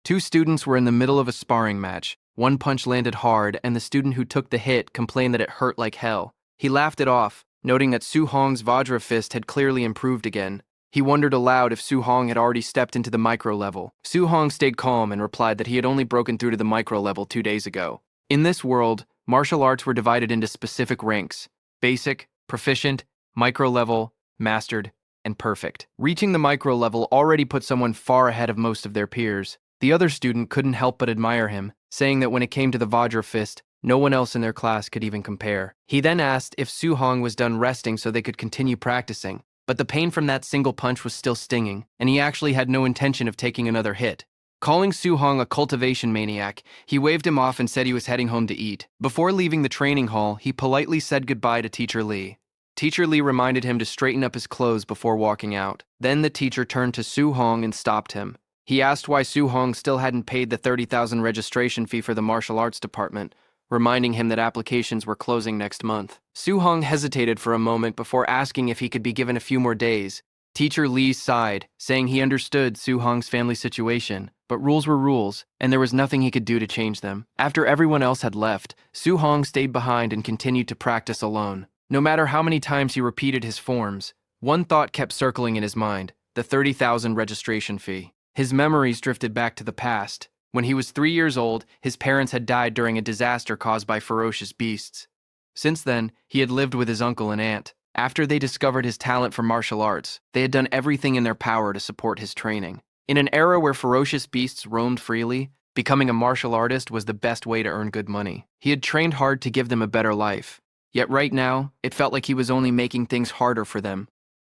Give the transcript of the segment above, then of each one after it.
Two students were in the middle of a sparring match. One punch landed hard, and the student who took the hit complained that it hurt like hell. He laughed it off, noting that Su Hong's Vajra fist had clearly improved again. He wondered aloud if Su Hong had already stepped into the micro level. Su Hong stayed calm and replied that he had only broken through to the micro level 2 days ago. In this world, martial arts were divided into specific ranks: basic, proficient, micro level, mastered, and perfect. Reaching the micro level already put someone far ahead of most of their peers. The other student couldn't help but admire him, saying that when it came to the Vajra fist, no one else in their class could even compare. He then asked if Su Hong was done resting so they could continue practicing, but the pain from that single punch was still stinging, and he actually had no intention of taking another hit. Calling Su Hong a cultivation maniac, he waved him off and said he was heading home to eat. Before leaving the training hall, he politely said goodbye to Teacher Lee. Teacher Lee reminded him to straighten up his clothes before walking out. Then the teacher turned to Su Hong and stopped him. He asked why Su Hong still hadn't paid the 30,000 registration fee for the martial arts department, reminding him that applications were closing next month. Su Hong hesitated for a moment before asking if he could be given a few more days. Teacher Lee sighed, saying he understood Su Hong's family situation, but rules were rules, and there was nothing he could do to change them. After everyone else had left, Su Hong stayed behind and continued to practice alone. No matter how many times he repeated his forms, one thought kept circling in his mind: the 30,000 registration fee. His memories drifted back to the past. When he was 3 years old, his parents had died during a disaster caused by ferocious beasts. Since then, he had lived with his uncle and aunt. After they discovered his talent for martial arts, they had done everything in their power to support his training. In an era where ferocious beasts roamed freely, becoming a martial artist was the best way to earn good money. He had trained hard to give them a better life. Yet right now, it felt like he was only making things harder for them.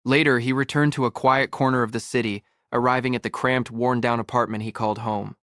Later, he returned to a quiet corner of the city, arriving at the cramped, worn-down apartment he called home.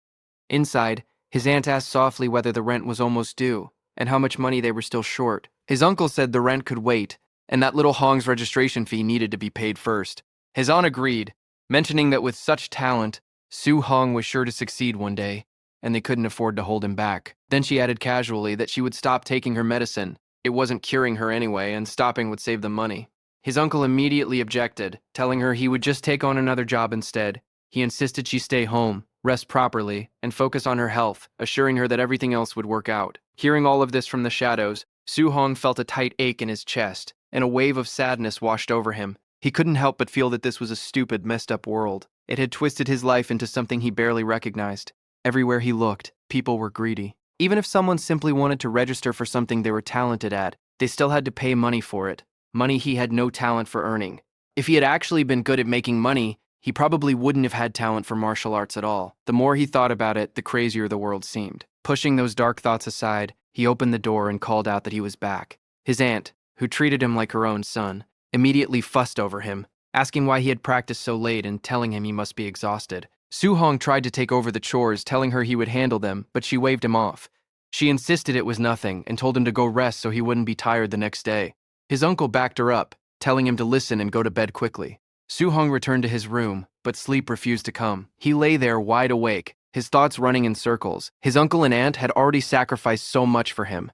Inside, his aunt asked softly whether the rent was almost due, and how much money they were still short. His uncle said the rent could wait, and that little Hong's registration fee needed to be paid first. His aunt agreed, mentioning that with such talent, Su Hong was sure to succeed one day, and they couldn't afford to hold him back. Then she added casually that she would stop taking her medicine. It wasn't curing her anyway, and stopping would save them money. His uncle immediately objected, telling her he would just take on another job instead. He insisted she stay home, rest properly, and focus on her health, assuring her that everything else would work out. Hearing all of this from the shadows, Su Hong felt a tight ache in his chest, and a wave of sadness washed over him. He couldn't help but feel that this was a stupid, messed-up world. It had twisted his life into something he barely recognized. Everywhere he looked, people were greedy. Even if someone simply wanted to register for something they were talented at, they still had to pay money for it. Money he had no talent for earning. If he had actually been good at making money, he probably wouldn't have had talent for martial arts at all. The more he thought about it, the crazier the world seemed. Pushing those dark thoughts aside, he opened the door and called out that he was back. His aunt, who treated him like her own son, immediately fussed over him, asking why he had practiced so late and telling him he must be exhausted. Su Hong tried to take over the chores, telling her he would handle them, but she waved him off. She insisted it was nothing and told him to go rest so he wouldn't be tired the next day. His uncle backed her up, telling him to listen and go to bed quickly. Su Hong returned to his room, but sleep refused to come. He lay there wide awake, his thoughts running in circles. His uncle and aunt had already sacrificed so much for him.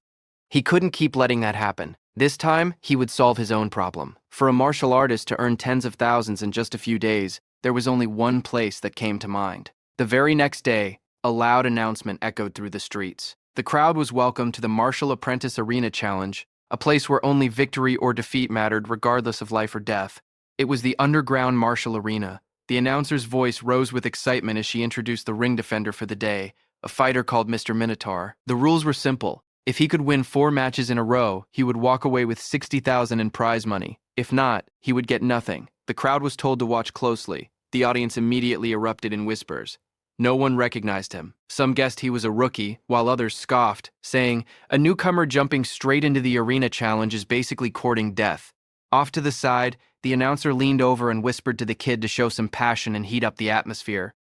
He couldn't keep letting that happen. This time, he would solve his own problem. For a martial artist to earn tens of thousands in just a few days, there was only one place that came to mind. The very next day, a loud announcement echoed through the streets. The crowd was welcome to the Martial Apprentice Arena Challenge, a place where only victory or defeat mattered regardless of life or death. It was the underground martial arena. The announcer's voice rose with excitement as she introduced the ring defender for the day, a fighter called Mr. Minotaur. The rules were simple. If he could win 4 matches in a row, he would walk away with 60,000 in prize money. If not, he would get nothing. The crowd was told to watch closely. The audience immediately erupted in whispers. No one recognized him. Some guessed he was a rookie, while others scoffed, saying, "A newcomer jumping straight into the arena challenge is basically courting death." Off to the side, the announcer leaned over and whispered to the kid to show some passion and heat up the atmosphere.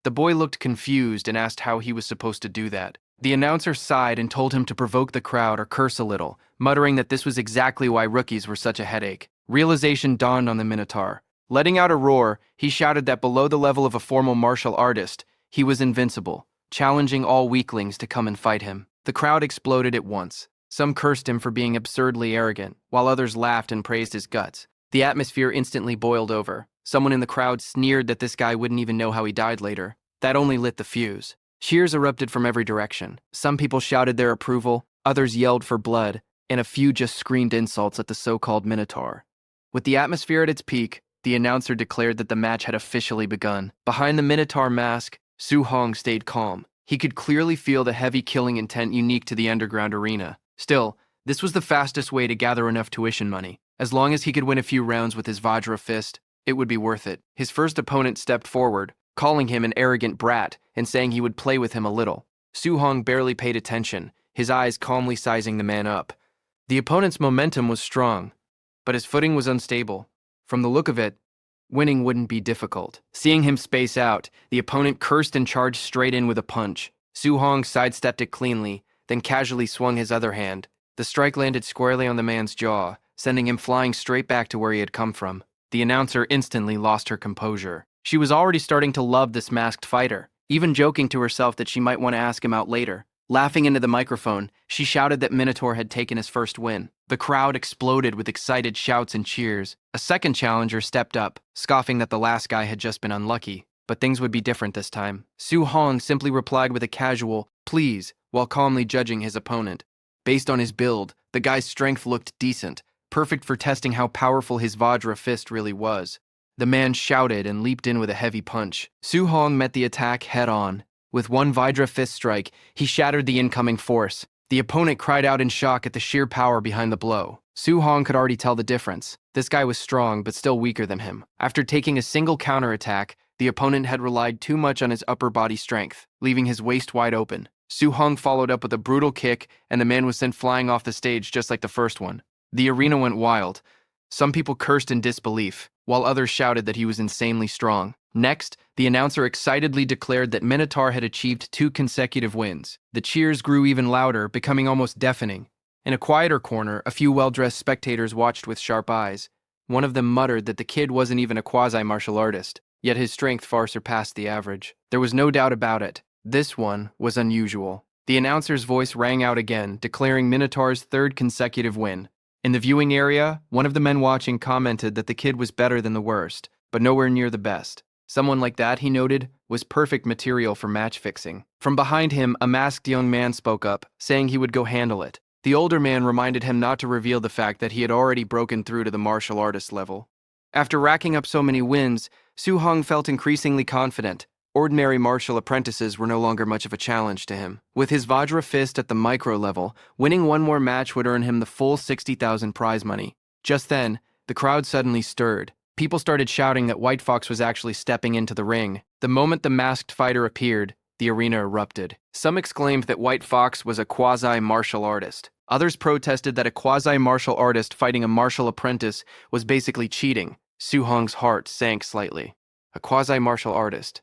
The boy looked confused and asked how he was supposed to do that. The announcer sighed and told him to provoke the crowd or curse a little, muttering that this was exactly why rookies were such a headache. Realization dawned on the Minotaur. Letting out a roar, he shouted that below the level of a formal martial artist, he was invincible, challenging all weaklings to come and fight him. The crowd exploded at once. Some cursed him for being absurdly arrogant, while others laughed and praised his guts. The atmosphere instantly boiled over. Someone in the crowd sneered that this guy wouldn't even know how he died later. That only lit the fuse. Cheers erupted from every direction. Some people shouted their approval, others yelled for blood, and a few just screamed insults at the so-called Minotaur. With the atmosphere at its peak, the announcer declared that the match had officially begun. Behind the Minotaur mask, Su Hong stayed calm. He could clearly feel the heavy killing intent unique to the underground arena. Still, this was the fastest way to gather enough tuition money. As long as he could win a few rounds with his Vajra fist, it would be worth it. His first opponent stepped forward, calling him an arrogant brat and saying he would play with him a little. Su Hong barely paid attention, his eyes calmly sizing the man up. The opponent's momentum was strong, but his footing was unstable. From the look of it, winning wouldn't be difficult. Seeing him space out, the opponent cursed and charged straight in with a punch. Su Hong sidestepped it cleanly, then casually swung his other hand. The strike landed squarely on the man's jaw, sending him flying straight back to where he had come from. The announcer instantly lost her composure. She was already starting to love this masked fighter, even joking to herself that she might want to ask him out later. Laughing into the microphone, she shouted that Minotaur had taken his first win. The crowd exploded with excited shouts and cheers. A second challenger stepped up, scoffing that the last guy had just been unlucky. But things would be different this time. Su Hong simply replied with a casual, "Please," while calmly judging his opponent. Based on his build, the guy's strength looked decent, perfect for testing how powerful his Vajra fist really was. The man shouted and leaped in with a heavy punch. Su Hong met the attack head-on. With one Vajra fist strike, he shattered the incoming force. The opponent cried out in shock at the sheer power behind the blow. Su Hong could already tell the difference. This guy was strong, but still weaker than him. After taking a single counterattack, the opponent had relied too much on his upper body strength, leaving his waist wide open. Su Hong followed up with a brutal kick, and the man was sent flying off the stage just like the first one. The arena went wild. Some people cursed in disbelief, while others shouted that he was insanely strong. Next, the announcer excitedly declared that Minotaur had achieved 2 consecutive wins. The cheers grew even louder, becoming almost deafening. In a quieter corner, a few well-dressed spectators watched with sharp eyes. One of them muttered that the kid wasn't even a quasi-martial artist, yet his strength far surpassed the average. There was no doubt about it. This one was unusual. The announcer's voice rang out again, declaring Minotaur's 3rd consecutive win. In the viewing area, one of the men watching commented that the kid was better than the worst, but nowhere near the best. Someone like that, he noted, was perfect material for match fixing. From behind him, a masked young man spoke up, saying he would go handle it. The older man reminded him not to reveal the fact that he had already broken through to the martial artist level. After racking up so many wins, Su Hong felt increasingly confident. Ordinary martial apprentices were no longer much of a challenge to him. With his Vajra fist at the micro level, winning one more match would earn him the full 60,000 prize money. Just then, the crowd suddenly stirred. People started shouting that White Fox was actually stepping into the ring. The moment the masked fighter appeared, the arena erupted. Some exclaimed that White Fox was a quasi-martial artist. Others protested that a quasi-martial artist fighting a martial apprentice was basically cheating. Su Hong's heart sank slightly. A quasi-martial artist.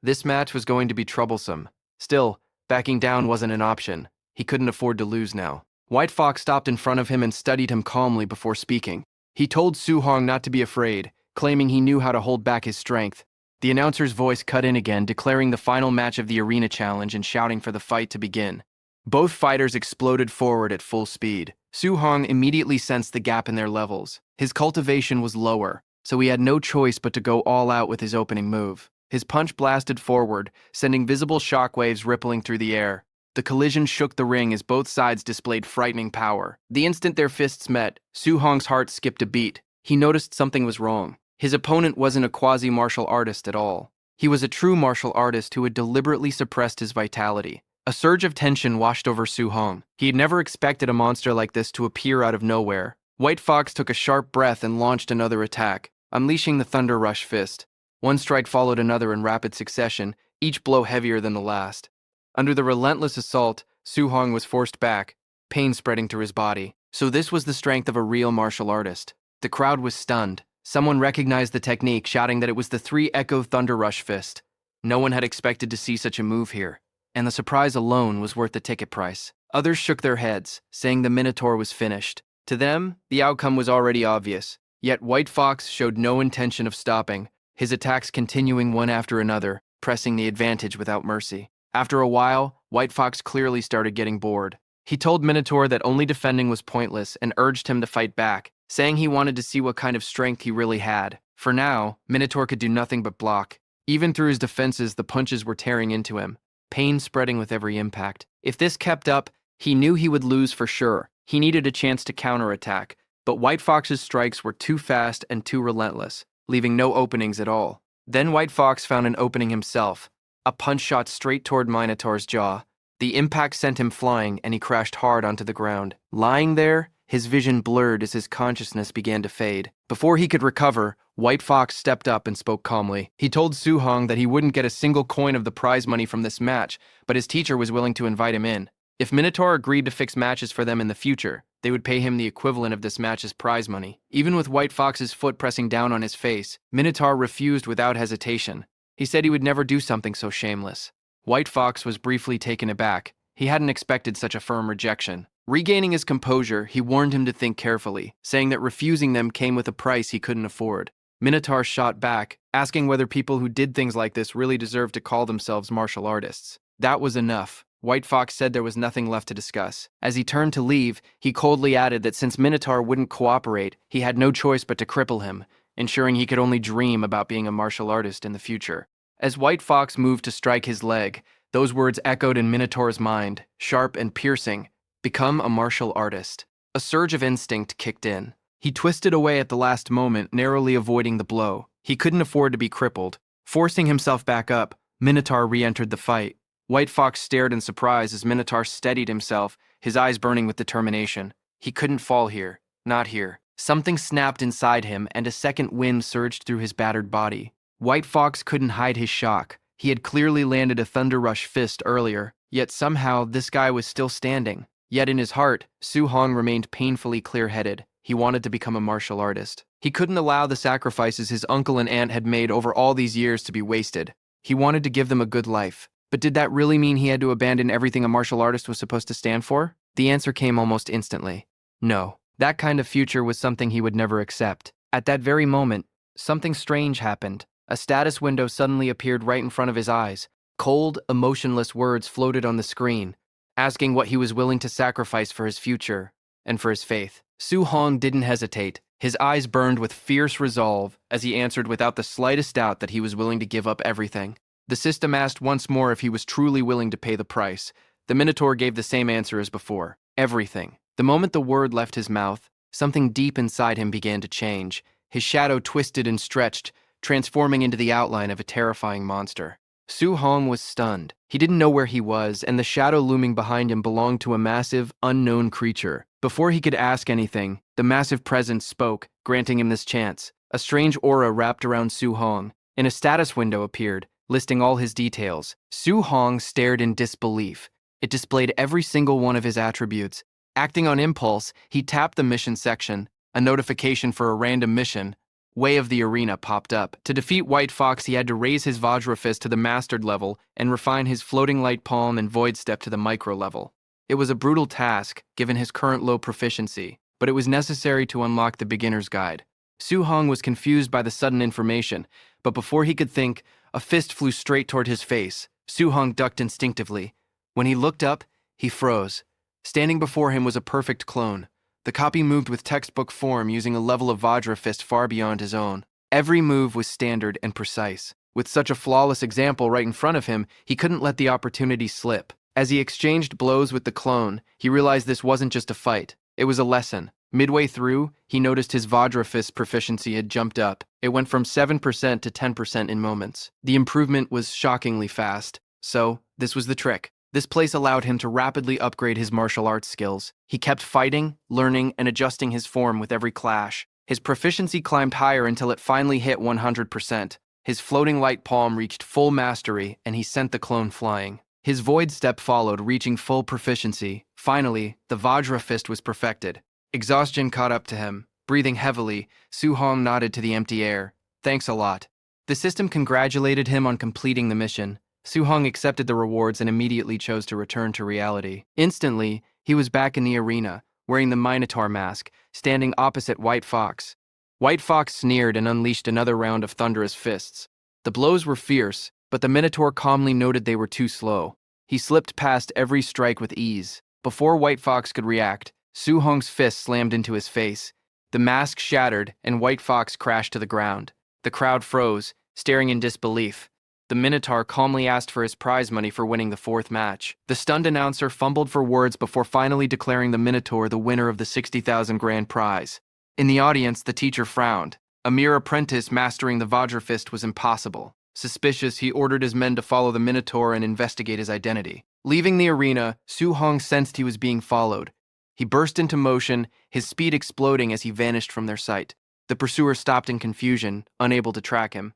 This match was going to be troublesome. Still, backing down wasn't an option. He couldn't afford to lose now. White Fox stopped in front of him and studied him calmly before speaking. He told Su Hong not to be afraid, claiming he knew how to hold back his strength. The announcer's voice cut in again, declaring the final match of the arena challenge and shouting for the fight to begin. Both fighters exploded forward at full speed. Su Hong immediately sensed the gap in their levels. His cultivation was lower, so he had no choice but to go all out with his opening move. His punch blasted forward, sending visible shockwaves rippling through the air. The collision shook the ring as both sides displayed frightening power. The instant their fists met, Su Hong's heart skipped a beat. He noticed something was wrong. His opponent wasn't a quasi-martial artist at all. He was a true martial artist who had deliberately suppressed his vitality. A surge of tension washed over Su Hong. He had never expected a monster like this to appear out of nowhere. White Fox took a sharp breath and launched another attack, unleashing the Thunder Rush fist. One strike followed another in rapid succession, each blow heavier than the last. Under the relentless assault, Su Hong was forced back, pain spreading through his body. So this was the strength of a real martial artist. The crowd was stunned. Someone recognized the technique, shouting that it was the 3-Echo Thunder Rush fist. No one had expected to see such a move here, and the surprise alone was worth the ticket price. Others shook their heads, saying the Minotaur was finished. To them, the outcome was already obvious. Yet White Fox showed no intention of stopping, his attacks continuing one after another, pressing the advantage without mercy. After a while, White Fox clearly started getting bored. He told Minotaur that only defending was pointless and urged him to fight back, saying he wanted to see what kind of strength he really had. For now, Minotaur could do nothing but block. Even through his defenses, the punches were tearing into him. pain spreading with every impact. If this kept up, he knew he would lose for sure. He needed a chance to counterattack, but White Fox's strikes were too fast and too relentless, leaving no openings at all. Then White Fox found an opening himself. A punch shot straight toward Minotaur's jaw. The impact sent him flying, and he crashed hard onto the ground. Lying there, his vision blurred as his consciousness began to fade. Before he could recover, White Fox stepped up and spoke calmly. He told Su-hong that he wouldn't get a single coin of the prize money from this match, but his teacher was willing to invite him in. If Minotaur agreed to fix matches for them in the future, they would pay him the equivalent of this match's prize money. Even with White Fox's foot pressing down on his face, Minotaur refused without hesitation. He said he would never do something so shameless. White Fox was briefly taken aback. He hadn't expected such a firm rejection. Regaining his composure, he warned him to think carefully, saying that refusing them came with a price he couldn't afford. Minotaur shot back, asking whether people who did things like this really deserved to call themselves martial artists. That was enough. White Fox said there was nothing left to discuss. As he turned to leave, he coldly added that since Minotaur wouldn't cooperate, he had no choice but to cripple him, ensuring he could only dream about being a martial artist in the future. As White Fox moved to strike his leg, those words echoed in Minotaur's mind, sharp and piercing: become a martial artist. A surge of instinct kicked in. He twisted away at the last moment, narrowly avoiding the blow. He couldn't afford to be crippled. Forcing himself back up, Minotaur re-entered the fight. White Fox stared in surprise as Minotaur steadied himself, his eyes burning with determination. He couldn't fall here. Not here. Something snapped inside him, and a second wind surged through his battered body. White Fox couldn't hide his shock. He had clearly landed a Thunder Rush fist earlier, yet somehow this guy was still standing. Yet in his heart, Su-hong remained painfully clear-headed. He wanted to become a martial artist. He couldn't allow the sacrifices his uncle and aunt had made over all these years to be wasted. He wanted to give them a good life. But did that really mean he had to abandon everything a martial artist was supposed to stand for? The answer came almost instantly. No. That kind of future was something he would never accept. At that very moment, something strange happened. A status window suddenly appeared right in front of his eyes. Cold, emotionless words floated on the screen, asking what he was willing to sacrifice for his future and for his faith. Su-hong didn't hesitate. His eyes burned with fierce resolve as he answered without the slightest doubt that he was willing to give up everything. The system asked once more if he was truly willing to pay the price. The Minotaur gave the same answer as before: everything. The moment the word left his mouth, something deep inside him began to change. His shadow twisted and stretched, transforming into the outline of a terrifying monster. Su-hong was stunned. He didn't know where he was, and the shadow looming behind him belonged to a massive, unknown creature. Before he could ask anything, the massive presence spoke, granting him this chance. A strange aura wrapped around Su-hong, and a status window appeared, listing all his details. Su-hong stared in disbelief. It displayed every single one of his attributes. Acting on impulse, he tapped the mission section. A notification for a random mission, Way of the Arena, popped up. To defeat White Fox, he had to raise his Vajra Fist to the mastered level and refine his Floating Light Palm and Void Step to the micro level. It was a brutal task, given his current low proficiency, but it was necessary to unlock the beginner's guide. Su-hong was confused by the sudden information, but before he could think, a fist flew straight toward his face. Su-hong ducked instinctively. When he looked up, he froze. Standing before him was a perfect clone. The copy moved with textbook form, using a level of Vajra Fist far beyond his own. Every move was standard and precise. With such a flawless example right in front of him, he couldn't let the opportunity slip. As he exchanged blows with the clone, he realized this wasn't just a fight. It was a lesson. Midway through, he noticed his Vajra Fist proficiency had jumped up. It went from 7% to 10% in moments. The improvement was shockingly fast. So, this was the trick. This place allowed him to rapidly upgrade his martial arts skills. He kept fighting, learning, and adjusting his form with every clash. His proficiency climbed higher until it finally hit 100%. His Floating Light Palm reached full mastery, and he sent the clone flying. His Void Step followed, reaching full proficiency. Finally, the Vajra Fist was perfected. Exhaustion caught up to him. Breathing heavily, Su-hong nodded to the empty air. Thanks a lot. The system congratulated him on completing the mission. Su-hong accepted the rewards and immediately chose to return to reality. Instantly, he was back in the arena, wearing the Minotaur mask, standing opposite White Fox. White Fox sneered and unleashed another round of thunderous fists. The blows were fierce, but the Minotaur calmly noted they were too slow. He slipped past every strike with ease. Before White Fox could react, Su-hong's fist slammed into his face. The mask shattered, and White Fox crashed to the ground. The crowd froze, staring in disbelief. The Minotaur calmly asked for his prize money for winning the fourth match. The stunned announcer fumbled for words before finally declaring the Minotaur the winner of the 60,000 grand prize. In the audience, the teacher frowned. A mere apprentice mastering the Vajra fist was impossible. Suspicious, he ordered his men to follow the Minotaur and investigate his identity. Leaving the arena, Su Hong sensed he was being followed. He burst into motion, his speed exploding as he vanished from their sight. The pursuer stopped in confusion, unable to track him.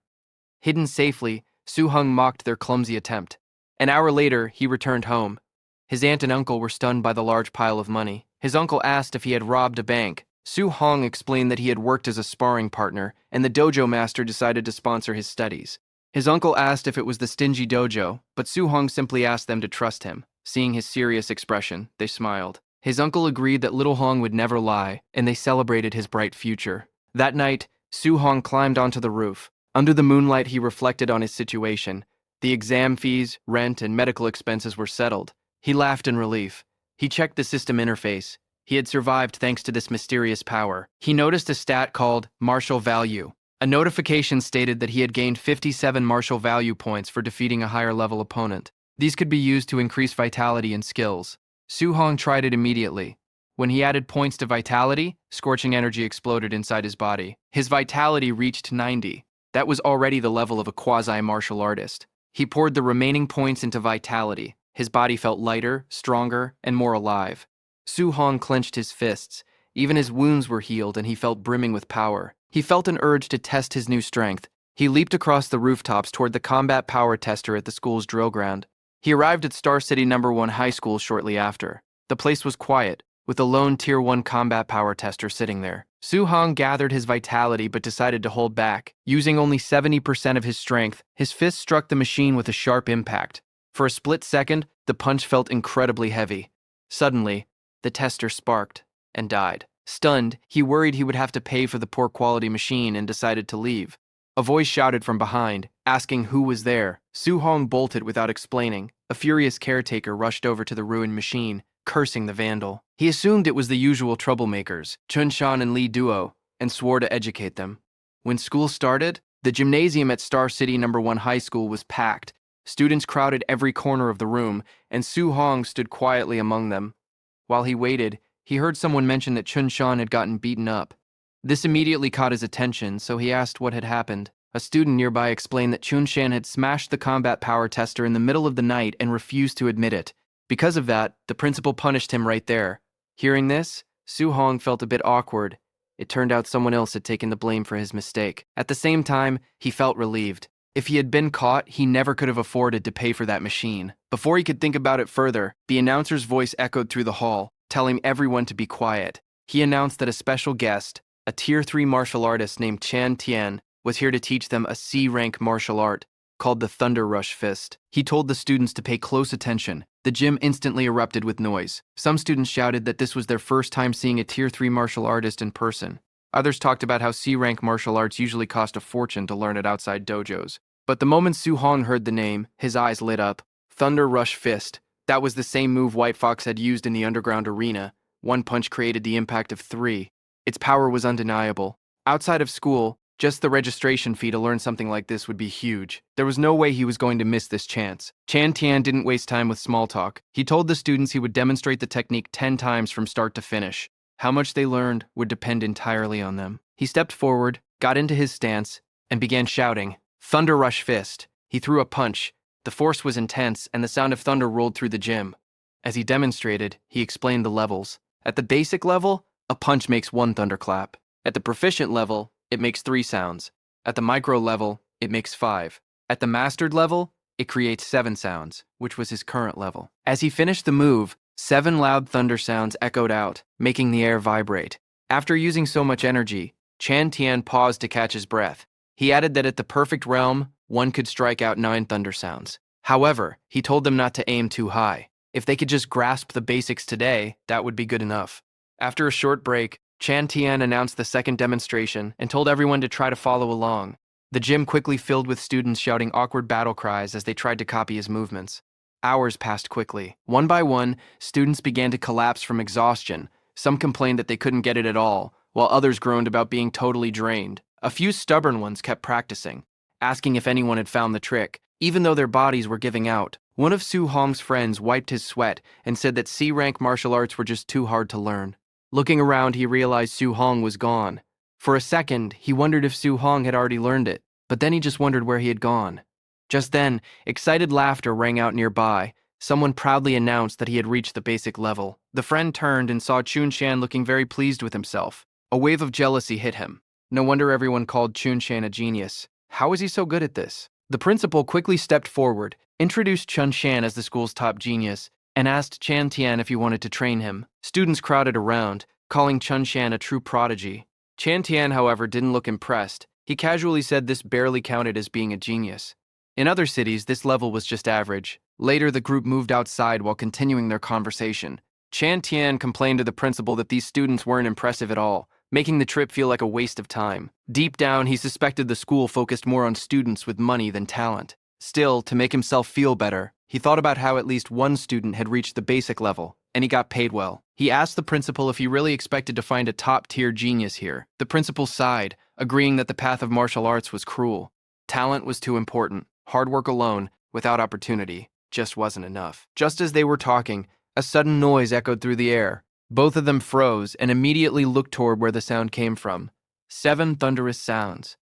Hidden safely, Su Hong mocked their clumsy attempt. An hour later, he returned home. His aunt and uncle were stunned by the large pile of money. His uncle asked if he had robbed a bank. Su Hong explained that he had worked as a sparring partner, and the dojo master decided to sponsor his studies. His uncle asked if it was the stingy dojo, but Su Hong simply asked them to trust him. Seeing his serious expression, they smiled. His uncle agreed that little Hong would never lie, and they celebrated his bright future. That night, Su Hong climbed onto the roof. Under the moonlight, he reflected on his situation. The exam fees, rent, and medical expenses were settled. He laughed in relief. He checked the system interface. He had survived thanks to this mysterious power. He noticed a stat called martial value. A notification stated that he had gained 57 martial value points for defeating a higher-level opponent. These could be used to increase vitality and skills. Su Hong tried it immediately. When he added points to vitality, scorching energy exploded inside his body. His vitality reached 90. That was already the level of a quasi-martial artist. He poured the remaining points into vitality. His body felt lighter, stronger, and more alive. Su Hong clenched his fists. Even his wounds were healed, and he felt brimming with power. He felt an urge to test his new strength. He leaped across the rooftops toward the combat power tester at the school's drill ground. He arrived at Star City No. 1 High School shortly after. The place was quiet, with a lone Tier 1 combat power tester sitting there. Su Hong gathered his vitality but decided to hold back. Using only 70% of his strength, his fist struck the machine with a sharp impact. For a split second, the punch felt incredibly heavy. Suddenly, the tester sparked and died. Stunned, he worried he would have to pay for the poor quality machine and decided to leave. A voice shouted from behind, asking who was there. Su Hong bolted without explaining. A furious caretaker rushed over to the ruined machine, cursing the vandal. He assumed it was the usual troublemakers, Chun Shan and Li Duo, and swore to educate them. When school started, the gymnasium at Star City No. 1 High School was packed. Students crowded every corner of the room, and Su Hong stood quietly among them. While he waited, he heard someone mention that Chun Shan had gotten beaten up. This immediately caught his attention, so he asked what had happened. A student nearby explained that Chun Shan had smashed the combat power tester in the middle of the night and refused to admit it. Because of that, the principal punished him right there. Hearing this, Su Hong felt a bit awkward. It turned out someone else had taken the blame for his mistake. At the same time, he felt relieved. If he had been caught, he never could have afforded to pay for that machine. Before he could think about it further, the announcer's voice echoed through the hall, telling everyone to be quiet. He announced that a special guest, a Tier 3 martial artist named Chan Tian, was here to teach them a C-rank martial art called the Thunder Rush Fist. He told the students to pay close attention. The gym instantly erupted with noise. Some students shouted that this was their first time seeing a Tier 3 martial artist in person. Others talked about how C-rank martial arts usually cost a fortune to learn at outside dojos. But the moment Su Hong heard the name, his eyes lit up. Thunder Rush Fist. That was the same move White Fox had used in the underground arena. One punch created the impact of 3. Its power was undeniable. Outside of school, just the registration fee to learn something like this would be huge. There was no way he was going to miss this chance. Chan Tian didn't waste time with small talk. He told the students he would demonstrate the technique 10 times from start to finish. How much they learned would depend entirely on them. He stepped forward, got into his stance, and began shouting, "Thunder Rush Fist." He threw a punch. The force was intense, and the sound of thunder rolled through the gym. As he demonstrated, he explained the levels. At the basic level, a punch makes 1 thunderclap. At the proficient level, it makes 3 sounds. At the micro level, it makes 5. At the mastered level, it creates 7 sounds, which was his current level. As he finished the move, 7 loud thunder sounds echoed out, making the air vibrate. After using so much energy, Chan Tian paused to catch his breath. He added that at the perfect realm, one could strike out 9 thunder sounds. However, he told them not to aim too high. If they could just grasp the basics today, that would be good enough. After a short break, Chan Tian announced the second demonstration and told everyone to try to follow along. The gym quickly filled with students shouting awkward battle cries as they tried to copy his movements. Hours passed quickly. One by one, students began to collapse from exhaustion. Some complained that they couldn't get it at all, while others groaned about being totally drained. A few stubborn ones kept practicing, asking if anyone had found the trick. Even though their bodies were giving out, one of Su Hong's friends wiped his sweat and said that C-rank martial arts were just too hard to learn. Looking around, he realized Su Hong was gone. For a second, he wondered if Su Hong had already learned it, but then he just wondered where he had gone. Just then, excited laughter rang out nearby. Someone proudly announced that he had reached the basic level. The friend turned and saw Chun-Shan looking very pleased with himself. A wave of jealousy hit him. No wonder everyone called Chun-Shan a genius. How is he so good at this? The principal quickly stepped forward, introduced Chun-Shan as the school's top genius, and asked Chan Tian if he wanted to train him. Students crowded around, calling Chun-Shan a true prodigy. Chan Tian, however, didn't look impressed. He casually said this barely counted as being a genius. In other cities, this level was just average. Later, the group moved outside while continuing their conversation. Chan Tian complained to the principal that these students weren't impressive at all, making the trip feel like a waste of time. Deep down, he suspected the school focused more on students with money than talent. Still, to make himself feel better, he thought about how at least one student had reached the basic level, and he got paid well. He asked the principal if he really expected to find a top-tier genius here. The principal sighed, agreeing that the path of martial arts was cruel. Talent was too important. Hard work alone, without opportunity, just wasn't enough. Just as they were talking, a sudden noise echoed through the air. Both of them froze and immediately looked toward where the sound came from. 7 thunderous sounds.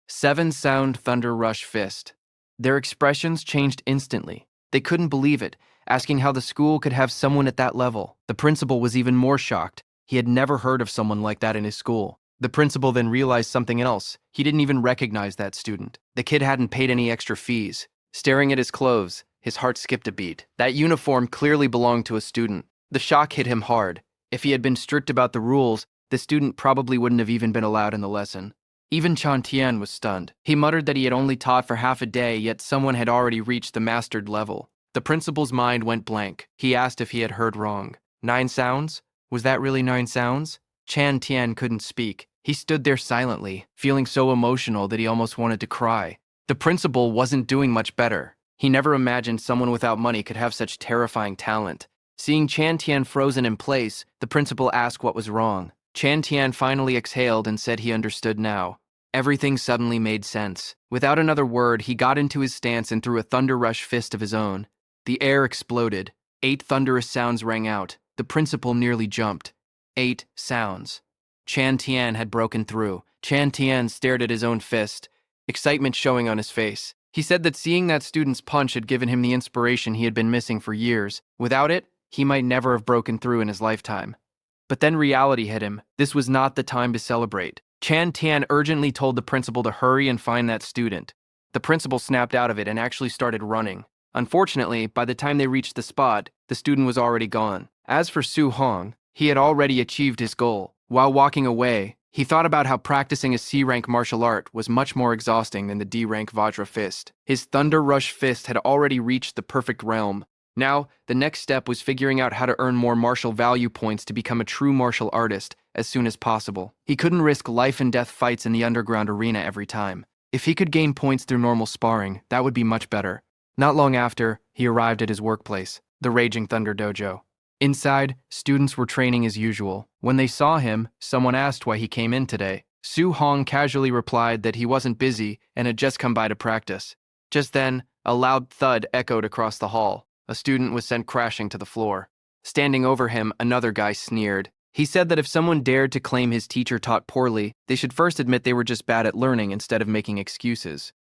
7 sound thunder rush fist. Their expressions changed instantly. They couldn't believe it, asking how the school could have someone at that level. The principal was even more shocked. He had never heard of someone like that in his school. The principal then realized something else. He didn't even recognize that student. The kid hadn't paid any extra fees. Staring at his clothes, his heart skipped a beat. That uniform clearly belonged to a student. The shock hit him hard. If he had been strict about the rules, the student probably wouldn't have even been allowed in the lesson. Even Chan Tian was stunned. He muttered that he had only taught for half a day, yet someone had already reached the mastered level. The principal's mind went blank. He asked if he had heard wrong. 9 sounds? Was that really 9 sounds? Chan Tian couldn't speak. He stood there silently, feeling so emotional that he almost wanted to cry. The principal wasn't doing much better. He never imagined someone without money could have such terrifying talent. Seeing Chan Tian frozen in place, the principal asked what was wrong. Chan Tian finally exhaled and said he understood now. Everything suddenly made sense. Without another word, he got into his stance and threw a thunder rush fist of his own. The air exploded. 8 thunderous sounds rang out. The principal nearly jumped. 8 sounds. Chan Tian had broken through. Chan Tian stared at his own fist, excitement showing on his face. He said that seeing that student's punch had given him the inspiration he had been missing for years. Without it, he might never have broken through in his lifetime. But then reality hit him. This was not the time to celebrate. Chan Tian urgently told the principal to hurry and find that student. The principal snapped out of it and actually started running. Unfortunately, by the time they reached the spot, the student was already gone. As for Su Hong, he had already achieved his goal. While walking away, he thought about how practicing a C-rank martial art was much more exhausting than the D-rank Vajra fist. His Thunder Rush fist had already reached the perfect realm. Now, the next step was figuring out how to earn more martial value points to become a true martial artist as soon as possible. He couldn't risk life and death fights in the underground arena every time. If he could gain points through normal sparring, that would be much better. Not long after, he arrived at his workplace, the Raging Thunder Dojo. Inside, students were training as usual. When they saw him, someone asked why he came in today. Su Hong casually replied that he wasn't busy and had just come by to practice. Just then, a loud thud echoed across the hall. A student was sent crashing to the floor. Standing over him, another guy sneered. He said that if someone dared to claim his teacher taught poorly, they should first admit they were just bad at learning instead of making excuses.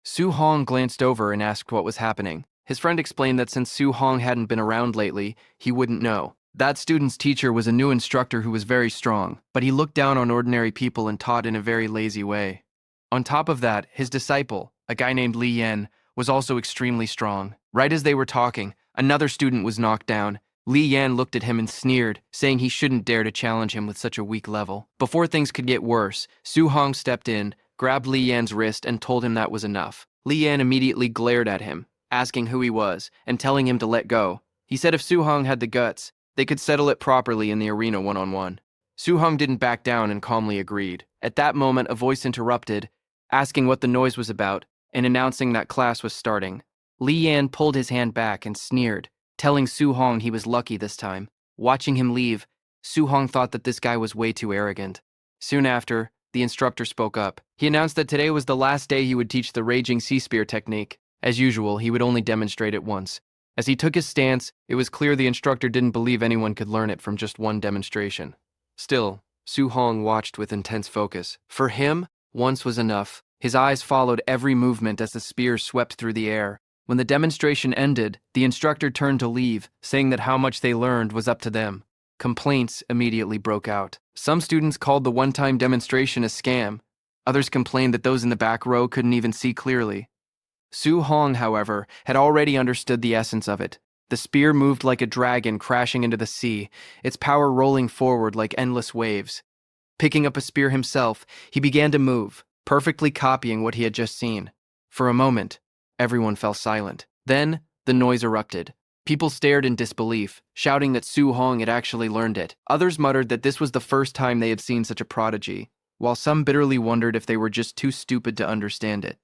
Su Hong glanced over and asked what was happening. His friend explained that since Su Hong hadn't been around lately, he wouldn't know. That student's teacher was a new instructor who was very strong, but he looked down on ordinary people and taught in a very lazy way. On top of that, his disciple, a guy named Li Yan, was also extremely strong. Right as they were talking, another student was knocked down. Li Yan looked at him and sneered, saying he shouldn't dare to challenge him with such a weak level. Before things could get worse, Su Hong stepped in, grabbed Li Yan's wrist, and told him that was enough. Li Yan immediately glared at him, asking who he was, and telling him to let go. He said if Su Hong had the guts, they could settle it properly in the arena one-on-one. Su Hong didn't back down and calmly agreed. At that moment, a voice interrupted, asking what the noise was about, and announcing that class was starting. Li Yan pulled his hand back and sneered, telling Su Hong he was lucky this time. Watching him leave, Su Hong thought that this guy was way too arrogant. Soon after, the instructor spoke up. He announced that today was the last day he would teach the Raging Sea Spear technique. As usual, he would only demonstrate it once. As he took his stance, it was clear the instructor didn't believe anyone could learn it from just one demonstration. Still, Su Hong watched with intense focus. For him, once was enough. His eyes followed every movement as the spear swept through the air. When the demonstration ended, the instructor turned to leave, saying that how much they learned was up to them. Complaints immediately broke out. Some students called the one-time demonstration a scam. Others complained that those in the back row couldn't even see clearly. Su Hong, however, had already understood the essence of it. The spear moved like a dragon crashing into the sea, its power rolling forward like endless waves. Picking up a spear himself, he began to move, perfectly copying what he had just seen. For a moment, everyone fell silent. Then, the noise erupted. People stared in disbelief, shouting that Su Hong had actually learned it. Others muttered that this was the first time they had seen such a prodigy, while some bitterly wondered if they were just too stupid to understand it.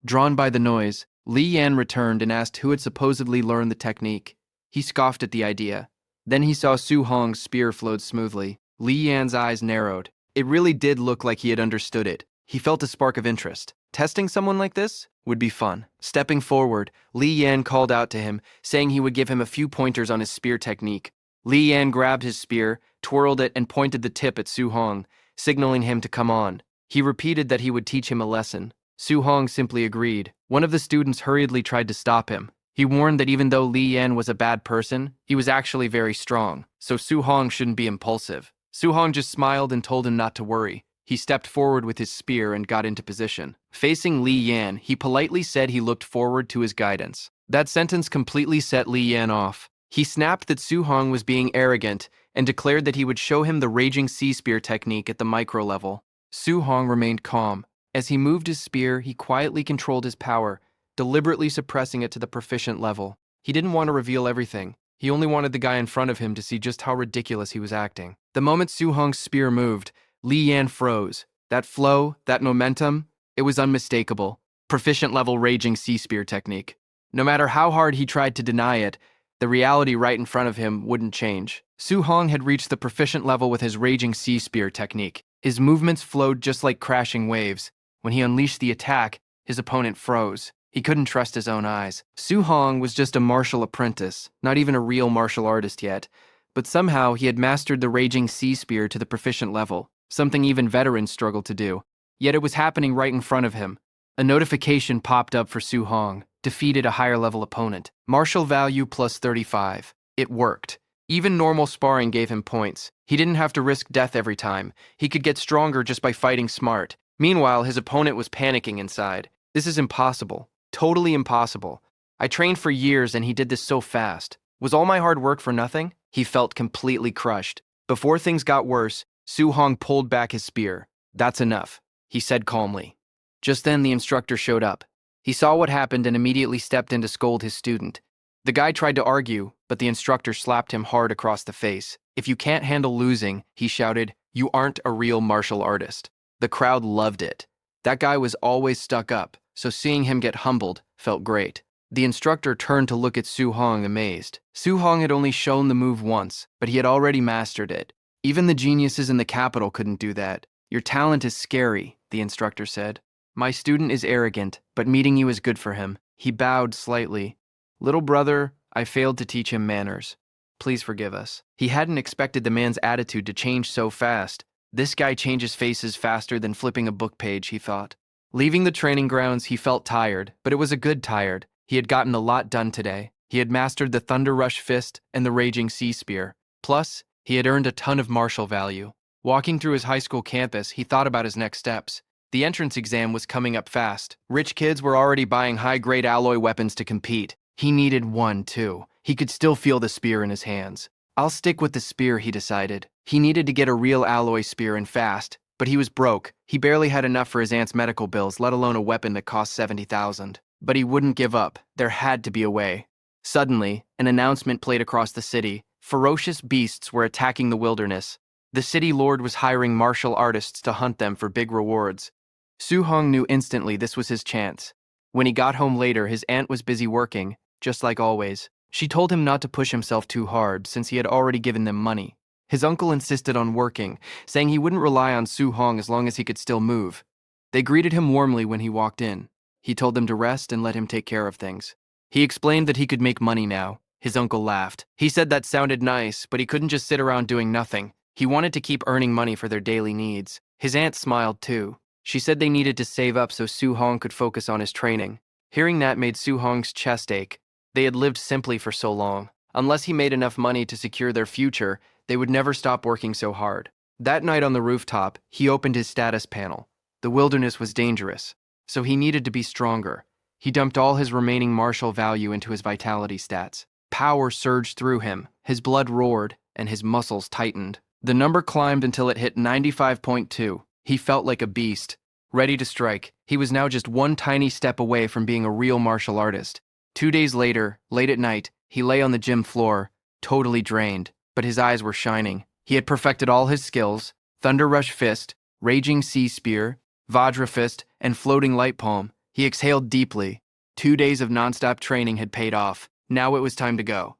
Drawn by the noise, Li Yan returned and asked who had supposedly learned the technique. He scoffed at the idea. Then he saw Su Hong's spear flowed smoothly. Li Yan's eyes narrowed. It really did look like he had understood it. He felt a spark of interest. Testing someone like this would be fun. Stepping forward, Li Yan called out to him, saying he would give him a few pointers on his spear technique. Li Yan grabbed his spear, twirled it, and pointed the tip at Su Hong, signaling him to come on. He repeated that he would teach him a lesson. Su Hong simply agreed. One of the students hurriedly tried to stop him. He warned that even though Li Yan was a bad person, he was actually very strong, so Su Hong shouldn't be impulsive. Su Hong just smiled and told him not to worry. He stepped forward with his spear and got into position. Facing Li Yan, he politely said he looked forward to his guidance. That sentence completely set Li Yan off. He snapped that Su Hong was being arrogant and declared that he would show him the Raging Sea Spear technique at the micro level. Su Hong remained calm. As he moved his spear, he quietly controlled his power, deliberately suppressing it to the proficient level. He didn't want to reveal everything. He only wanted the guy in front of him to see just how ridiculous he was acting. The moment Su Hong's spear moved, Li Yan froze. That flow, that momentum, it was unmistakable. Proficient level Raging Sea Spear technique. No matter how hard he tried to deny it, the reality right in front of him wouldn't change. Su Hong had reached the proficient level with his Raging Sea Spear technique. His movements flowed just like crashing waves. When he unleashed the attack, his opponent froze. He couldn't trust his own eyes. Su Hong was just a martial apprentice, not even a real martial artist yet, but somehow he had mastered the Raging Sea Spear to the proficient level, something even veterans struggled to do. Yet it was happening right in front of him. A notification popped up for Su Hong. Defeated a higher level opponent. Martial value plus 35. It worked. Even normal sparring gave him points. He didn't have to risk death every time. He could get stronger just by fighting smart. Meanwhile, his opponent was panicking inside. This is impossible. Totally impossible. I trained for years and he did this so fast. Was all my hard work for nothing? He felt completely crushed. Before things got worse, Su Hong pulled back his spear. That's enough, he said calmly. Just then, the instructor showed up. He saw what happened and immediately stepped in to scold his student. The guy tried to argue, but the instructor slapped him hard across the face. If you can't handle losing, he shouted, you aren't a real martial artist. The crowd loved it. That guy was always stuck up, so seeing him get humbled felt great. The instructor turned to look at Su Hong amazed. Su Hong had only shown the move once, but he had already mastered it. Even the geniuses in the capital couldn't do that. Your talent is scary, the instructor said. My student is arrogant, but meeting you is good for him. He bowed slightly. Little brother, I failed to teach him manners. Please forgive us. He hadn't expected the man's attitude to change so fast. This guy changes faces faster than flipping a book page, he thought. Leaving the training grounds, he felt tired, but it was a good tired. He had gotten a lot done today. He had mastered the Thunder Rush Fist and the Raging Sea Spear. Plus, he had earned a ton of martial value. Walking through his high school campus, he thought about his next steps. The entrance exam was coming up fast. Rich kids were already buying high-grade alloy weapons to compete. He needed one, too. He could still feel the spear in his hands. I'll stick with the spear, he decided. He needed to get a real alloy spear and fast, but he was broke. He barely had enough for his aunt's medical bills, let alone a weapon that cost $70,000. But he wouldn't give up. There had to be a way. Suddenly, an announcement played across the city. Ferocious beasts were attacking the wilderness. The city lord was hiring martial artists to hunt them for big rewards. Su Hong knew instantly this was his chance. When he got home later, his aunt was busy working, just like always. She told him not to push himself too hard since he had already given them money. His uncle insisted on working, saying he wouldn't rely on Su Hong as long as he could still move. They greeted him warmly when he walked in. He told them to rest and let him take care of things. He explained that he could make money now. His uncle laughed. He said that sounded nice, but he couldn't just sit around doing nothing. He wanted to keep earning money for their daily needs. His aunt smiled too. She said they needed to save up so Su-hong could focus on his training. Hearing that made Su-hong's chest ache. They had lived simply for so long. Unless he made enough money to secure their future, they would never stop working so hard. That night on the rooftop, he opened his status panel. The wilderness was dangerous, so he needed to be stronger. He dumped all his remaining martial value into his vitality stats. Power surged through him, his blood roared, and his muscles tightened. The number climbed until it hit 95.2. He felt like a beast, ready to strike. He was now just one tiny step away from being a real martial artist. 2 days later, late at night, he lay on the gym floor, totally drained, but his eyes were shining. He had perfected all his skills: Thunder Rush Fist, Raging Sea Spear, Vajra Fist, and Floating Light Palm. He exhaled deeply. 2 days of nonstop training had paid off. Now it was time to go.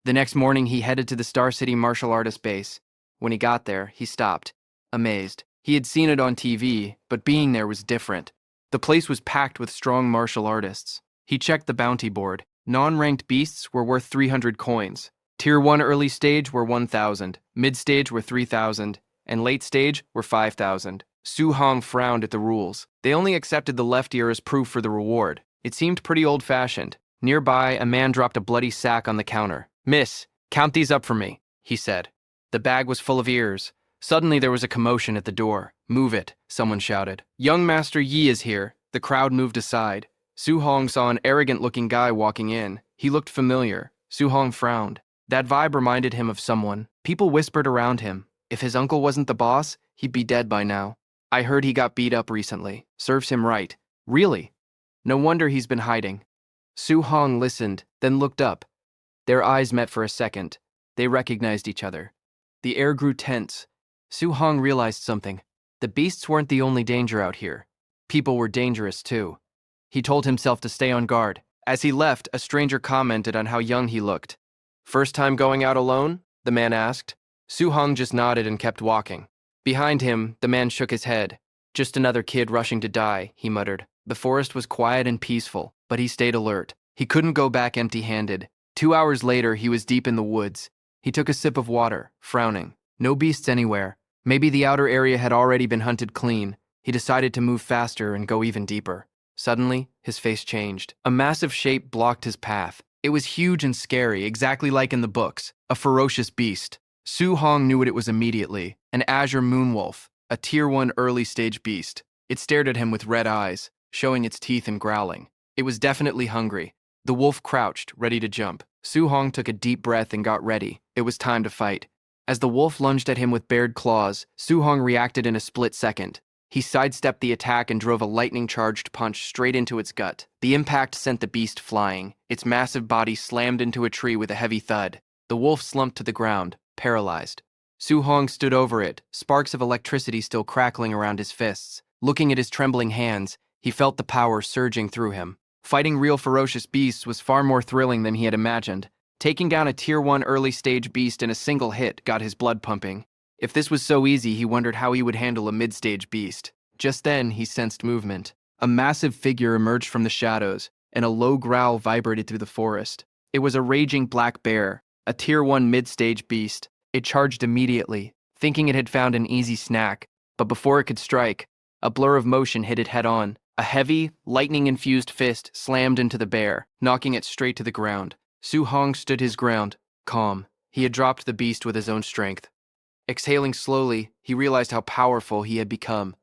The next morning, he headed to the Star City martial artist base. When he got there, he stopped, amazed. He had seen it on TV, but being there was different. The place was packed with strong martial artists. He checked the bounty board. Non-ranked beasts were worth 300 coins. Tier 1 early stage were 1,000, mid-stage were 3,000, and late stage were 5,000. Su-hong frowned at the rules. They only accepted the left ear as proof for the reward. It seemed pretty old-fashioned. Nearby, a man dropped a bloody sack on the counter. "Miss, count these up for me," he said. The bag was full of ears. Suddenly there was a commotion at the door. "Move it," someone shouted. "Young Master Yi is here." The crowd moved aside. Su-hong saw an arrogant-looking guy walking in. He looked familiar. Su-hong frowned. That vibe reminded him of someone. People whispered around him. If his uncle wasn't the boss, he'd be dead by now. "I heard he got beat up recently. Serves him right." "Really? No wonder he's been hiding." Su-hong listened, then looked up. Their eyes met for a second. They recognized each other. The air grew tense. Su-hong realized something. The beasts weren't the only danger out here. People were dangerous too. He told himself to stay on guard. As he left, a stranger commented on how young he looked. "First time going out alone?" the man asked. Su-hong just nodded and kept walking. Behind him, the man shook his head. "Just another kid rushing to die," he muttered. The forest was quiet and peaceful, but he stayed alert. He couldn't go back empty-handed. 2 hours later, he was deep in the woods. He took a sip of water, frowning. No beasts anywhere. Maybe the outer area had already been hunted clean. He decided to move faster and go even deeper. Suddenly, his face changed. A massive shape blocked his path. It was huge and scary, exactly like in the books. A ferocious beast. Su-hong knew what it was immediately. An azure moonwolf, a Tier 1 early-stage beast. It stared at him with red eyes, showing its teeth and growling. It was definitely hungry. The wolf crouched, ready to jump. Su-hong took a deep breath and got ready. It was time to fight. As the wolf lunged at him with bared claws, Su-hong reacted in a split second. He sidestepped the attack and drove a lightning-charged punch straight into its gut. The impact sent the beast flying. Its massive body slammed into a tree with a heavy thud. The wolf slumped to the ground, paralyzed. Su-hong stood over it, sparks of electricity still crackling around his fists. Looking at his trembling hands, he felt the power surging through him. Fighting real ferocious beasts was far more thrilling than he had imagined. Taking down a Tier 1 early-stage beast in a single hit got his blood pumping. If this was so easy, he wondered how he would handle a mid-stage beast. Just then, he sensed movement. A massive figure emerged from the shadows, and a low growl vibrated through the forest. It was a raging black bear, a Tier 1 mid-stage beast. It charged immediately, thinking it had found an easy snack. But before it could strike, a blur of motion hit it head-on. A heavy, lightning-infused fist slammed into the bear, knocking it straight to the ground. Su-hong stood his ground, calm. He had dropped the beast with his own strength. Exhaling slowly, he realized how powerful he had become.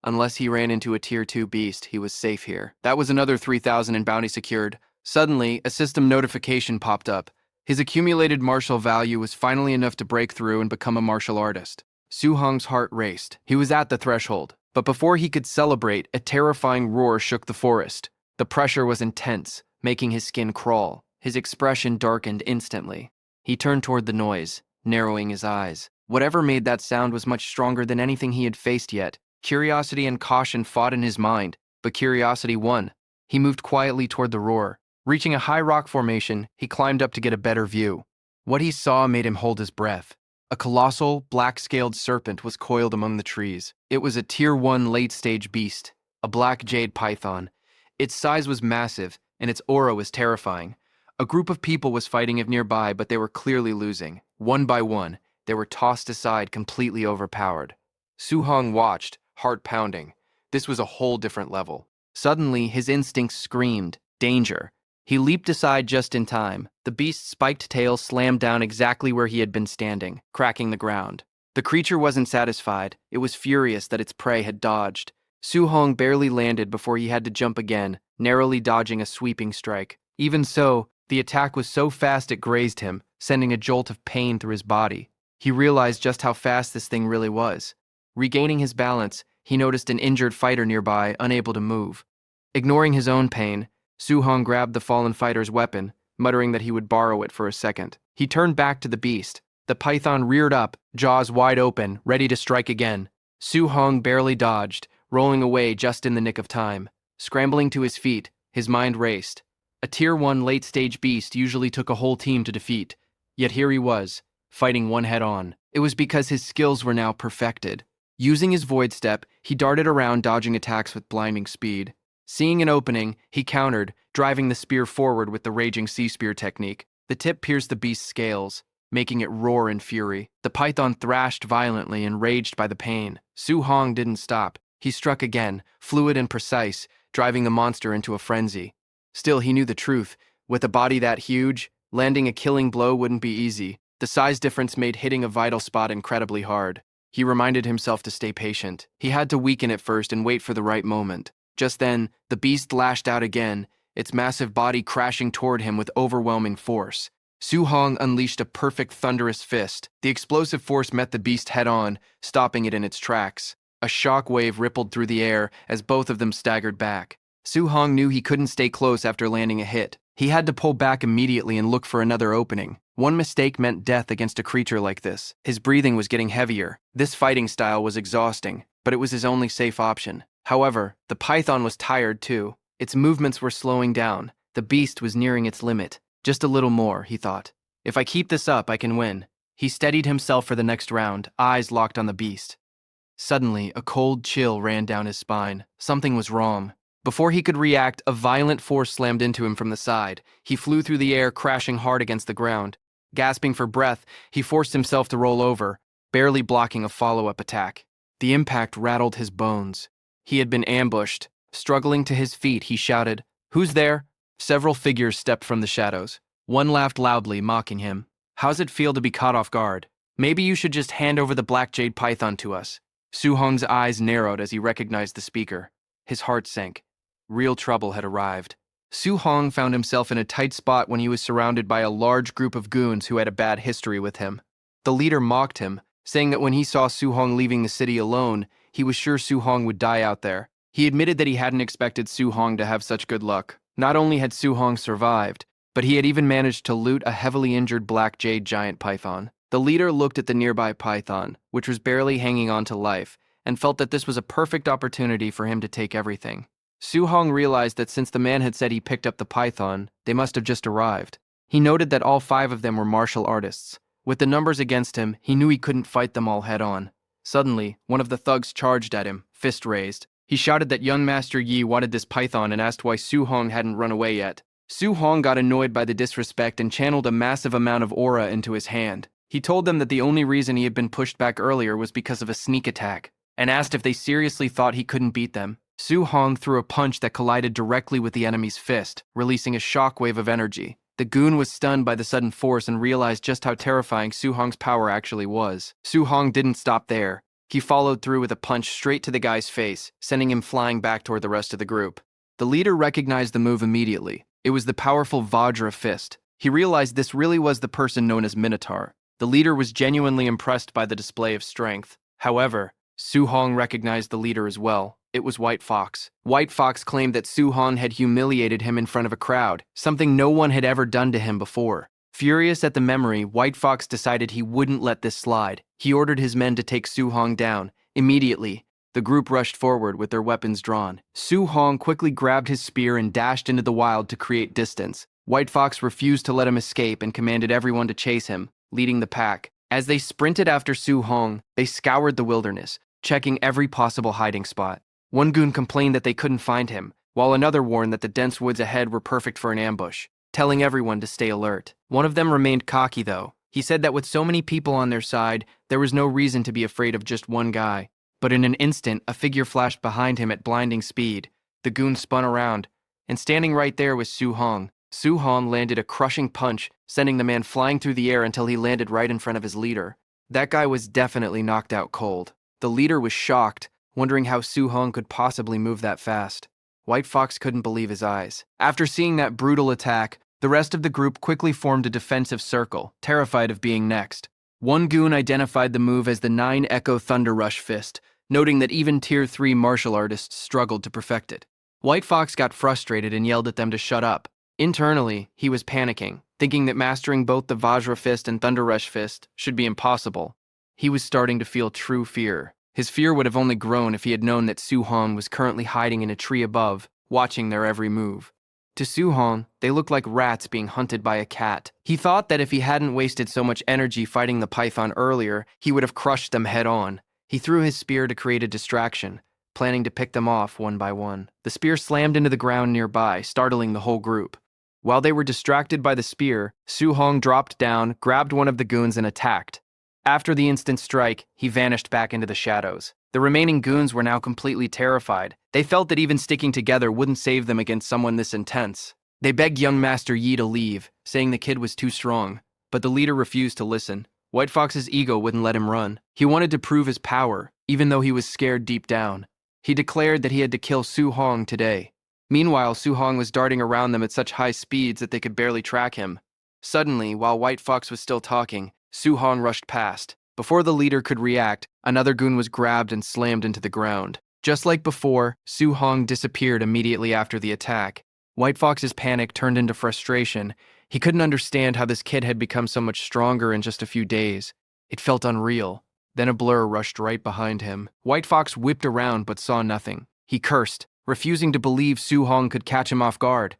Unless he ran into a Tier 2 beast, he was safe here. That was another 3,000 in bounty secured. Suddenly, a system notification popped up. His accumulated martial value was finally enough to break through and become a martial artist. Su-hong's heart raced. He was at the threshold. But before he could celebrate, a terrifying roar shook the forest. The pressure was intense, making his skin crawl. His expression darkened instantly. He turned toward the noise, narrowing his eyes. Whatever made that sound was much stronger than anything he had faced yet. Curiosity and caution fought in his mind, but curiosity won. He moved quietly toward the roar. Reaching a high rock formation, he climbed up to get a better view. What he saw made him hold his breath. A colossal, black-scaled serpent was coiled among the trees. It was a Tier 1 late-stage beast, a black jade python. Its size was massive, and its aura was terrifying. A group of people was fighting it nearby, but they were clearly losing. One by one, they were tossed aside, completely overpowered. Su Hong watched, heart pounding. This was a whole different level. Suddenly, his instincts screamed, danger. He leaped aside just in time. The beast's spiked tail slammed down exactly where he had been standing, cracking the ground. The creature wasn't satisfied. It was furious that its prey had dodged. Su Hong barely landed before he had to jump again, narrowly dodging a sweeping strike. Even so, the attack was so fast it grazed him, sending a jolt of pain through his body. He realized just how fast this thing really was. Regaining his balance, he noticed an injured fighter nearby, unable to move. Ignoring his own pain, Su Hong grabbed the fallen fighter's weapon, muttering that he would borrow it for a second. He turned back to the beast. The python reared up, jaws wide open, ready to strike again. Su Hong barely dodged, rolling away just in the nick of time. Scrambling to his feet, his mind raced. A Tier 1 late-stage beast usually took a whole team to defeat. Yet here he was, fighting one head-on. It was because his skills were now perfected. Using his void step, he darted around, dodging attacks with blinding speed. Seeing an opening, he countered, driving the spear forward with the raging sea spear technique. The tip pierced the beast's scales, making it roar in fury. The python thrashed violently, enraged by the pain. Su Hong didn't stop. He struck again, fluid and precise, driving the monster into a frenzy. Still, he knew the truth. With a body that huge, landing a killing blow wouldn't be easy. The size difference made hitting a vital spot incredibly hard. He reminded himself to stay patient. He had to weaken it first and wait for the right moment. Just then, the beast lashed out again, its massive body crashing toward him with overwhelming force. Su Hong unleashed a perfect thunderous fist. The explosive force met the beast head-on, stopping it in its tracks. A shock wave rippled through the air as both of them staggered back. Su Hong knew he couldn't stay close after landing a hit. He had to pull back immediately and look for another opening. One mistake meant death against a creature like this. His breathing was getting heavier. This fighting style was exhausting, but it was his only safe option. However, the python was tired too. Its movements were slowing down. The beast was nearing its limit. Just a little more, he thought. If I keep this up, I can win. He steadied himself for the next round, eyes locked on the beast. Suddenly, a cold chill ran down his spine. Something was wrong. Before he could react, a violent force slammed into him from the side. He flew through the air, crashing hard against the ground. Gasping for breath, he forced himself to roll over, barely blocking a follow-up attack. The impact rattled his bones. He had been ambushed. Struggling to his feet, he shouted, "Who's there?" Several figures stepped from the shadows. One laughed loudly, mocking him. "How's it feel to be caught off guard? Maybe you should just hand over the black jade python to us." Su Hong's eyes narrowed as he recognized the speaker. His heart sank. Real trouble had arrived. Su Hong found himself in a tight spot when he was surrounded by a large group of goons who had a bad history with him. The leader mocked him, saying that when he saw Su Hong leaving the city alone, he was sure Su Hong would die out there. He admitted that he hadn't expected Su Hong to have such good luck. Not only had Su Hong survived, but he had even managed to loot a heavily injured black jade giant python. The leader looked at the nearby python, which was barely hanging on to life, and felt that this was a perfect opportunity for him to take everything. Su Hong realized that since the man had said he picked up the python, they must have just arrived. He noted that all 5 of them were martial artists. With the numbers against him, he knew he couldn't fight them all head-on. Suddenly, one of the thugs charged at him, fist raised. He shouted that young Master Yi wanted this python and asked why Su Hong hadn't run away yet. Su Hong got annoyed by the disrespect and channeled a massive amount of aura into his hand. He told them that the only reason he had been pushed back earlier was because of a sneak attack, and asked if they seriously thought he couldn't beat them. Su Hong threw a punch that collided directly with the enemy's fist, releasing a shockwave of energy. The goon was stunned by the sudden force and realized just how terrifying Su Hong's power actually was. Su Hong didn't stop there. He followed through with a punch straight to the guy's face, sending him flying back toward the rest of the group. The leader recognized the move immediately. It was the powerful Vajra fist. He realized this really was the person known as Minotaur. The leader was genuinely impressed by the display of strength. However, Su Hong recognized the leader as well. It was White Fox. White Fox claimed that Su Hong had humiliated him in front of a crowd, something no one had ever done to him before. Furious at the memory, White Fox decided he wouldn't let this slide. He ordered his men to take Su Hong down. Immediately, the group rushed forward with their weapons drawn. Su Hong quickly grabbed his spear and dashed into the wild to create distance. White Fox refused to let him escape and commanded everyone to chase him, leading the pack. As they sprinted after Su Hong, they scoured the wilderness, checking every possible hiding spot. One goon complained that they couldn't find him, while another warned that the dense woods ahead were perfect for an ambush, telling everyone to stay alert. One of them remained cocky, though. He said that with so many people on their side, there was no reason to be afraid of just one guy. But in an instant, a figure flashed behind him at blinding speed. The goon spun around, and standing right there was Su Hong. Su Hong landed a crushing punch, sending the man flying through the air until he landed right in front of his leader. That guy was definitely knocked out cold. The leader was shocked, wondering how Su Hong could possibly move that fast. White Fox couldn't believe his eyes. After seeing that brutal attack, the rest of the group quickly formed a defensive circle, terrified of being next. One goon identified the move as the 9 Echo Thunder Rush Fist, noting that even Tier 3 martial artists struggled to perfect it. White Fox got frustrated and yelled at them to shut up. Internally, he was panicking, thinking that mastering both the Vajra Fist and Thunder Rush Fist should be impossible. He was starting to feel true fear. His fear would have only grown if he had known that Su Hong was currently hiding in a tree above, watching their every move. To Su Hong, they looked like rats being hunted by a cat. He thought that if he hadn't wasted so much energy fighting the python earlier, he would have crushed them head on. He threw his spear to create a distraction, planning to pick them off one by one. The spear slammed into the ground nearby, startling the whole group. While they were distracted by the spear, Su Hong dropped down, grabbed one of the goons, and attacked. After the instant strike, he vanished back into the shadows. The remaining goons were now completely terrified. They felt that even sticking together wouldn't save them against someone this intense. They begged young Master Yi to leave, saying the kid was too strong, but the leader refused to listen. White Fox's ego wouldn't let him run. He wanted to prove his power, even though he was scared deep down. He declared that he had to kill Su Hong today. Meanwhile, Su Hong was darting around them at such high speeds that they could barely track him. Suddenly, while White Fox was still talking, Su Hong rushed past. Before the leader could react, another goon was grabbed and slammed into the ground. Just like before, Su Hong disappeared immediately after the attack. White Fox's panic turned into frustration. He couldn't understand how this kid had become so much stronger in just a few days. It felt unreal. Then a blur rushed right behind him. White Fox whipped around but saw nothing. He cursed, refusing to believe Su Hong could catch him off guard.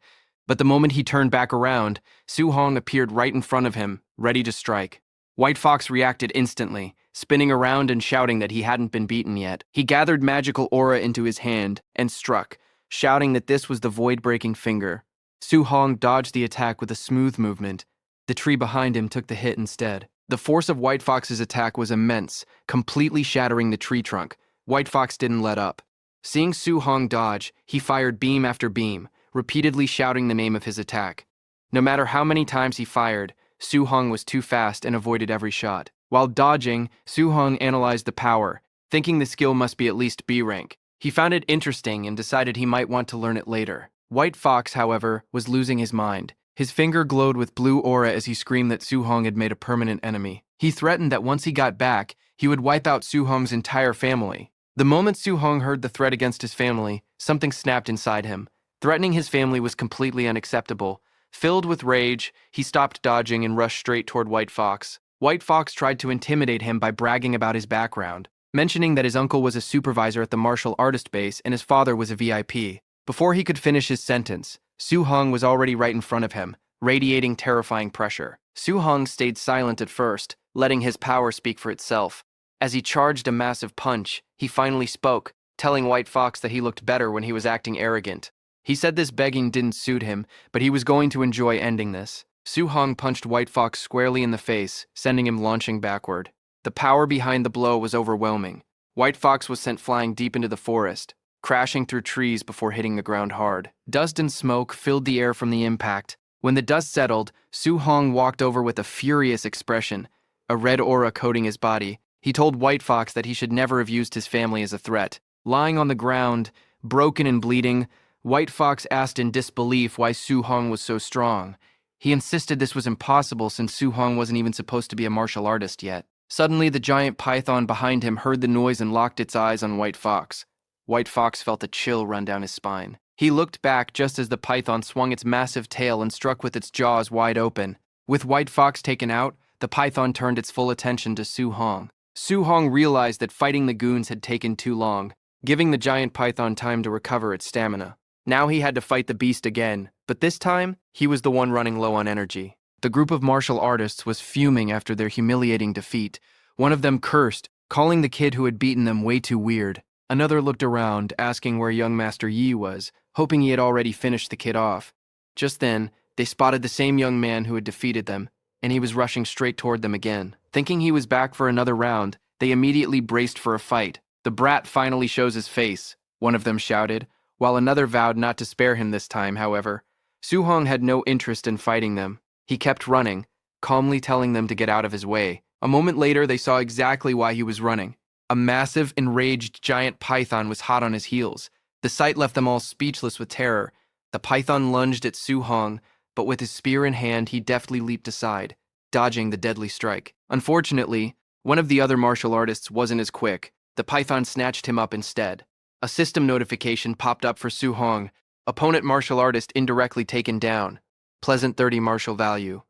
But the moment he turned back around, Su Hong appeared right in front of him, ready to strike. White Fox reacted instantly, spinning around and shouting that he hadn't been beaten yet. He gathered magical aura into his hand and struck, shouting that this was the void-breaking finger. Su Hong dodged the attack with a smooth movement. The tree behind him took the hit instead. The force of White Fox's attack was immense, completely shattering the tree trunk. White Fox didn't let up. Seeing Su Hong dodge, he fired beam after beam, repeatedly shouting the name of his attack. No matter how many times he fired, Su Hong was too fast and avoided every shot. While dodging, Su Hong analyzed the power, thinking the skill must be at least B rank. He found it interesting and decided he might want to learn it later. White Fox, however, was losing his mind. His finger glowed with blue aura as he screamed that Su Hong had made a permanent enemy. He threatened that once he got back, he would wipe out Su Hong's entire family. The moment Su Hong heard the threat against his family, something snapped inside him. Threatening his family was completely unacceptable. Filled with rage, he stopped dodging and rushed straight toward White Fox. White Fox tried to intimidate him by bragging about his background, mentioning that his uncle was a supervisor at the martial artist base and his father was a VIP. Before he could finish his sentence, Su Hong was already right in front of him, radiating terrifying pressure. Su Hong stayed silent at first, letting his power speak for itself. As he charged a massive punch, he finally spoke, telling White Fox that he looked better when he was acting arrogant. He said this begging didn't suit him, but he was going to enjoy ending this. Su Hong punched White Fox squarely in the face, sending him launching backward. The power behind the blow was overwhelming. White Fox was sent flying deep into the forest, crashing through trees before hitting the ground hard. Dust and smoke filled the air from the impact. When the dust settled, Su Hong walked over with a furious expression, a red aura coating his body. He told White Fox that he should never have used his family as a threat. Lying on the ground, broken and bleeding, White Fox asked in disbelief why Su Hong was so strong. He insisted this was impossible since Su Hong wasn't even supposed to be a martial artist yet. Suddenly, the giant python behind him heard the noise and locked its eyes on White Fox. White Fox felt a chill run down his spine. He looked back just as the python swung its massive tail and struck with its jaws wide open. With White Fox taken out, the python turned its full attention to Su Hong. Su Hong realized that fighting the goons had taken too long, giving the giant python time to recover its stamina. Now he had to fight the beast again, but this time, he was the one running low on energy. The group of martial artists was fuming after their humiliating defeat. One of them cursed, calling the kid who had beaten them way too weird. Another looked around, asking where young Master Yi was, hoping he had already finished the kid off. Just then, they spotted the same young man who had defeated them, and he was rushing straight toward them again. Thinking he was back for another round, they immediately braced for a fight. "The brat finally shows his face," one of them shouted, while another vowed not to spare him this time, however. Su-hong had no interest in fighting them. He kept running, calmly telling them to get out of his way. A moment later, they saw exactly why he was running. A massive, enraged giant python was hot on his heels. The sight left them all speechless with terror. The python lunged at Su-hong, but with his spear in hand, he deftly leaped aside, dodging the deadly strike. Unfortunately, one of the other martial artists wasn't as quick. The python snatched him up instead. A system notification popped up for Su-hong. Opponent martial artist indirectly taken down. Pleasant 30 martial value.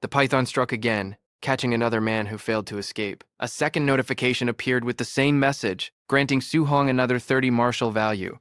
The python struck again, catching another man who failed to escape. A second notification appeared with the same message, granting Su-hong another 30 martial value.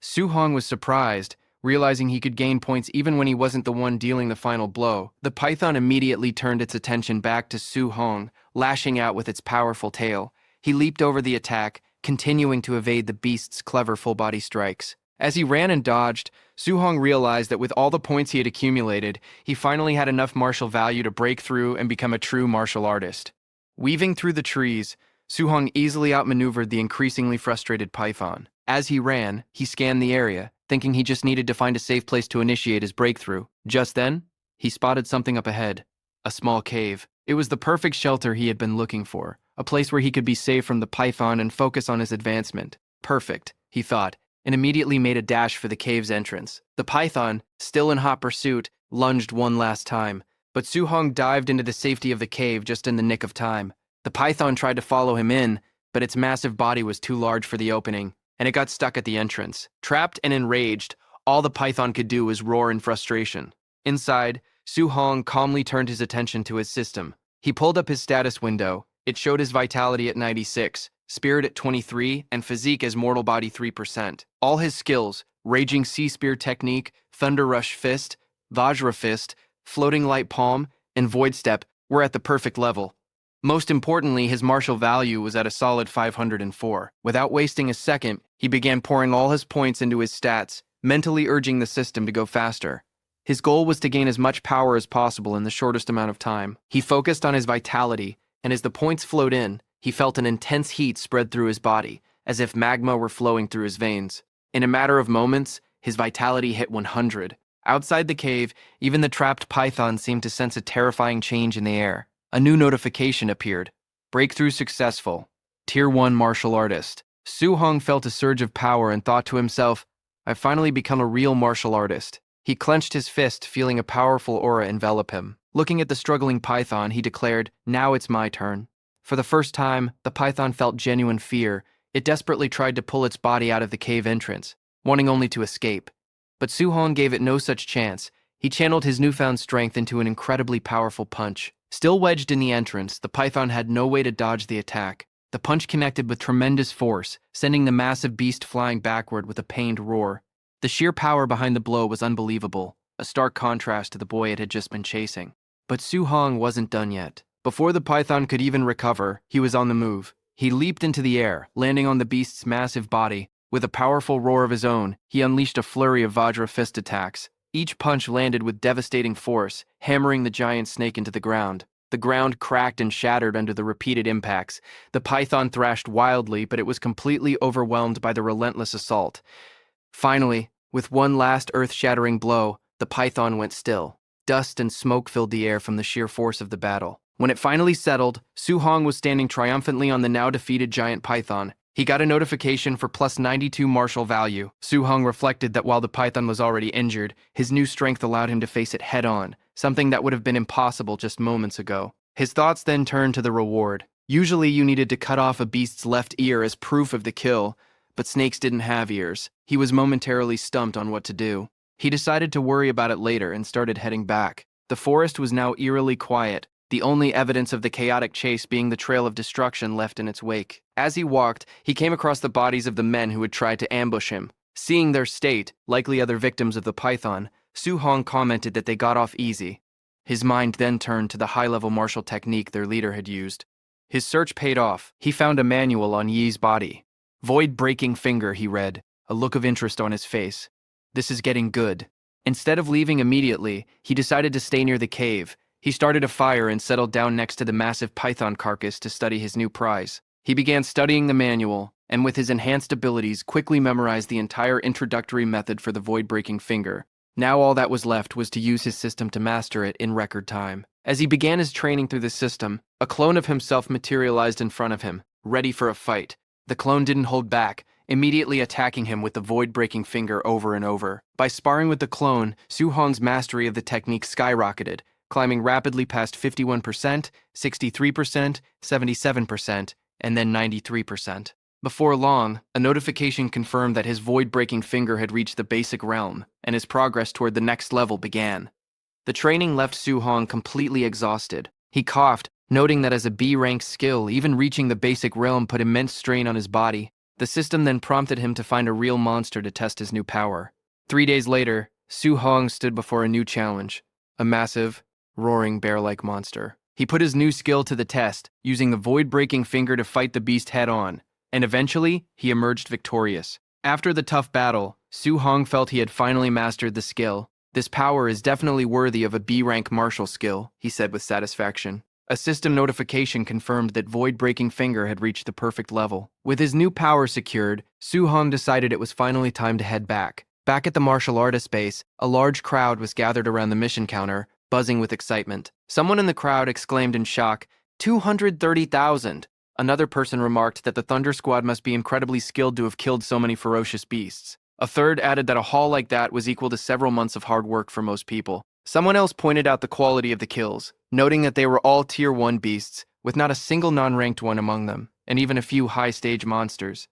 Su-hong was surprised, realizing he could gain points even when he wasn't the one dealing the final blow. The python immediately turned its attention back to Su-hong, lashing out with its powerful tail. He leaped over the attack, continuing to evade the beast's clever full-body strikes. As he ran and dodged, Su-hong realized that with all the points he had accumulated, he finally had enough martial value to break through and become a true martial artist. Weaving through the trees, Su-hong easily outmaneuvered the increasingly frustrated python. As he ran, he scanned the area, thinking he just needed to find a safe place to initiate his breakthrough. Just then, he spotted something up ahead, a small cave. It was the perfect shelter he had been looking for, a place where he could be safe from the python and focus on his advancement. Perfect, he thought, and immediately made a dash for the cave's entrance. The python, still in hot pursuit, lunged one last time, but Su-hong dived into the safety of the cave just in the nick of time. The python tried to follow him in, but its massive body was too large for the opening, and it got stuck at the entrance. Trapped and enraged, all the python could do was roar in frustration. Inside, Su-hong calmly turned his attention to his system. He pulled up his status window. It showed his vitality at 96, spirit at 23, and physique as mortal body 3%. All his skills, Raging Sea Spear Technique, Thunder Rush Fist, Vajra Fist, Floating Light Palm, and Void Step, were at the perfect level. Most importantly, his martial value was at a solid 504. Without wasting a second, he began pouring all his points into his stats, mentally urging the system to go faster. His goal was to gain as much power as possible in the shortest amount of time. He focused on his vitality, and as the points flowed in, he felt an intense heat spread through his body, as if magma were flowing through his veins. In a matter of moments, his vitality hit 100. Outside the cave, even the trapped python seemed to sense a terrifying change in the air. A new notification appeared. Breakthrough successful. Tier 1 martial artist. Su-hong felt a surge of power and thought to himself, "I've finally become a real martial artist." He clenched his fist, feeling a powerful aura envelop him. Looking at the struggling python, he declared, "Now it's my turn." For the first time, the python felt genuine fear. It desperately tried to pull its body out of the cave entrance, wanting only to escape. But Su-hong gave it no such chance. He channeled his newfound strength into an incredibly powerful punch. Still wedged in the entrance, the python had no way to dodge the attack. The punch connected with tremendous force, sending the massive beast flying backward with a pained roar. The sheer power behind the blow was unbelievable, a stark contrast to the boy it had just been chasing. But Su-hong wasn't done yet. Before the python could even recover, he was on the move. He leaped into the air, landing on the beast's massive body. With a powerful roar of his own, he unleashed a flurry of Vajra fist attacks. Each punch landed with devastating force, hammering the giant snake into the ground. The ground cracked and shattered under the repeated impacts. The python thrashed wildly, but it was completely overwhelmed by the relentless assault. Finally, with one last earth-shattering blow, the python went still. Dust and smoke filled the air from the sheer force of the battle. When it finally settled, Su-hong was standing triumphantly on the now-defeated giant python. He got a notification for plus 92 martial value. Su-hong reflected that while the python was already injured, his new strength allowed him to face it head-on, something that would have been impossible just moments ago. His thoughts then turned to the reward. Usually you needed to cut off a beast's left ear as proof of the kill, but snakes didn't have ears. He was momentarily stumped on what to do. He decided to worry about it later and started heading back. The forest was now eerily quiet, the only evidence of the chaotic chase being the trail of destruction left in its wake. As he walked, he came across the bodies of the men who had tried to ambush him. Seeing their state, likely other victims of the python, Su-hong commented that they got off easy. His mind then turned to the high-level martial technique their leader had used. His search paid off. He found a manual on Yi's body. "Void-breaking finger," he read, a look of interest on his face. This is getting good. Instead of leaving immediately, he decided to stay near the cave. He started a fire and settled down next to the massive python carcass to study his new prize. He began studying the manual, and with his enhanced abilities, quickly memorized the entire introductory method for the void-breaking finger. Now all that was left was to use his system to master it in record time. As he began his training through the system, a clone of himself materialized in front of him, ready for a fight. The clone didn't hold back, immediately attacking him with the void-breaking finger over and over. By sparring with the clone, Su Hong's mastery of the technique skyrocketed, climbing rapidly past 51%, 63%, 77%, and then 93%. Before long, a notification confirmed that his void-breaking finger had reached the basic realm, and his progress toward the next level began. The training left Su Hong completely exhausted. He coughed, noting that as a B-rank skill, even reaching the basic realm put immense strain on his body. The system then prompted him to find a real monster to test his new power. 3 days later, Su Hong stood before a new challenge, a massive, roaring bear-like monster. He put his new skill to the test, using the void-breaking finger to fight the beast head-on, and eventually, he emerged victorious. After the tough battle, Su Hong felt he had finally mastered the skill. This power is definitely worthy of a B-rank martial skill, he said with satisfaction. A system notification confirmed that void-breaking finger had reached the perfect level. With his new power secured, Su Hong decided it was finally time to head back. Back at the martial artist base, a large crowd was gathered around the mission counter, buzzing with excitement. Someone in the crowd exclaimed in shock, 230,000! Another person remarked that the Thunder Squad must be incredibly skilled to have killed so many ferocious beasts. A third added that a haul like that was equal to several months of hard work for most people. Someone else pointed out the quality of the kills, noting that they were all Tier 1 beasts, with not a single non-ranked one among them, and even a few high-stage monsters.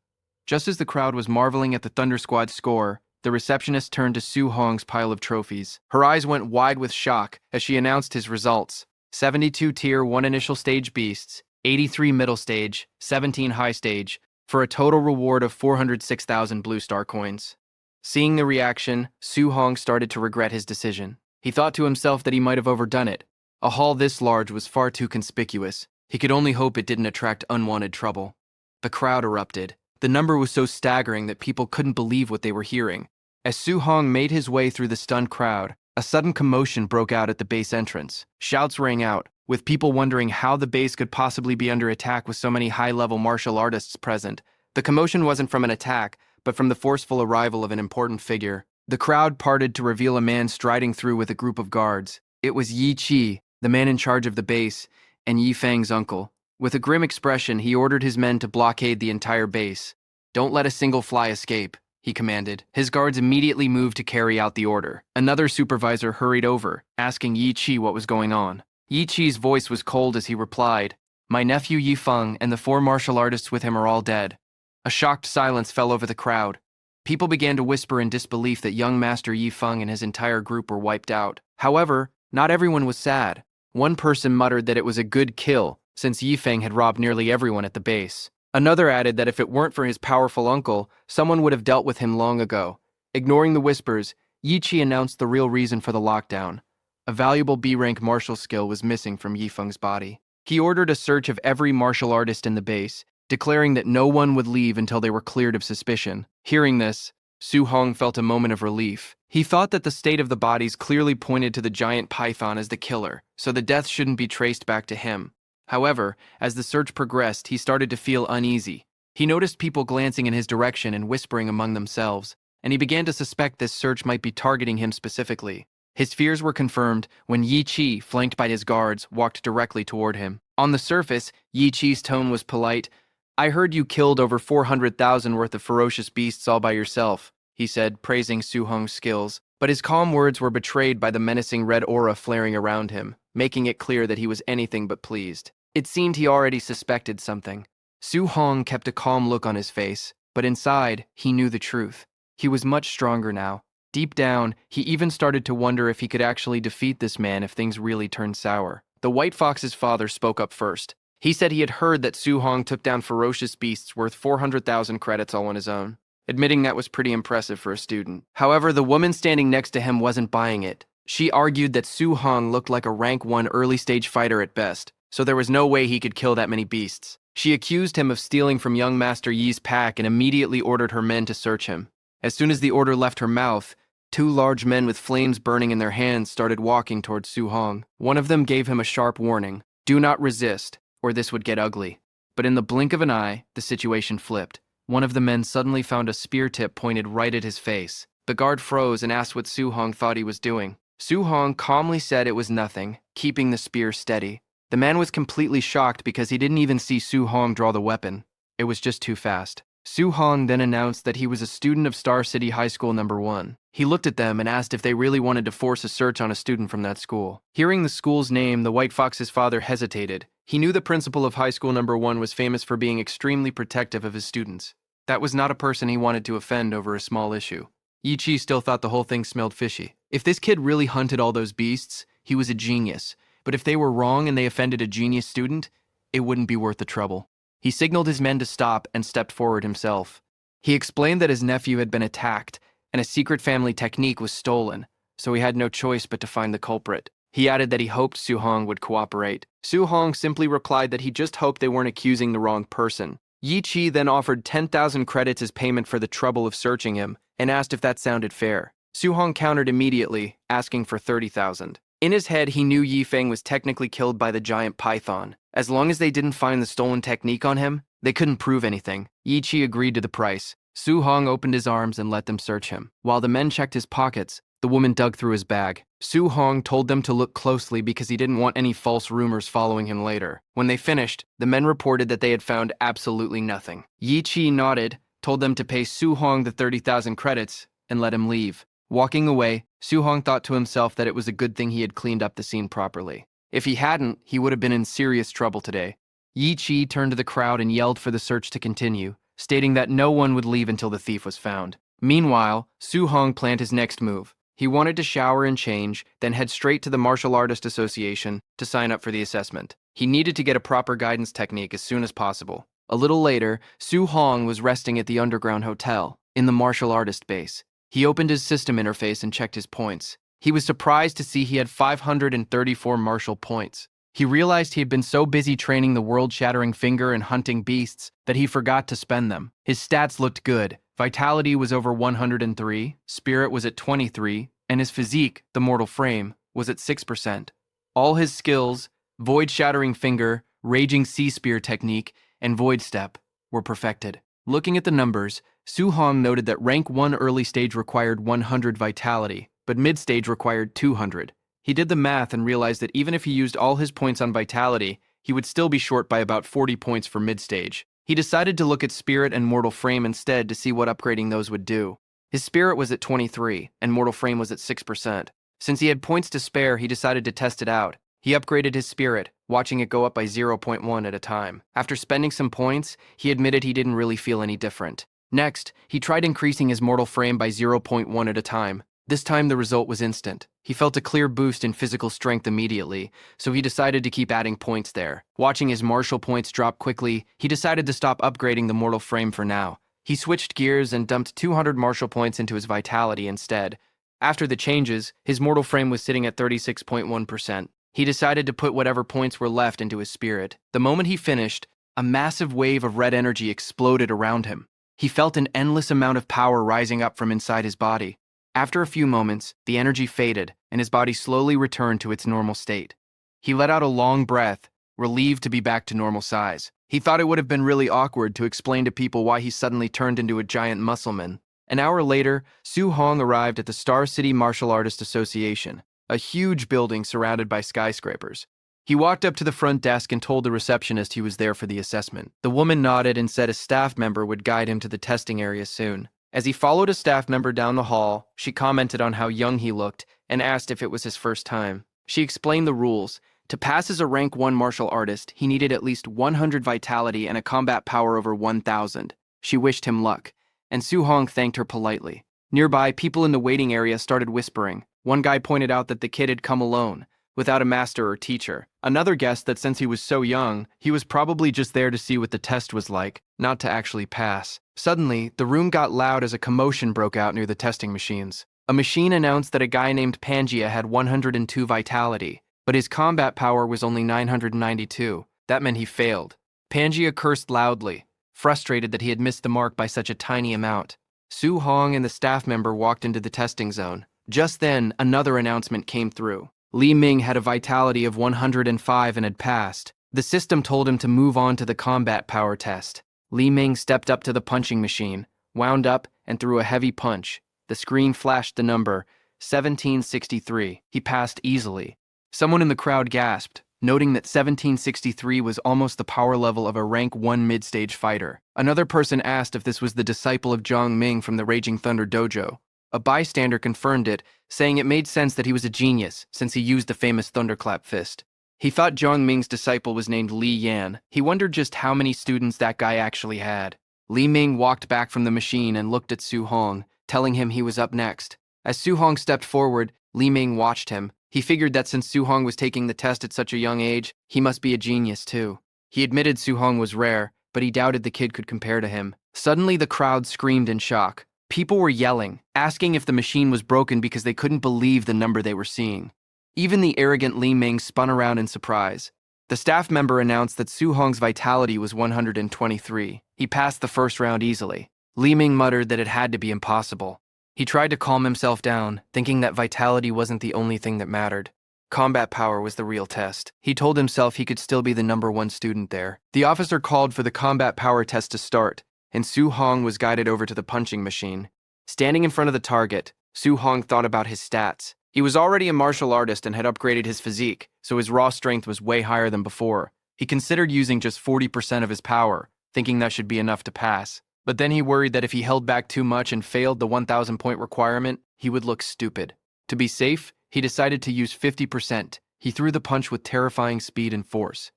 Just as the crowd was marveling at the Thunder Squad's score, the receptionist turned to Su Hong's pile of trophies. Her eyes went wide with shock as she announced his results. 72 Tier 1 initial stage beasts, 83 middle stage, 17 high stage, for a total reward of 406,000 blue star coins. Seeing the reaction, Su Hong started to regret his decision. He thought to himself that he might have overdone it. A haul this large was far too conspicuous. He could only hope it didn't attract unwanted trouble. The crowd erupted. The number was so staggering that people couldn't believe what they were hearing. As Su Hong made his way through the stunned crowd, a sudden commotion broke out at the base entrance. Shouts rang out, with people wondering how the base could possibly be under attack with so many high-level martial artists present. The commotion wasn't from an attack, but from the forceful arrival of an important figure. The crowd parted to reveal a man striding through with a group of guards. It was Yi Qi, the man in charge of the base, and Yi Fang's uncle. With a grim expression, he ordered his men to blockade the entire base. "Don't let a single fly escape," he commanded. His guards immediately moved to carry out the order. Another supervisor hurried over, asking Yi Qi what was going on. Yi Qi's voice was cold as he replied, "My nephew Yi Feng and the 4 martial artists with him are all dead." A shocked silence fell over the crowd. People began to whisper in disbelief that young Master Yi Feng and his entire group were wiped out. However, not everyone was sad. One person muttered that it was a good kill, since Yi Feng had robbed nearly everyone at the base. Another added that if it weren't for his powerful uncle, someone would have dealt with him long ago. Ignoring the whispers, Yi Qi announced the real reason for the lockdown. A valuable B-rank martial skill was missing from Yi Feng's body. He ordered a search of every martial artist in the base, declaring that no one would leave until they were cleared of suspicion. Hearing this, Su Hong felt a moment of relief. He thought that the state of the bodies clearly pointed to the giant python as the killer, so the death shouldn't be traced back to him. However, as the search progressed, he started to feel uneasy. He noticed people glancing in his direction and whispering among themselves, and he began to suspect this search might be targeting him specifically. His fears were confirmed when Yi Qi, flanked by his guards, walked directly toward him. On the surface, Yi Qi's tone was polite. "I heard you killed over 400,000 worth of ferocious beasts all by yourself," he said, praising Su Hong's skills. But his calm words were betrayed by the menacing red aura flaring around him, making it clear that he was anything but pleased. It seemed he already suspected something. Su Hong kept a calm look on his face, but inside, he knew the truth. He was much stronger now. Deep down, he even started to wonder if he could actually defeat this man if things really turned sour. The White Fox's father spoke up first. He said he had heard that Su Hong took down ferocious beasts worth 400,000 credits all on his own, admitting that was pretty impressive for a student. However, the woman standing next to him wasn't buying it. She argued that Su Hong looked like a rank 1 early-stage fighter at best, so there was no way he could kill that many beasts. She accused him of stealing from young Master Yi's pack and immediately ordered her men to search him. As soon as the order left her mouth, Two large men with flames burning in their hands started walking towards Su Hong. One of them gave him a sharp warning: "Do not resist, or this would get ugly." But in the blink of an eye, the situation flipped. One of the men suddenly found a spear tip pointed right at his face. The guard froze and asked what Su Hong thought he was doing. Su Hong calmly said it was nothing, keeping the spear steady. The man was completely shocked because he didn't even see Su Hong draw the weapon. It was just too fast. Su Hong then announced that he was a student of Star City High School number 1. He looked at them and asked if they really wanted to force a search on a student from that school. Hearing the school's name, the White Fox's father hesitated. He knew the principal of High School number 1 was famous for being extremely protective of his students. That was not a person he wanted to offend over a small issue. Yi Chi still thought the whole thing smelled fishy. If this kid really hunted all those beasts, he was a genius. But if they were wrong and they offended a genius student, it wouldn't be worth the trouble. He signaled his men to stop and stepped forward himself. He explained that his nephew had been attacked and a secret family technique was stolen, so he had no choice but to find the culprit. He added that he hoped Su Hong would cooperate. Su Hong simply replied that he just hoped they weren't accusing the wrong person. Yi Chi then offered 10,000 credits as payment for the trouble of searching him and asked if that sounded fair. Su Hong countered immediately, asking for 30,000. In his head, he knew Yi Feng was technically killed by the giant python. As long as they didn't find the stolen technique on him, they couldn't prove anything. Yi Chi agreed to the price. Su Hong opened his arms and let them search him. While the men checked his pockets, the woman dug through his bag. Su Hong told them to look closely because he didn't want any false rumors following him later. When they finished, the men reported that they had found absolutely nothing. Yi Chi nodded, told them to pay Su Hong the 30,000 credits, and let him leave. Walking away, Su Hong thought to himself that it was a good thing he had cleaned up the scene properly. If he hadn't, he would have been in serious trouble today. Yi Chi turned to the crowd and yelled for the search to continue, stating that no one would leave until the thief was found. Meanwhile, Su Hong planned his next move. He wanted to shower and change, then head straight to the Martial Artist Association to sign up for the assessment. He needed to get a proper guidance technique as soon as possible. A little later, Su Hong was resting at the Underground Hotel, in the martial artist base. He opened his system interface and checked his points. He was surprised to see he had 534 martial points. He realized he had been so busy training the world-shattering finger and hunting beasts that he forgot to spend them. His stats looked good. Vitality was over 103, spirit was at 23, and his physique, the mortal frame, was at 6%. All his skills, void-shattering finger, raging sea spear technique, and void step, were perfected. Looking at the numbers, Su Hong noted that rank 1 early stage required 100 vitality, but mid-stage required 200. He did the math and realized that even if he used all his points on vitality, he would still be short by about 40 points for mid-stage. He decided to look at spirit and mortal frame instead to see what upgrading those would do. His spirit was at 23, and mortal frame was at 6%. Since he had points to spare, he decided to test it out. He upgraded his spirit, watching it go up by 0.1 at a time. After spending some points, he admitted he didn't really feel any different. Next, he tried increasing his mortal frame by 0.1 at a time. This time the result was instant. He felt a clear boost in physical strength immediately, so he decided to keep adding points there. Watching his martial points drop quickly, he decided to stop upgrading the mortal frame for now. He switched gears and dumped 200 martial points into his vitality instead. After the changes, his mortal frame was sitting at 36.1%. He decided to put whatever points were left into his spirit. The moment he finished, a massive wave of red energy exploded around him. He felt an endless amount of power rising up from inside his body. After a few moments, the energy faded, and his body slowly returned to its normal state. He let out a long breath, relieved to be back to normal size. He thought it would have been really awkward to explain to people why he suddenly turned into a giant muscleman. An hour later, Su Hong arrived at the Star City Martial Artist Association, a huge building surrounded by skyscrapers. He walked up to the front desk and told the receptionist he was there for the assessment. The woman nodded and said a staff member would guide him to the testing area soon. As he followed a staff member down the hall, she commented on how young he looked and asked if it was his first time. She explained the rules. To pass as a rank 1 martial artist, he needed at least 100 vitality and a combat power over 1,000. She wished him luck, and Su Hong thanked her politely. Nearby, people in the waiting area started whispering. One guy pointed out that the kid had come alone, without a master or teacher. Another guessed that since he was so young, he was probably just there to see what the test was like, not to actually pass. Suddenly, the room got loud as a commotion broke out near the testing machines. A machine announced that a guy named Pangaea had 102 vitality, but his combat power was only 992. That meant he failed. Pangaea cursed loudly, frustrated that he had missed the mark by such a tiny amount. Su Hong and the staff member walked into the testing zone. Just then, another announcement came through. Li Ming had a vitality of 105 and had passed. The system told him to move on to the combat power test. Li Ming stepped up to the punching machine, wound up, and threw a heavy punch. The screen flashed the number 1763. He passed easily. Someone in the crowd gasped, noting that 1763 was almost the power level of a rank 1 mid-stage fighter. Another person asked if this was the disciple of Zhang Ming from the Raging Thunder Dojo. A bystander confirmed it, saying it made sense that he was a genius since he used the famous thunderclap fist. He thought Zhang Ming's disciple was named Li Yan. He wondered just how many students that guy actually had. Li Ming walked back from the machine and looked at Su Hong, telling him he was up next. As Su Hong stepped forward, Li Ming watched him. He figured that since Su Hong was taking the test at such a young age, he must be a genius too. He admitted Su Hong was rare, but he doubted the kid could compare to him. Suddenly, the crowd screamed in shock. People were yelling, asking if the machine was broken because they couldn't believe the number they were seeing. Even the arrogant Li Ming spun around in surprise. The staff member announced that Su Hong's vitality was 123. He passed the first round easily. Li Ming muttered that it had to be impossible. He tried to calm himself down, thinking that vitality wasn't the only thing that mattered. Combat power was the real test. He told himself he could still be the #1 student there. The officer called for the combat power test to start, and Su Hong was guided over to the punching machine. Standing in front of the target, Su Hong thought about his stats. He was already a martial artist and had upgraded his physique, so his raw strength was way higher than before. He considered using just 40% of his power, thinking that should be enough to pass. But then he worried that if he held back too much and failed the 1,000-point requirement, he would look stupid. To be safe, he decided to use 50%. He threw the punch with terrifying speed and force.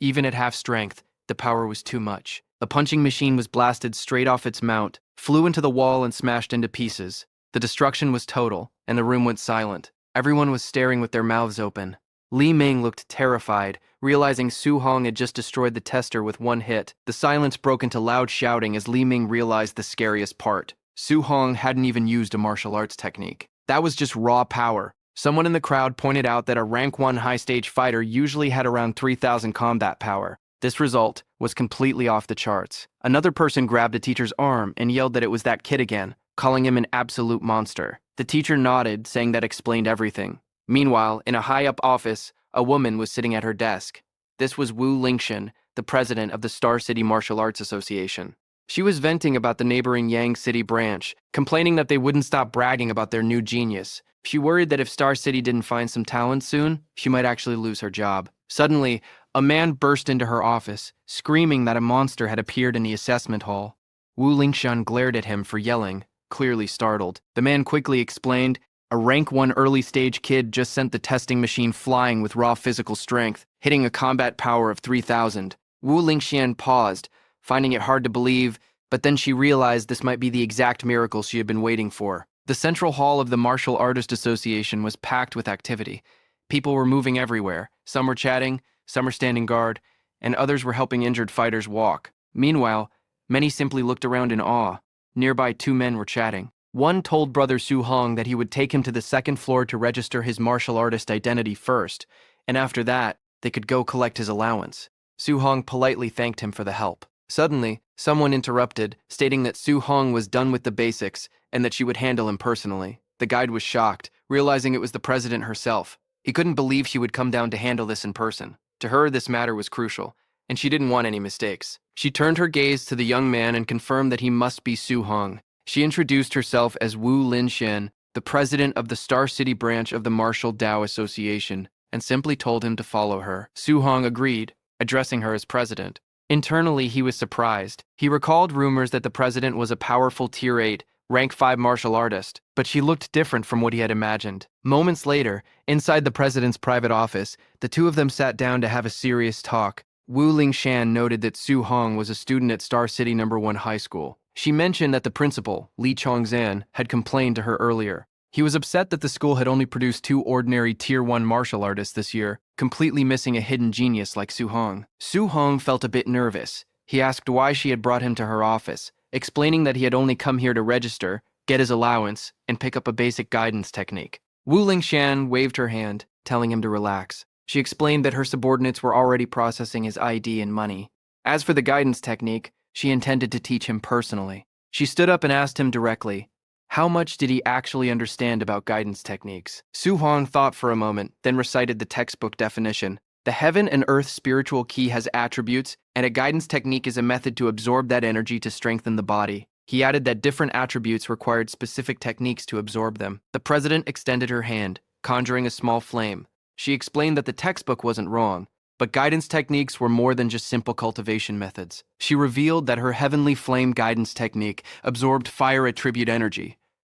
Even at half strength, the power was too much. The punching machine was blasted straight off its mount, flew into the wall and smashed into pieces. The destruction was total, and the room went silent. Everyone was staring with their mouths open. Li Ming looked terrified, realizing Su Hong had just destroyed the tester with one hit. The silence broke into loud shouting as Li Ming realized the scariest part. Su Hong hadn't even used a martial arts technique. That was just raw power. Someone in the crowd pointed out that a rank 1 high-stage fighter usually had around 3,000 combat power. This result was completely off the charts. Another person grabbed a teacher's arm and yelled that it was that kid again, calling him an absolute monster. The teacher nodded, saying that explained everything. Meanwhile, in a high-up office, a woman was sitting at her desk. This was Wu Lingxian, the president of the Star City Martial Arts Association. She was venting about the neighboring Yang City branch, complaining that they wouldn't stop bragging about their new genius. She worried that if Star City didn't find some talent soon, she might actually lose her job. Suddenly, a man burst into her office, screaming that a monster had appeared in the assessment hall. Wu Lingxian glared at him for yelling, clearly startled. The man quickly explained, a rank 1 early-stage kid just sent the testing machine flying with raw physical strength, hitting a combat power of 3,000. Wu Lingxian paused, finding it hard to believe, but then she realized this might be the exact miracle she had been waiting for. The central hall of the Martial Artist Association was packed with activity. People were moving everywhere. Some were chatting, some were standing guard, and others were helping injured fighters walk. Meanwhile, many simply looked around in awe. Nearby, 2 men were chatting. One told brother Su Hong that he would take him to the 2nd floor to register his martial artist identity first, and after that, they could go collect his allowance. Su Hong politely thanked him for the help. Suddenly, someone interrupted, stating that Su Hong was done with the basics and that she would handle him personally. The guide was shocked, realizing it was the president herself. He couldn't believe she would come down to handle this in person. To her, this matter was crucial, and she didn't want any mistakes. She turned her gaze to the young man and confirmed that he must be Su Hong. She introduced herself as Wu Lingxian, the president of the Star City branch of the Martial Dao Association, and simply told him to follow her. Su Hong agreed, addressing her as president. Internally, he was surprised. He recalled rumors that the president was a powerful Tier 8, rank 5 martial artist, but she looked different from what he had imagined. Moments later, inside the president's private office, the two of them sat down to have a serious talk. Wu Lingxian noted that Su Hong was a student at Star City #1 High School. She mentioned that the principal, Li Chongzan, had complained to her earlier. He was upset that the school had only produced 2 ordinary Tier 1 martial artists this year, completely missing a hidden genius like Su Hong. Su Hong felt a bit nervous. He asked why she had brought him to her office, explaining that he had only come here to register, get his allowance, and pick up a basic guidance technique. Wu Lingxian waved her hand, telling him to relax. She explained that her subordinates were already processing his ID and money. As for the guidance technique, she intended to teach him personally. She stood up and asked him directly, how much did he actually understand about guidance techniques? Su Hong thought for a moment, then recited the textbook definition. The heaven and earth spiritual key has attributes, and a guidance technique is a method to absorb that energy to strengthen the body. He added that different attributes required specific techniques to absorb them. The president extended her hand, conjuring a small flame. She explained that the textbook wasn't wrong, but guidance techniques were more than just simple cultivation methods. She revealed that her heavenly flame guidance technique absorbed fire attribute energy.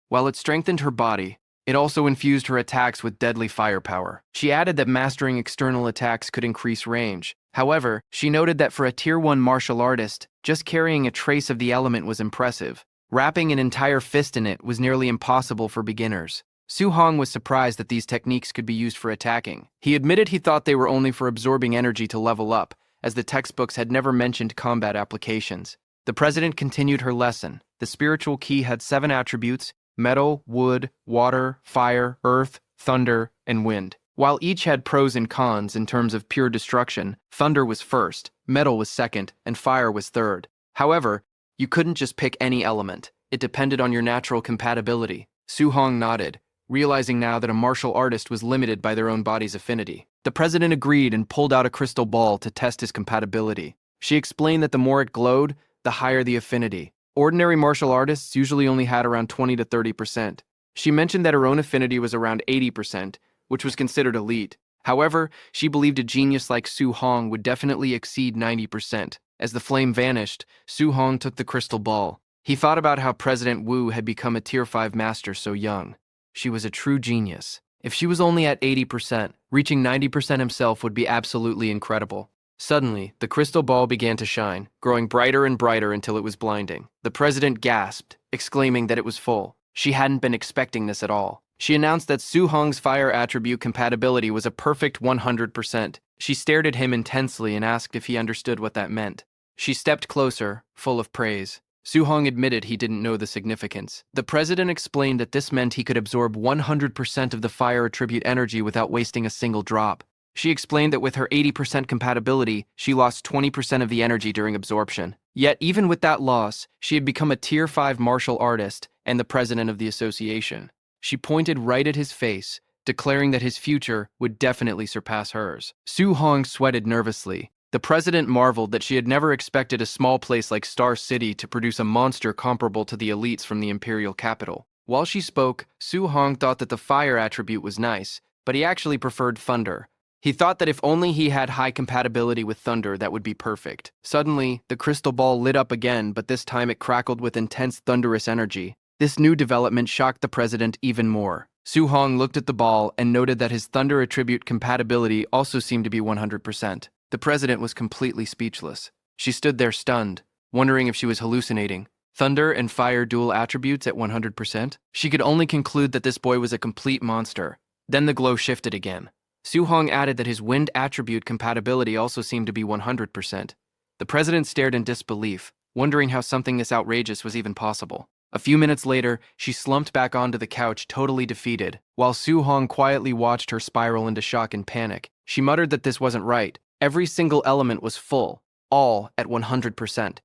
While it strengthened her body, it also infused her attacks with deadly firepower. She added that mastering external attacks could increase range. However, she noted that for a Tier 1 martial artist, just carrying a trace of the element was impressive. Wrapping an entire fist in it was nearly impossible for beginners. Su Hong was surprised that these techniques could be used for attacking. He admitted he thought they were only for absorbing energy to level up, as the textbooks had never mentioned combat applications. The president continued her lesson. The spiritual key had 7 attributes: metal, wood, water, fire, earth, thunder, and wind. While each had pros and cons in terms of pure destruction, thunder was first, metal was second, and fire was third. However, you couldn't just pick any element. It depended on your natural compatibility. Su Hong nodded, realizing now that a martial artist was limited by their own body's affinity. The president agreed and pulled out a crystal ball to test his compatibility. She explained that the more it glowed, the higher the affinity. Ordinary martial artists usually only had around 20 to 30%. She mentioned that her own affinity was around 80%, which was considered elite. However, she believed a genius like Su Hong would definitely exceed 90%. As the flame vanished, Su Hong took the crystal ball. He thought about how President Wu had become a Tier 5 master so young. She was a true genius. If she was only at 80%, reaching 90% himself would be absolutely incredible. Suddenly, the crystal ball began to shine, growing brighter and brighter until it was blinding. The president gasped, exclaiming that it was full. She hadn't been expecting this at all. She announced that Su Hong's fire attribute compatibility was a perfect 100%. She stared at him intensely and asked if he understood what that meant. She stepped closer, full of praise. Su Hong admitted he didn't know the significance. The president explained that this meant he could absorb 100% of the fire attribute energy without wasting a single drop. She explained that with her 80% compatibility, she lost 20% of the energy during absorption. Yet, even with that loss, she had become a Tier 5 martial artist and the president of the association. She pointed right at his face, declaring that his future would definitely surpass hers. Su Hong sweated nervously. The president marveled that she had never expected a small place like Star City to produce a monster comparable to the elites from the imperial capital. While she spoke, Su Hong thought that the fire attribute was nice, but he actually preferred thunder. He thought that if only he had high compatibility with thunder, that would be perfect. Suddenly, the crystal ball lit up again, but this time it crackled with intense thunderous energy. This new development shocked the president even more. Su Hong looked at the ball and noted that his thunder attribute compatibility also seemed to be 100%. The president was completely speechless. She stood there stunned, wondering if she was hallucinating. Thunder and fire dual attributes at 100%? She could only conclude that this boy was a complete monster. Then the glow shifted again. Su Hong added that his wind attribute compatibility also seemed to be 100%. The president stared in disbelief, wondering how something this outrageous was even possible. A few minutes later, she slumped back onto the couch, totally defeated. While Su Hong quietly watched her spiral into shock and panic, she muttered that this wasn't right. Every single element was full, all at 100%.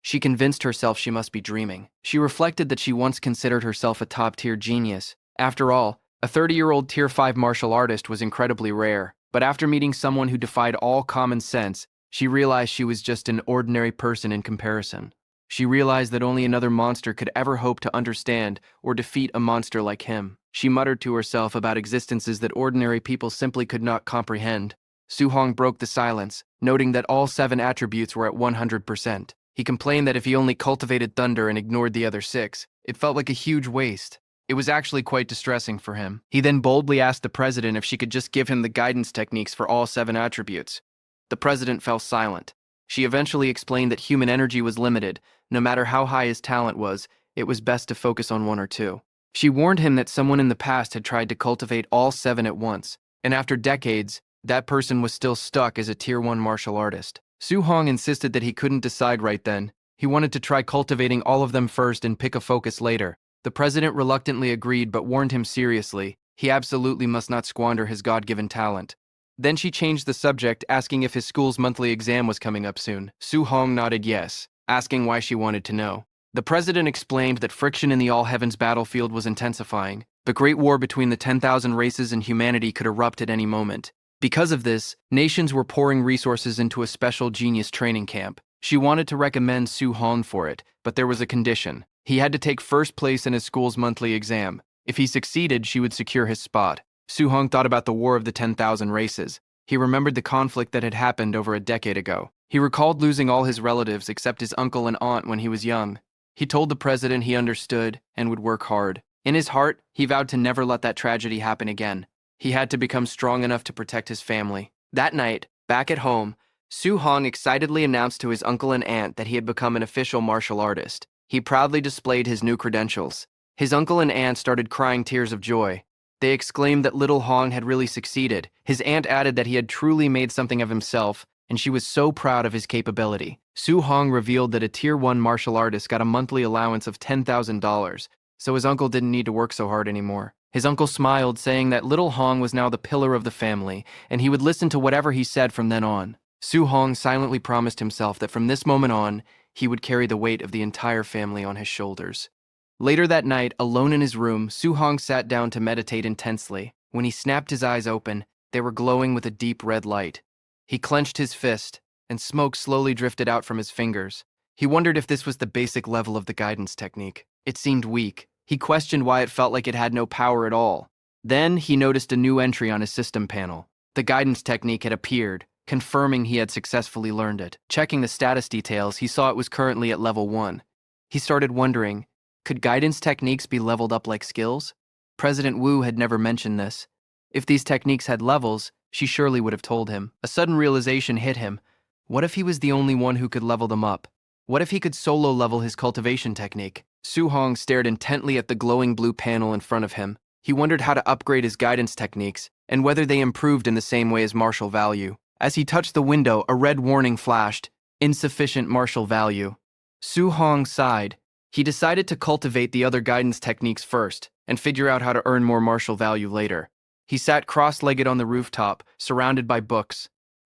She convinced herself she must be dreaming. She reflected that she once considered herself a top-tier genius. After all, a 30-year-old Tier 5 martial artist was incredibly rare. But after meeting someone who defied all common sense, she realized she was just an ordinary person in comparison. She realized that only another monster could ever hope to understand or defeat a monster like him. She muttered to herself about existences that ordinary people simply could not comprehend. Su Hong broke the silence, noting that all 7 attributes were at 100%. He complained that if he only cultivated thunder and ignored the other 6, it felt like a huge waste. It was actually quite distressing for him. He then boldly asked the president if she could just give him the guidance techniques for all 7 attributes. The president fell silent. She eventually explained that human energy was limited. No matter how high his talent was, it was best to focus on 1 or 2. She warned him that someone in the past had tried to cultivate all 7 at once, and after decades, that person was still stuck as a Tier 1 martial artist. Su Hong insisted that he couldn't decide right then. He wanted to try cultivating all of them first and pick a focus later. The president reluctantly agreed but warned him seriously. He absolutely must not squander his God-given talent. Then she changed the subject, asking if his school's monthly exam was coming up soon. Su Hong nodded yes, asking why she wanted to know. The president explained that friction in the all-heavens battlefield was intensifying. The great war between the 10,000 races and humanity could erupt at any moment. Because of this, nations were pouring resources into a special genius training camp. She wanted to recommend Su Hong for it, but there was a condition. He had to take first place in his school's monthly exam. If he succeeded, she would secure his spot. Su Hong thought about the War of the 10,000 Races. He remembered the conflict that had happened over a decade ago. He recalled losing all his relatives except his uncle and aunt when he was young. He told the president he understood and would work hard. In his heart, he vowed to never let that tragedy happen again. He had to become strong enough to protect his family. That night, back at home, Su Hong excitedly announced to his uncle and aunt that he had become an official martial artist. He proudly displayed his new credentials. His uncle and aunt started crying tears of joy. They exclaimed that little Hong had really succeeded. His aunt added that he had truly made something of himself, and she was so proud of his capability. Su Hong revealed that a Tier 1 martial artist got a monthly allowance of $10,000, so his uncle didn't need to work so hard anymore. His uncle smiled, saying that little Hong was now the pillar of the family, and he would listen to whatever he said from then on. Su Hong silently promised himself that from this moment on, he would carry the weight of the entire family on his shoulders. Later that night, alone in his room, Su Hong sat down to meditate intensely. When he snapped his eyes open, they were glowing with a deep red light. He clenched his fist, and smoke slowly drifted out from his fingers. He wondered if this was the basic level of the guidance technique. It seemed weak. He questioned why it felt like it had no power at all. Then he noticed a new entry on his system panel. The guidance technique had appeared, confirming he had successfully learned it. Checking the status details, he saw it was currently at level 1. He started wondering, could guidance techniques be leveled up like skills? President Wu had never mentioned this. If these techniques had levels, she surely would have told him. A sudden realization hit him. What if he was the only one who could level them up? What if he could solo level his cultivation technique? Su Hong stared intently at the glowing blue panel in front of him. He wondered how to upgrade his guidance techniques and whether they improved in the same way as martial value. As he touched the window, a red warning flashed. Insufficient martial value. Su Hong sighed. He decided to cultivate the other guidance techniques first and figure out how to earn more martial value later. He sat cross-legged on the rooftop, surrounded by books.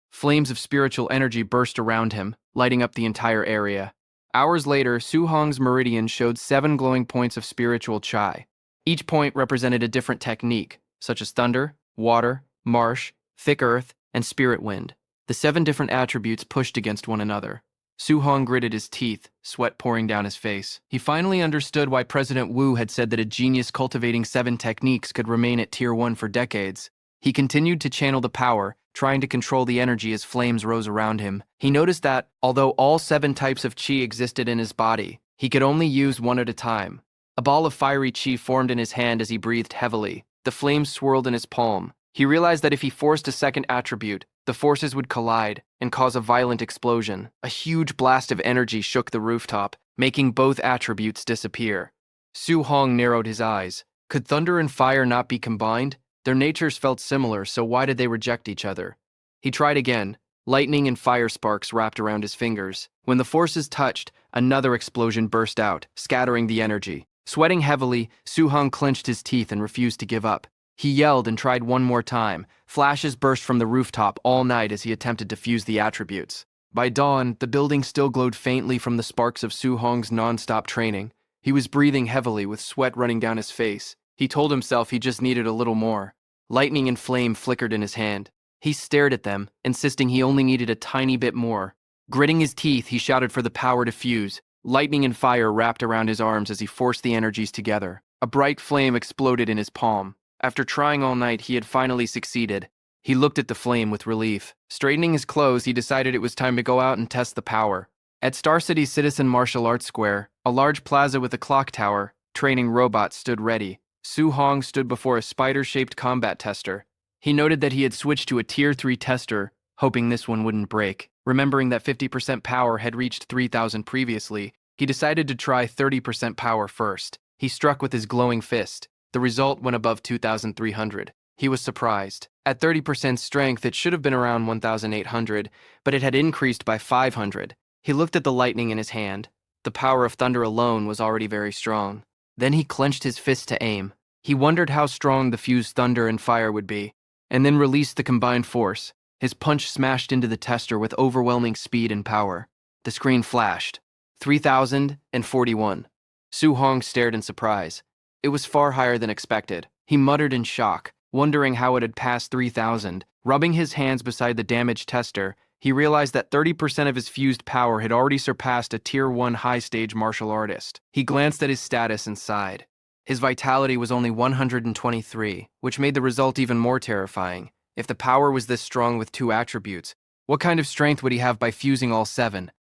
Flames of spiritual energy burst around him, lighting up the entire area. Hours later, Su Hong's meridian showed 7 glowing points of spiritual chai. Each point represented a different technique, such as thunder, water, marsh, thick earth, and spirit wind. The 7 different attributes pushed against one another. Su Hong gritted his teeth, sweat pouring down his face. He finally understood why President Wu had said that a genius cultivating 7 techniques could remain at Tier 1 for decades. He continued to channel the power, trying to control the energy as flames rose around him. He noticed that, although all 7 types of qi existed in his body, he could only use one at a time. A ball of fiery qi formed in his hand as he breathed heavily. The flames swirled in his palm. He realized that if he forced a second attribute, the forces would collide and cause a violent explosion. A huge blast of energy shook the rooftop, making both attributes disappear. Su Hong narrowed his eyes. Could thunder and fire not be combined? Their natures felt similar, so why did they reject each other? He tried again. Lightning and fire sparks wrapped around his fingers. When the forces touched, another explosion burst out, scattering the energy. Sweating heavily, Su Hong clenched his teeth and refused to give up. He yelled and tried one more time. Flashes burst from the rooftop all night as he attempted to fuse the attributes. By dawn, the building still glowed faintly from the sparks of Su Hong's non-stop training. He was breathing heavily with sweat running down his face. He told himself he just needed a little more. Lightning and flame flickered in his hand. He stared at them, insisting he only needed a tiny bit more. Gritting his teeth, he shouted for the power to fuse. Lightning and fire wrapped around his arms as he forced the energies together. A bright flame exploded in his palm. After trying all night, he had finally succeeded. He looked at the flame with relief. Straightening his clothes, he decided it was time to go out and test the power. At Star City's Citizen Martial Arts Square, a large plaza with a clock tower, training robots stood ready. Su Hong stood before a spider-shaped combat tester. He noted that he had switched to a Tier 3 tester, hoping this one wouldn't break. Remembering that 50% power had reached 3,000 previously, he decided to try 30% power first. He struck with his glowing fist. The result went above 2,300. He was surprised. At 30% strength, it should have been around 1,800, but it had increased by 500. He looked at the lightning in his hand. The power of thunder alone was already very strong. Then he clenched his fist to aim. He wondered how strong the fused thunder and fire would be, and then released the combined force. His punch smashed into the tester with overwhelming speed and power. The screen flashed. 3,041. Su Hong stared in surprise. It was far higher than expected. He muttered in shock, wondering how it had passed 3,000. Rubbing his hands beside the damaged tester, he realized that 30% of his fused power had already surpassed a Tier 1 high-stage martial artist. He glanced at his status and sighed. His vitality was only 123, which made the result even more terrifying. If the power was this strong with 2 attributes, what kind of strength would he have by fusing all 7?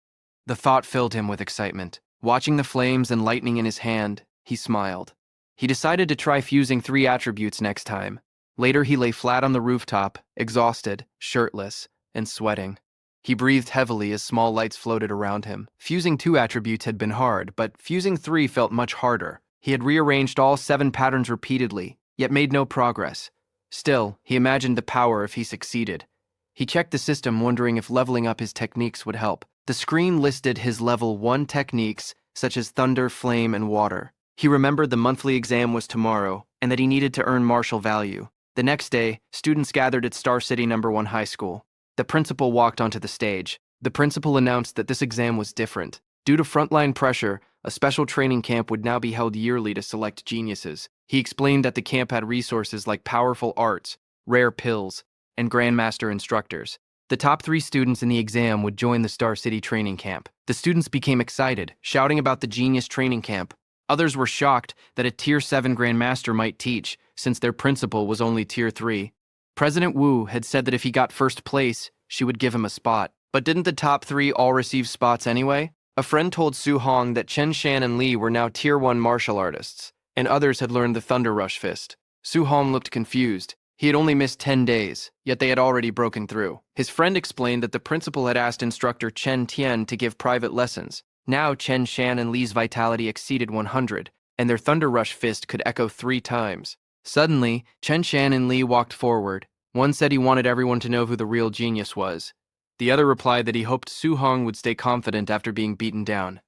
The thought filled him with excitement. Watching the flames and lightning in his hand, he smiled. He decided to try fusing 3 attributes next time. Later, he lay flat on the rooftop, exhausted, shirtless, and sweating. He breathed heavily as small lights floated around him. Fusing 2 attributes had been hard, but fusing 3 felt much harder. He had rearranged all 7 patterns repeatedly, yet made no progress. Still, he imagined the power if he succeeded. He checked the system, wondering if leveling up his techniques would help. The screen listed his level 1 techniques, such as thunder, flame, and water. He remembered the monthly exam was tomorrow, and that he needed to earn martial value. The next day, students gathered at Star City No. 1 High School. The principal walked onto the stage. The principal announced that this exam was different. Due to frontline pressure, a special training camp would now be held yearly to select geniuses. He explained that the camp had resources like powerful arts, rare pills, and grandmaster instructors. The top 3 students in the exam would join the Star City training camp. The students became excited, shouting about the genius training camp. Others were shocked that a Tier 7 grandmaster might teach, since their principal was only Tier 3. President Wu had said that if he got first place, she would give him a spot. But didn't the top 3 all receive spots anyway? A friend told Su Hong that Chen Shan and Li were now Tier 1 martial artists, and others had learned the Thunder Rush Fist. Su Hong looked confused. He had only missed 10 days, yet they had already broken through. His friend explained that the principal had asked instructor Chen Tian to give private lessons. Now Chen Shan and Li's vitality exceeded 100, and their Thunder Rush Fist could echo 3 times. Suddenly, Chen Shan and Li walked forward. One said he wanted everyone to know who the real genius was. The other replied that he hoped Su Hong would stay confident after being beaten down.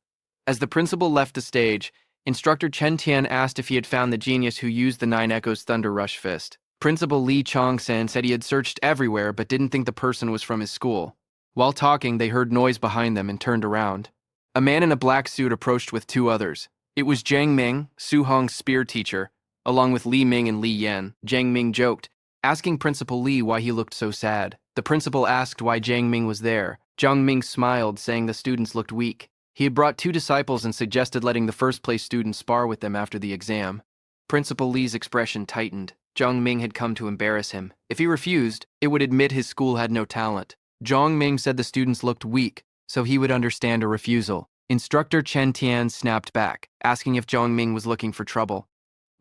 As the principal left the stage, instructor Chen Tian asked if he had found the genius who used the 9 Echoes Thunder Rush Fist. Principal Li Chongsan said he had searched everywhere but didn't think the person was from his school. While talking, they heard noise behind them and turned around. A man in a black suit approached with 2 others. It was Jiang Ming, Su Hong's spear teacher, along with Li Ming and Li Yan. Jiang Ming joked, asking Principal Li why he looked so sad. The principal asked why Jiang Ming was there. Jiang Ming smiled, saying the students looked weak. He had brought 2 disciples and suggested letting the first-place students spar with them after the exam. Principal Li's expression tightened. Jiang Ming had come to embarrass him. If he refused, it would admit his school had no talent. Jiang Ming said the students looked weak, so he would understand a refusal. Instructor Chen Tian snapped back, asking if Jiang Ming was looking for trouble.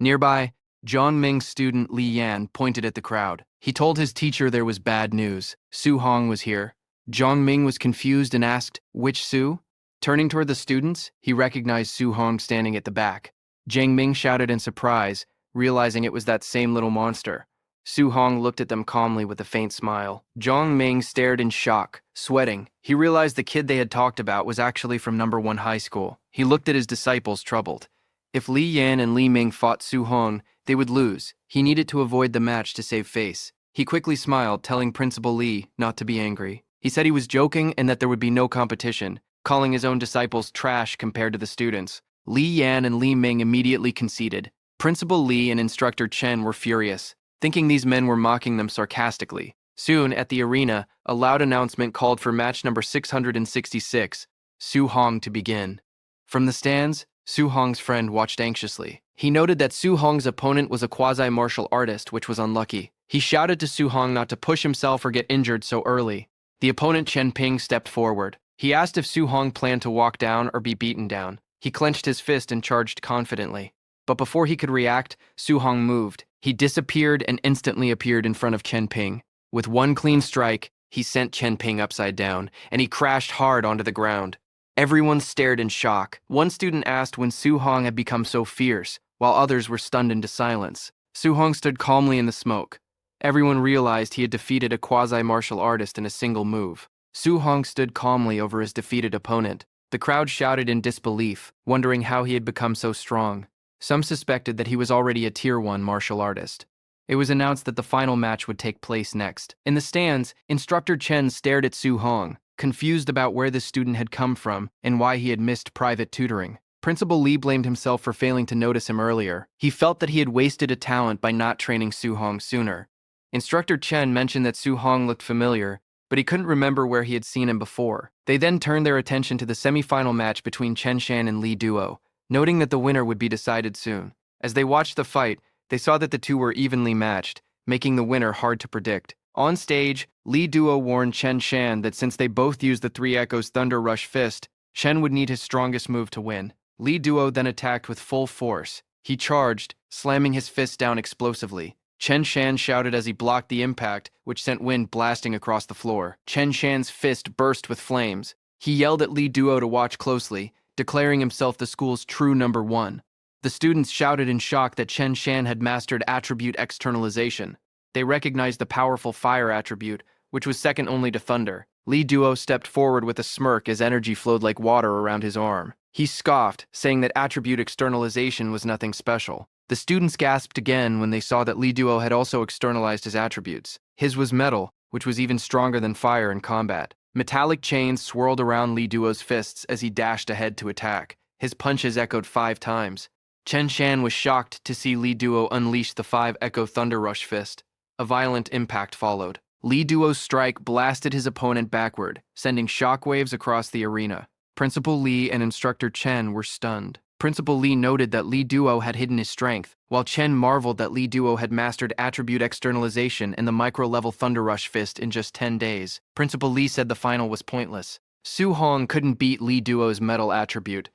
Nearby, Jiang Ming's student Li Yan pointed at the crowd. He told his teacher there was bad news. Su Hong was here. Jiang Ming was confused and asked, "Which Su?" Turning toward the students, he recognized Su Hong standing at the back. Jiang Ming shouted in surprise, realizing it was that same little monster. Su Hong looked at them calmly with a faint smile. Jiang Ming stared in shock, sweating. He realized the kid they had talked about was actually from No. 1 High School. He looked at his disciples, troubled. If Li Yan and Li Ming fought Su Hong, they would lose. He needed to avoid the match to save face. He quickly smiled, telling Principal Li not to be angry. He said he was joking and that there would be no competition, calling his own disciples trash compared to the students. Li Yan and Li Ming immediately conceded. Principal Li and Instructor Chen were furious, thinking these men were mocking them sarcastically. Soon, at the arena, a loud announcement called for match number 666, Su Hong, to begin. From the stands, Su Hong's friend watched anxiously. He noted that Su Hong's opponent was a quasi-martial artist, which was unlucky. He shouted to Su Hong not to push himself or get injured so early. The opponent Chen Ping stepped forward. He asked if Su Hong planned to walk down or be beaten down. He clenched his fist and charged confidently. But before he could react, Su Hong moved. He disappeared and instantly appeared in front of Chen Ping. With one clean strike, he sent Chen Ping upside down, and he crashed hard onto the ground. Everyone stared in shock. One student asked when Su Hong had become so fierce, while others were stunned into silence. Su Hong stood calmly in the smoke. Everyone realized he had defeated a quasi-martial artist in a single move. Su Hong stood calmly over his defeated opponent. The crowd shouted in disbelief, wondering how he had become so strong. Some suspected that he was already a Tier 1 martial artist. It was announced that the final match would take place next. In the stands, Instructor Chen stared at Su Hong. confused about where the student had come from and why he had missed private tutoring. Principal Lee blamed himself for failing to notice him earlier. He felt that he had wasted a talent by not training Su-hong sooner. Instructor Chen mentioned that Su-hong looked familiar, but he couldn't remember where he had seen him before. They then turned their attention to the semi-final match between Chen Shan and Lee Duo, noting that the winner would be decided soon. As they watched the fight, they saw that the two were evenly matched, making the winner hard to predict. On stage, Lee Duo warned Chen Shan that since they both used the Three Echoes Thunder Rush Fist, Chen would need his strongest move to win. Lee Duo then attacked with full force. He charged, slamming his fist down explosively. Chen Shan shouted as he blocked the impact, which sent wind blasting across the floor. Chen Shan's fist burst with flames. He yelled at Lee Duo to watch closely, declaring himself the school's true number one. The students shouted in shock that Chen Shan had mastered attribute externalization. They recognized the powerful fire attribute, which was second only to thunder. Lee Duo stepped forward with a smirk as energy flowed like water around his arm. He scoffed, saying that attribute externalization was nothing special. The students gasped again when they saw that Lee Duo had also externalized his attributes. His was metal, which was even stronger than fire in combat. Metallic chains swirled around Lee Duo's fists as he dashed ahead to attack. His punches echoed 5 times. Chen Shan was shocked to see Lee Duo unleash the 5 Echo Thunder Rush Fist. A violent impact followed. Lee Duo's strike blasted his opponent backward, sending shockwaves across the arena. Principal Lee and Instructor Chen were stunned. Principal Lee noted that Lee Duo had hidden his strength, while Chen marveled that Lee Duo had mastered attribute externalization and the micro-level Thunder Rush Fist in just 10 days. Principal Lee said the final was pointless. Su-hong couldn't beat Lee Duo's metal attribute.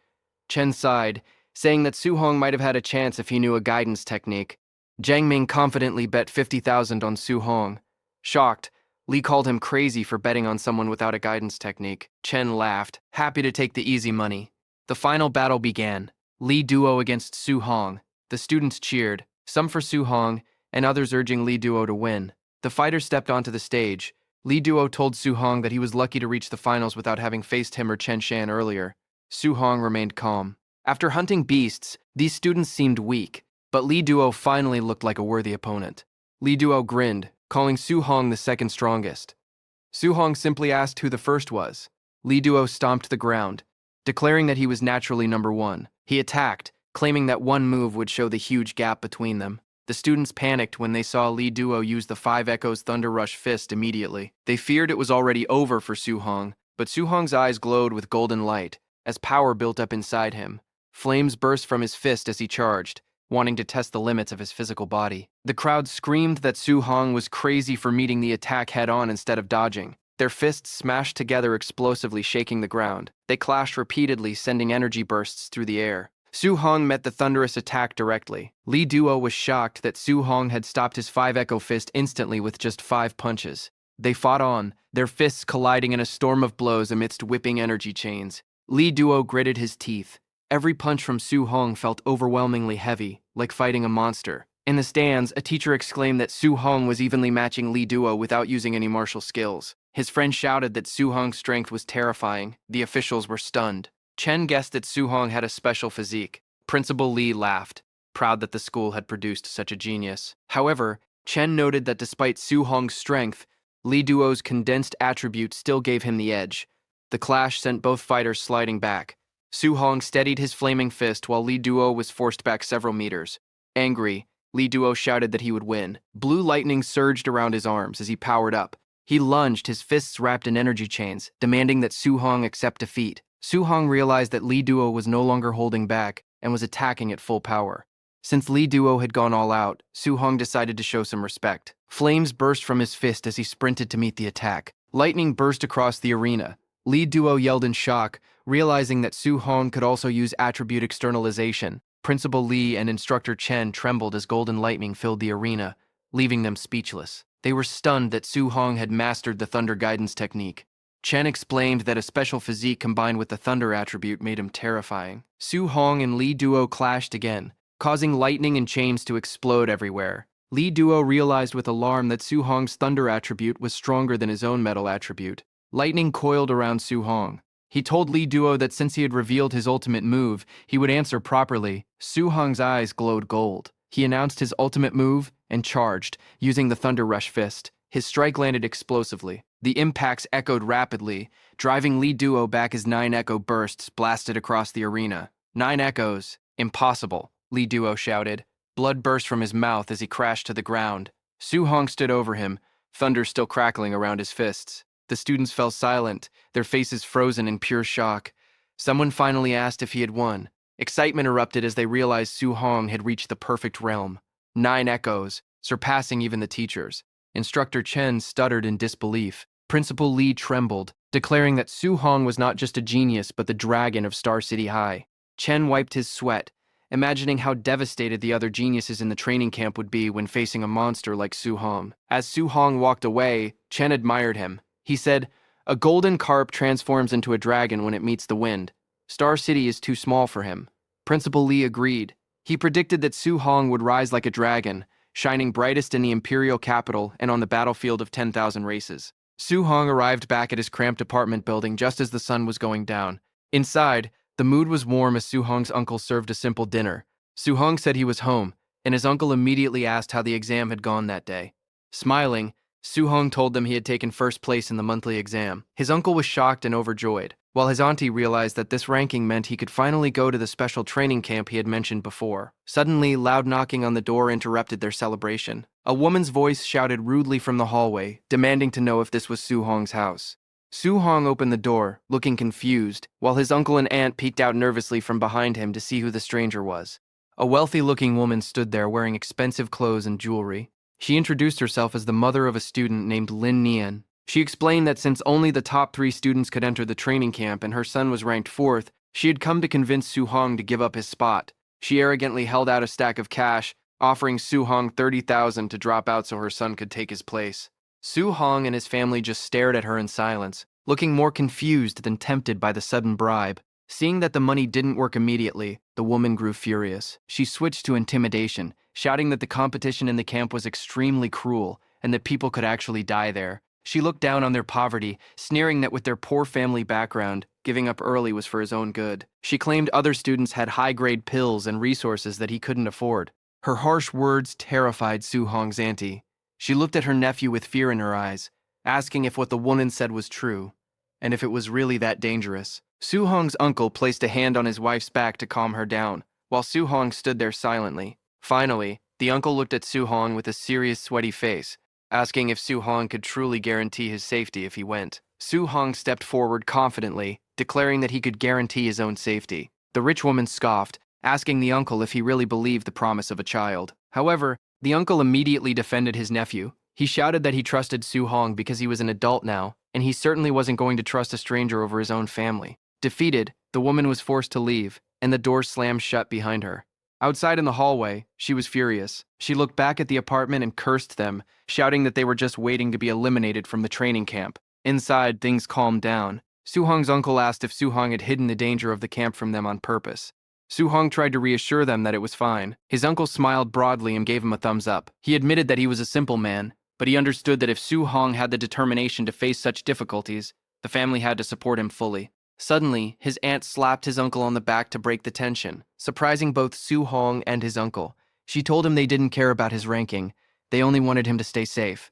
Chen sighed, saying that Su-hong might have had a chance if he knew a guidance technique. Jiang Ming confidently bet 50,000 on Su-hong. Shocked, Lee called him crazy for betting on someone without a guidance technique. Chen laughed, happy to take the easy money. The final battle began. Lee Duo against Su-hong. The students cheered, some for Su-hong, and others urging Lee Duo to win. The fighters stepped onto the stage. Lee Duo told Su-hong that he was lucky to reach the finals without having faced him or Chen Shan earlier. Su-hong remained calm. After hunting beasts, these students seemed weak, but Lee Duo finally looked like a worthy opponent. Lee Duo grinned, calling Su-hong the second strongest. Su-hong simply asked who the first was. Lee Duo stomped the ground, declaring that he was naturally number one. He attacked, claiming that one move would show the huge gap between them. The students panicked when they saw Lee Duo use the 5 Echoes Thunder Rush Fist immediately. They feared it was already over for Su-hong, but Su-hong's eyes glowed with golden light as power built up inside him. Flames burst from his fist as he charged, wanting to test the limits of his physical body. The crowd screamed that Su-hong was crazy for meeting the attack head-on instead of dodging. Their fists smashed together explosively, shaking the ground. They clashed repeatedly, sending energy bursts through the air. Su-hong met the thunderous attack directly. Lee Duo was shocked that Su-hong had stopped his 5 Echo Fist instantly with just 5 punches. They fought on, their fists colliding in a storm of blows amidst whipping energy chains. Lee Duo gritted his teeth. Every punch from Su-hong felt overwhelmingly heavy, like fighting a monster. In the stands, a teacher exclaimed that Su-hong was evenly matching Lee Duo without using any martial skills. His friend shouted that Su-hong's strength was terrifying. The officials were stunned. Chen guessed that Su-hong had a special physique. Principal Lee laughed, proud that the school had produced such a genius. However, Chen noted that despite Su-hong's strength, Lee Duo's condensed attribute still gave him the edge. The clash sent both fighters sliding back. Su-hong steadied his flaming fist while Lee Duo was forced back several meters. Angry, Lee Duo shouted that he would win. Blue lightning surged around his arms as he powered up. He lunged, his fists wrapped in energy chains, demanding that Su-hong accept defeat. Su-hong realized that Lee Duo was no longer holding back and was attacking at full power. Since Lee Duo had gone all out, Su-hong decided to show some respect. Flames burst from his fist as he sprinted to meet the attack. Lightning burst across the arena. Lee Duo yelled in shock, realizing that Su-hong could also use attribute externalization. Principal Lee and Instructor Chen trembled as golden lightning filled the arena, leaving them speechless. They were stunned that Su-hong had mastered the Thunder Guidance technique. Chen explained that a special physique combined with the Thunder attribute made him terrifying. Su-hong and Lee Duo clashed again, causing lightning and chains to explode everywhere. Lee Duo realized with alarm that Su-hong's Thunder attribute was stronger than his own metal attribute. Lightning coiled around Su-hong. He told Lee Duo that since he had revealed his ultimate move, he would answer properly. Su-hong's eyes glowed gold. He announced his ultimate move and charged, using the Thunder Rush Fist. His strike landed explosively. The impacts echoed rapidly, driving Lee Duo back as 9 echo bursts blasted across the arena. 9 echoes? Impossible, Lee Duo shouted. Blood burst from his mouth as he crashed to the ground. Su Hong stood over him, thunder still crackling around his fists. The students fell silent, their faces frozen in pure shock. Someone finally asked if he had won. Excitement erupted as they realized Su Hong had reached the perfect realm. 9 echoes, surpassing even the teachers. Instructor Chen stuttered in disbelief. Principal Lee trembled, declaring that Su Hong was not just a genius but the dragon of Star City High. Chen wiped his sweat, imagining how devastated the other geniuses in the training camp would be when facing a monster like Su Hong. As Su Hong walked away, Chen admired him. He said, "A golden carp transforms into a dragon when it meets the wind. Star City is too small for him." Principal Lee agreed. He predicted that Su Hong would rise like a dragon, shining brightest in the imperial capital and on the battlefield of 10,000 races. Su Hong arrived back at his cramped apartment building just as the sun was going down. Inside, the mood was warm as Su Hong's uncle served a simple dinner. Su Hong said he was home, and his uncle immediately asked how the exam had gone that day. Smiling, Su Hong told them he had taken first place in the monthly exam. His uncle was shocked and overjoyed, while his auntie realized that this ranking meant he could finally go to the special training camp he had mentioned before. Suddenly, loud knocking on the door interrupted their celebration. A woman's voice shouted rudely from the hallway, demanding to know if this was Su Hong's house. Su Hong opened the door, looking confused, while his uncle and aunt peeked out nervously from behind him to see who the stranger was. A wealthy-looking woman stood there wearing expensive clothes and jewelry. She introduced herself as the mother of a student named Lin Nian. She explained that since only the top 3 students could enter the training camp and her son was ranked 4th, she had come to convince Su Hong to give up his spot. She arrogantly held out a stack of cash, offering Su Hong 30,000 to drop out so her son could take his place. Su Hong and his family just stared at her in silence, looking more confused than tempted by the sudden bribe. Seeing that the money didn't work immediately, the woman grew furious. She switched to intimidation, shouting that the competition in the camp was extremely cruel and that people could actually die there. She looked down on their poverty, sneering that with their poor family background, giving up early was for his own good. She claimed other students had high-grade pills and resources that he couldn't afford. Her harsh words terrified Su Hong's auntie. She looked at her nephew with fear in her eyes, asking if what the woman said was true, and if it was really that dangerous. Su Hong's uncle placed a hand on his wife's back to calm her down, while Su Hong stood there silently. Finally, the uncle looked at Su Hong with a serious, sweaty face, asking if Su Hong could truly guarantee his safety if he went. Su Hong stepped forward confidently, declaring that he could guarantee his own safety. The rich woman scoffed, asking the uncle if he really believed the promise of a child. However, the uncle immediately defended his nephew. He shouted that he trusted Su Hong because he was an adult now, and he certainly wasn't going to trust a stranger over his own family. Defeated, the woman was forced to leave, and the door slammed shut behind her. Outside in the hallway, she was furious. She looked back at the apartment and cursed them, shouting that they were just waiting to be eliminated from the training camp. Inside, things calmed down. Su Hong's uncle asked if Su Hong had hidden the danger of the camp from them on purpose. Su Hong tried to reassure them that it was fine. His uncle smiled broadly and gave him a thumbs up. He admitted that he was a simple man, but he understood that if Su Hong had the determination to face such difficulties, the family had to support him fully. Suddenly, his aunt slapped his uncle on the back to break the tension, surprising both Su Hong and his uncle. She told him they didn't care about his ranking, they only wanted him to stay safe.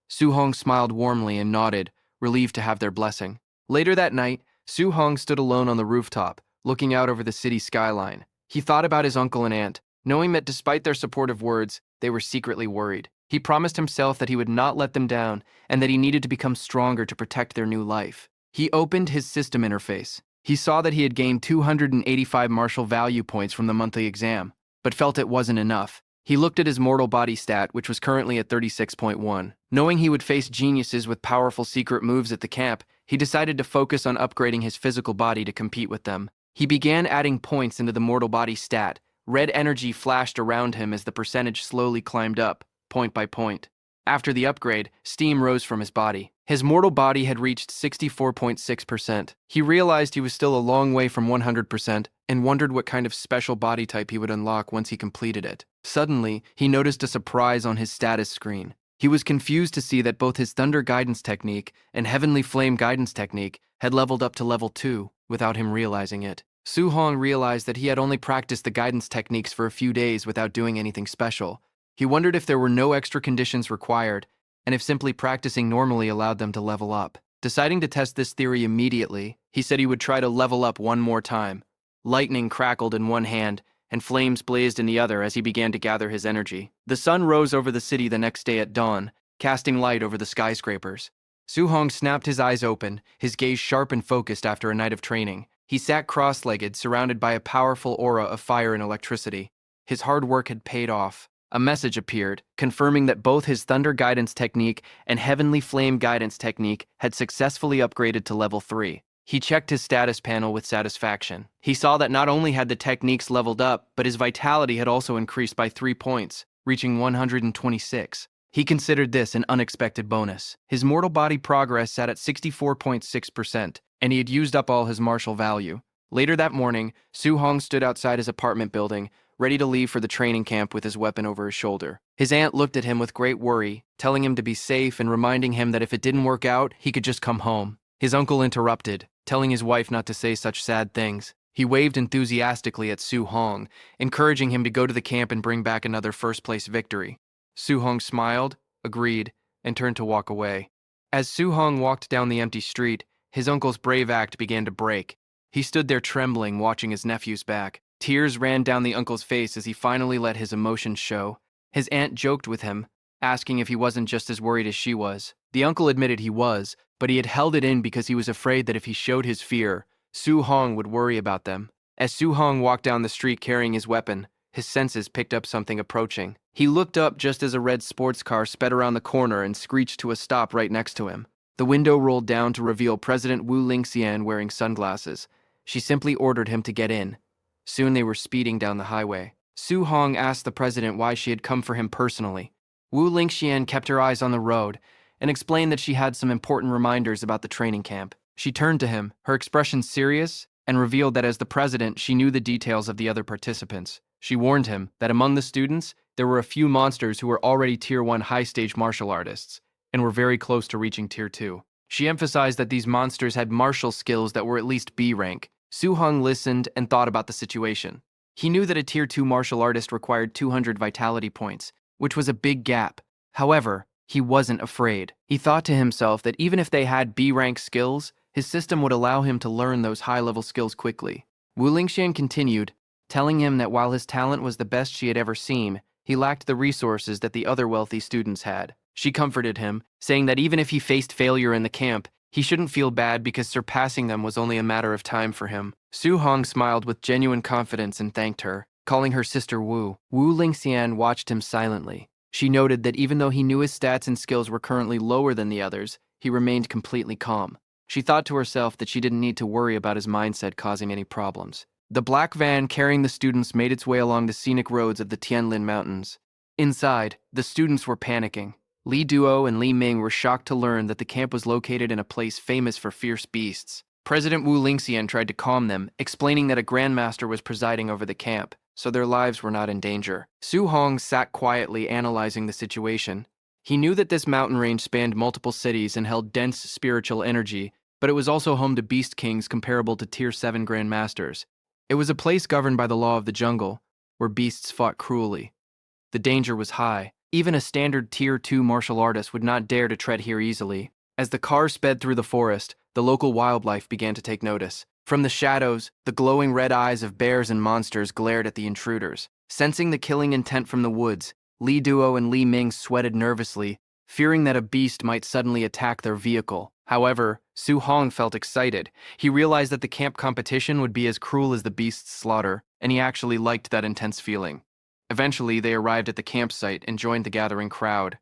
Su Hong smiled warmly and nodded, relieved to have their blessing. Later that night, Su Hong stood alone on the rooftop, looking out over the city skyline. He thought about his uncle and aunt, knowing that despite their supportive words, they were secretly worried. He promised himself that he would not let them down and that he needed to become stronger to protect their new life. He opened his system interface. He saw that he had gained 285 martial value points from the monthly exam, but felt it wasn't enough. He looked at his mortal body stat, which was currently at 36.1. Knowing he would face geniuses with powerful secret moves at the camp, he decided to focus on upgrading his physical body to compete with them. He began adding points into the mortal body stat. Red energy flashed around him as the percentage slowly climbed up, point by point. After the upgrade, steam rose from his body. His mortal body had reached 64.6%. He realized he was still a long way from 100% and wondered what kind of special body type he would unlock once he completed it. Suddenly, he noticed a surprise on his status screen. He was confused to see that both his Thunder Guidance Technique and Heavenly Flame Guidance Technique had leveled up to level 2 without him realizing it. Su Hong realized that he had only practiced the guidance techniques for a few days without doing anything special. He wondered if there were no extra conditions required and if simply practicing normally allowed them to level up. Deciding to test this theory immediately, he said he would try to level up one more time. Lightning crackled in one hand, and flames blazed in the other as he began to gather his energy. The sun rose over the city the next day at dawn, casting light over the skyscrapers. Su-hong snapped his eyes open, his gaze sharp and focused after a night of training. He sat cross-legged, surrounded by a powerful aura of fire and electricity. His hard work had paid off. A message appeared, confirming that both his Thunder Guidance Technique and Heavenly Flame Guidance Technique had successfully upgraded to level 3. He checked his status panel with satisfaction. He saw that not only had the techniques leveled up, but his vitality had also increased by 3 points, reaching 126. He considered this an unexpected bonus. His mortal body progress sat at 64.6%, and he had used up all his martial value. Later that morning, Su-hong stood outside his apartment building, ready to leave for the training camp with his weapon over his shoulder. His aunt looked at him with great worry, telling him to be safe and reminding him that if it didn't work out, he could just come home. His uncle interrupted, telling his wife not to say such sad things. He waved enthusiastically at Su-hong, encouraging him to go to the camp and bring back another first-place victory. Su-hong smiled, agreed, and turned to walk away. As Su-hong walked down the empty street, his uncle's brave act began to break. He stood there trembling, watching his nephew's back. Tears ran down the uncle's face as he finally let his emotions show. His aunt joked with him, asking if he wasn't just as worried as she was. The uncle admitted he was, but he had held it in because he was afraid that if he showed his fear, Su-hong would worry about them. As Su-hong walked down the street carrying his weapon, his senses picked up something approaching. He looked up just as a red sports car sped around the corner and screeched to a stop right next to him. The window rolled down to reveal President Wu Lingxian wearing sunglasses. She simply ordered him to get in. Soon they were speeding down the highway. Su-hong asked the president why she had come for him personally. Wu Lingxian kept her eyes on the road and explained that she had some important reminders about the training camp. She turned to him, her expression serious, and revealed that as the president, she knew the details of the other participants. She warned him that among the students, there were a few monsters who were already Tier 1 high-stage martial artists and were very close to reaching Tier 2. She emphasized that these monsters had martial skills that were at least B rank. Su-hong listened and thought about the situation. He knew that a Tier 2 martial artist required 200 vitality points, which was a big gap. However, he wasn't afraid. He thought to himself that even if they had B-rank skills, his system would allow him to learn those high-level skills quickly. Wu Lingxian continued, telling him that while his talent was the best she had ever seen, he lacked the resources that the other wealthy students had. She comforted him, saying that even if he faced failure in the camp, he shouldn't feel bad because surpassing them was only a matter of time for him. Su-hong smiled with genuine confidence and thanked her, calling her sister Wu. Wu Lingxian watched him silently. She noted that even though he knew his stats and skills were currently lower than the others, he remained completely calm. She thought to herself that she didn't need to worry about his mindset causing any problems. The black van carrying the students made its way along the scenic roads of the Tianlin Mountains. Inside, the students were panicking. Li Duo and Li Ming were shocked to learn that the camp was located in a place famous for fierce beasts. President Wu Lingxian tried to calm them, explaining that a grandmaster was presiding over the camp, so their lives were not in danger. Su-hong sat quietly analyzing the situation. He knew that this mountain range spanned multiple cities and held dense spiritual energy, but it was also home to beast kings comparable to Tier 7 grandmasters. It was a place governed by the law of the jungle, where beasts fought cruelly. The danger was high. Even a standard Tier 2 martial artist would not dare to tread here easily. As the car sped through the forest, the local wildlife began to take notice. From the shadows, the glowing red eyes of bears and monsters glared at the intruders. Sensing the killing intent from the woods, Li Duo and Li Ming sweated nervously, fearing that a beast might suddenly attack their vehicle. However, Su-hong felt excited. He realized that the camp competition would be as cruel as the beast's slaughter, and he actually liked that intense feeling. Eventually, they arrived at the campsite and joined the gathering crowd.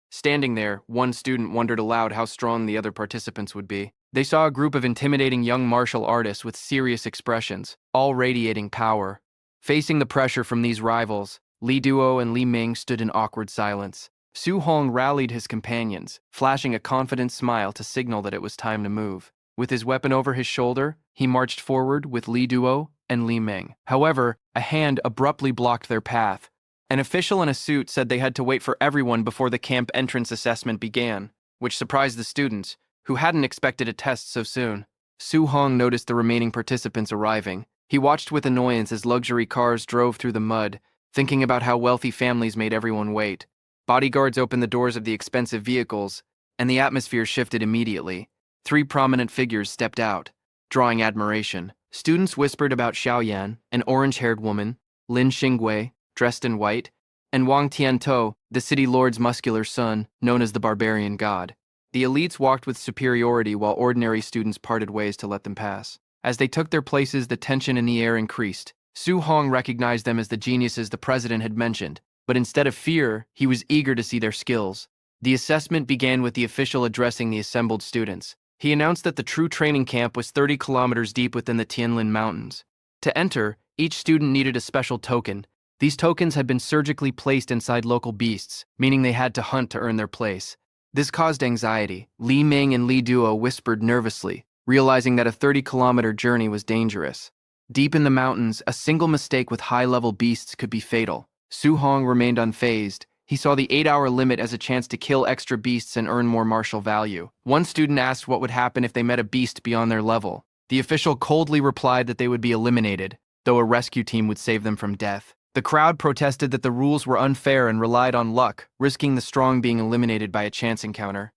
Standing there, one student wondered aloud how strong the other participants would be. They saw a group of intimidating young martial artists with serious expressions, all radiating power. Facing the pressure from these rivals, Li Duo and Li Ming stood in awkward silence. Su-hong rallied his companions, flashing a confident smile to signal that it was time to move. With his weapon over his shoulder, he marched forward with Li Duo and Li Ming. However, a hand abruptly blocked their path. An official in a suit said they had to wait for everyone before the camp entrance assessment began, which surprised the students, who hadn't expected a test so soon. Su-hong noticed the remaining participants arriving. He watched with annoyance as luxury cars drove through the mud, thinking about how wealthy families made everyone wait. Bodyguards opened the doors of the expensive vehicles, and the atmosphere shifted immediately. 3 prominent figures stepped out, drawing admiration. Students whispered about Xiaoyan, an orange-haired woman, Lin Xingwei, dressed in white, and Wang Tiantou, the city lord's muscular son, known as the barbarian god. The elites walked with superiority while ordinary students parted ways to let them pass. As they took their places, the tension in the air increased. Su Hong recognized them as the geniuses the president had mentioned, but instead of fear, he was eager to see their skills. The assessment began with the official addressing the assembled students. He announced that the true training camp was 30 kilometers deep within the Tianlin Mountains. To enter, each student needed a special token. These tokens had been surgically placed inside local beasts, meaning they had to hunt to earn their place. This caused anxiety. Li Ming and Li Duo whispered nervously, realizing that a 30-kilometer journey was dangerous. Deep in the mountains, a single mistake with high-level beasts could be fatal. Su Hong remained unfazed. He saw the 8-hour limit as a chance to kill extra beasts and earn more martial value. One student asked what would happen if they met a beast beyond their level. The official coldly replied that they would be eliminated, though a rescue team would save them from death. The crowd protested that the rules were unfair and relied on luck, risking the strong being eliminated by a chance encounter.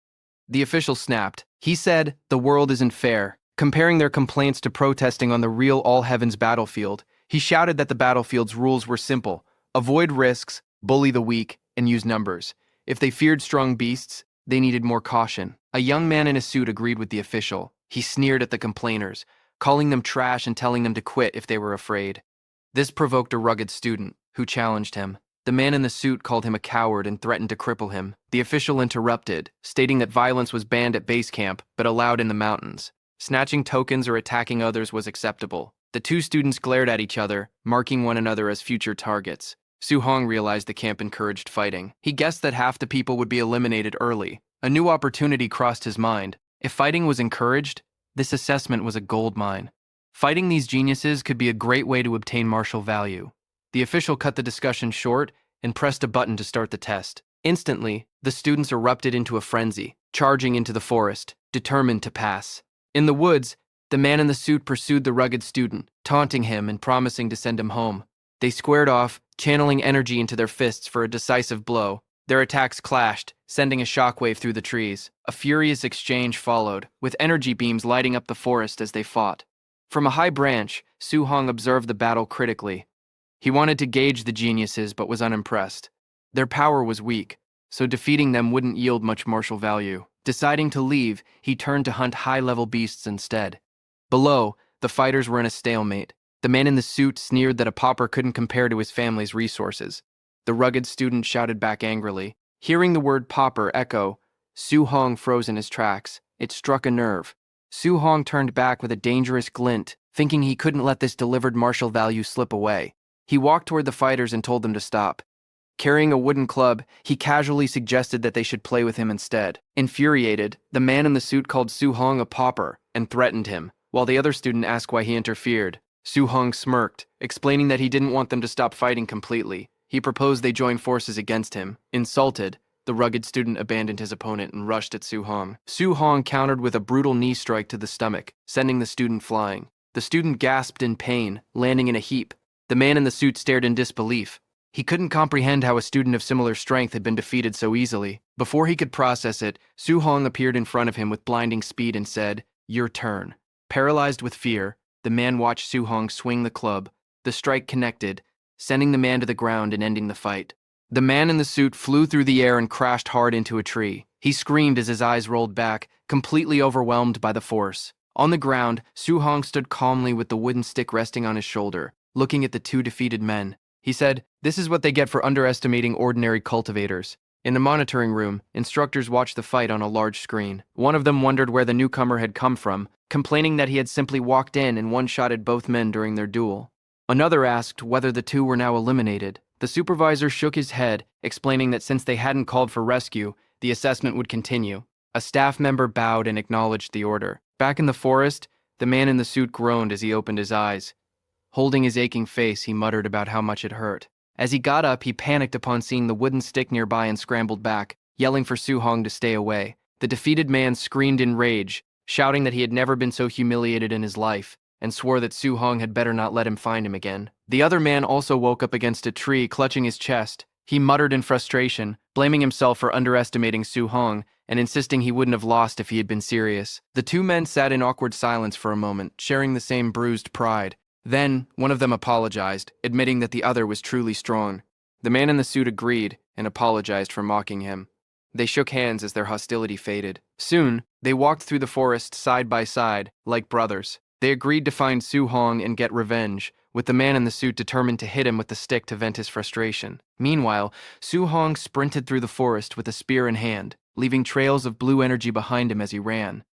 The official snapped. He said, "The world isn't fair," comparing their complaints to protesting on the real all-heavens battlefield. He shouted that the battlefield's rules were simple: avoid risks, bully the weak, and use numbers. If they feared strong beasts, they needed more caution. A young man in a suit agreed with the official. He sneered at the complainers, calling them trash and telling them to quit if they were afraid. This provoked a rugged student, who challenged him. The man in the suit called him a coward and threatened to cripple him. The official interrupted, stating that violence was banned at base camp, but allowed in the mountains. Snatching tokens or attacking others was acceptable. The 2 students glared at each other, marking one another as future targets. Su Hong realized the camp encouraged fighting. He guessed that half the people would be eliminated early. A new opportunity crossed his mind. If fighting was encouraged, this assessment was a gold mine. Fighting these geniuses could be a great way to obtain martial value. The official cut the discussion short and pressed a button to start the test. Instantly, the students erupted into a frenzy, charging into the forest, determined to pass. In the woods, the man in the suit pursued the rugged student, taunting him and promising to send him home. They squared off, channeling energy into their fists for a decisive blow. Their attacks clashed, sending a shockwave through the trees. A furious exchange followed, with energy beams lighting up the forest as they fought. From a high branch, Su Hong observed the battle critically. He wanted to gauge the geniuses but was unimpressed. Their power was weak, so defeating them wouldn't yield much martial value. Deciding to leave, he turned to hunt high-level beasts instead. Below, the fighters were in a stalemate. The man in the suit sneered that a pauper couldn't compare to his family's resources. The rugged student shouted back angrily. Hearing the word pauper echo, Su Hong froze in his tracks. It struck a nerve. Su Hong turned back with a dangerous glint, thinking he couldn't let this delivered martial value slip away. He walked toward the fighters and told them to stop. Carrying a wooden club, he casually suggested that they should play with him instead. Infuriated, the man in the suit called Su Hong a pauper and threatened him, while the other student asked why he interfered. Su Hong smirked, explaining that he didn't want them to stop fighting completely. He proposed they join forces against him. Insulted, the rugged student abandoned his opponent and rushed at Su Hong. Su Hong countered with a brutal knee strike to the stomach, sending the student flying. The student gasped in pain, landing in a heap. The man in the suit stared in disbelief. He couldn't comprehend how a student of similar strength had been defeated so easily. Before he could process it, Su Hong appeared in front of him with blinding speed and said, "Your turn." Paralyzed with fear, the man watched Su Hong swing the club. The strike connected, sending the man to the ground and ending the fight. The man in the suit flew through the air and crashed hard into a tree. He screamed as his eyes rolled back, completely overwhelmed by the force. On the ground, Su Hong stood calmly with the wooden stick resting on his shoulder, looking at the 2 defeated men. He said, "This is what they get for underestimating ordinary cultivators." In the monitoring room, instructors watched the fight on a large screen. One of them wondered where the newcomer had come from, complaining that he had simply walked in and one-shotted both men during their duel. Another asked whether the 2 were now eliminated. The supervisor shook his head, explaining that since they hadn't called for rescue, the assessment would continue. A staff member bowed and acknowledged the order. Back in the forest, the man in the suit groaned as he opened his eyes. Holding his aching face, he muttered about how much it hurt. As he got up, he panicked upon seeing the wooden stick nearby and scrambled back, yelling for Su Hong to stay away. The defeated man screamed in rage, shouting that he had never been so humiliated in his life, and swore that Su Hong had better not let him find him again. The other man also woke up against a tree, clutching his chest. He muttered in frustration, blaming himself for underestimating Su Hong and insisting he wouldn't have lost if he had been serious. The two men sat in awkward silence for a moment, sharing the same bruised pride. Then, one of them apologized, admitting that the other was truly strong. The man in the suit agreed and apologized for mocking him. They shook hands as their hostility faded. Soon, they walked through the forest side by side, like brothers. They agreed to find Su Hong and get revenge, with the man in the suit determined to hit him with the stick to vent his frustration. Meanwhile, Su Hong sprinted through the forest with a spear in hand, leaving trails of blue energy behind him as he ran.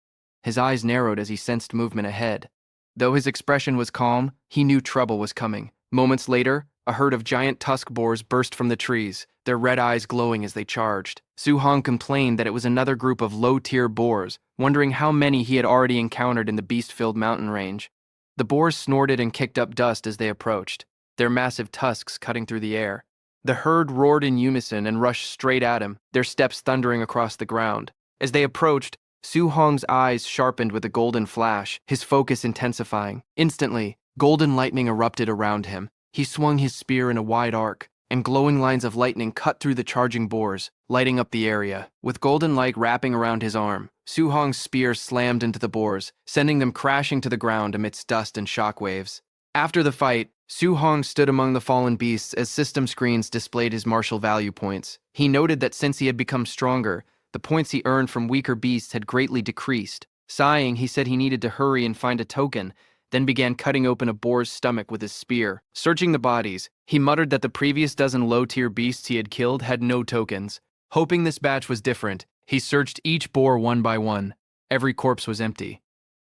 His eyes narrowed as he sensed movement ahead. Though his expression was calm, he knew trouble was coming. Moments later, a herd of giant tusk boars burst from the trees, their red eyes glowing as they charged. Su Hong complained that it was another group of low-tier boars, wondering how many he had already encountered in the beast-filled mountain range. The boars snorted and kicked up dust as they approached, their massive tusks cutting through the air. The herd roared in unison and rushed straight at him, their steps thundering across the ground. As they approached, Su Hong's eyes sharpened with a golden flash, his focus intensifying. Instantly, golden lightning erupted around him. He swung his spear in a wide arc, and glowing lines of lightning cut through the charging boars, lighting up the area. With golden light wrapping around his arm, Su Hong's spear slammed into the boars, sending them crashing to the ground amidst dust and shockwaves. After the fight, Su Hong stood among the fallen beasts as system screens displayed his martial value points. He noted that since he had become stronger, the points he earned from weaker beasts had greatly decreased. Sighing, he said he needed to hurry and find a token, then began cutting open a boar's stomach with his spear. Searching the bodies, he muttered that the previous dozen low-tier beasts he had killed had no tokens. Hoping this batch was different, he searched each boar one by one. Every corpse was empty.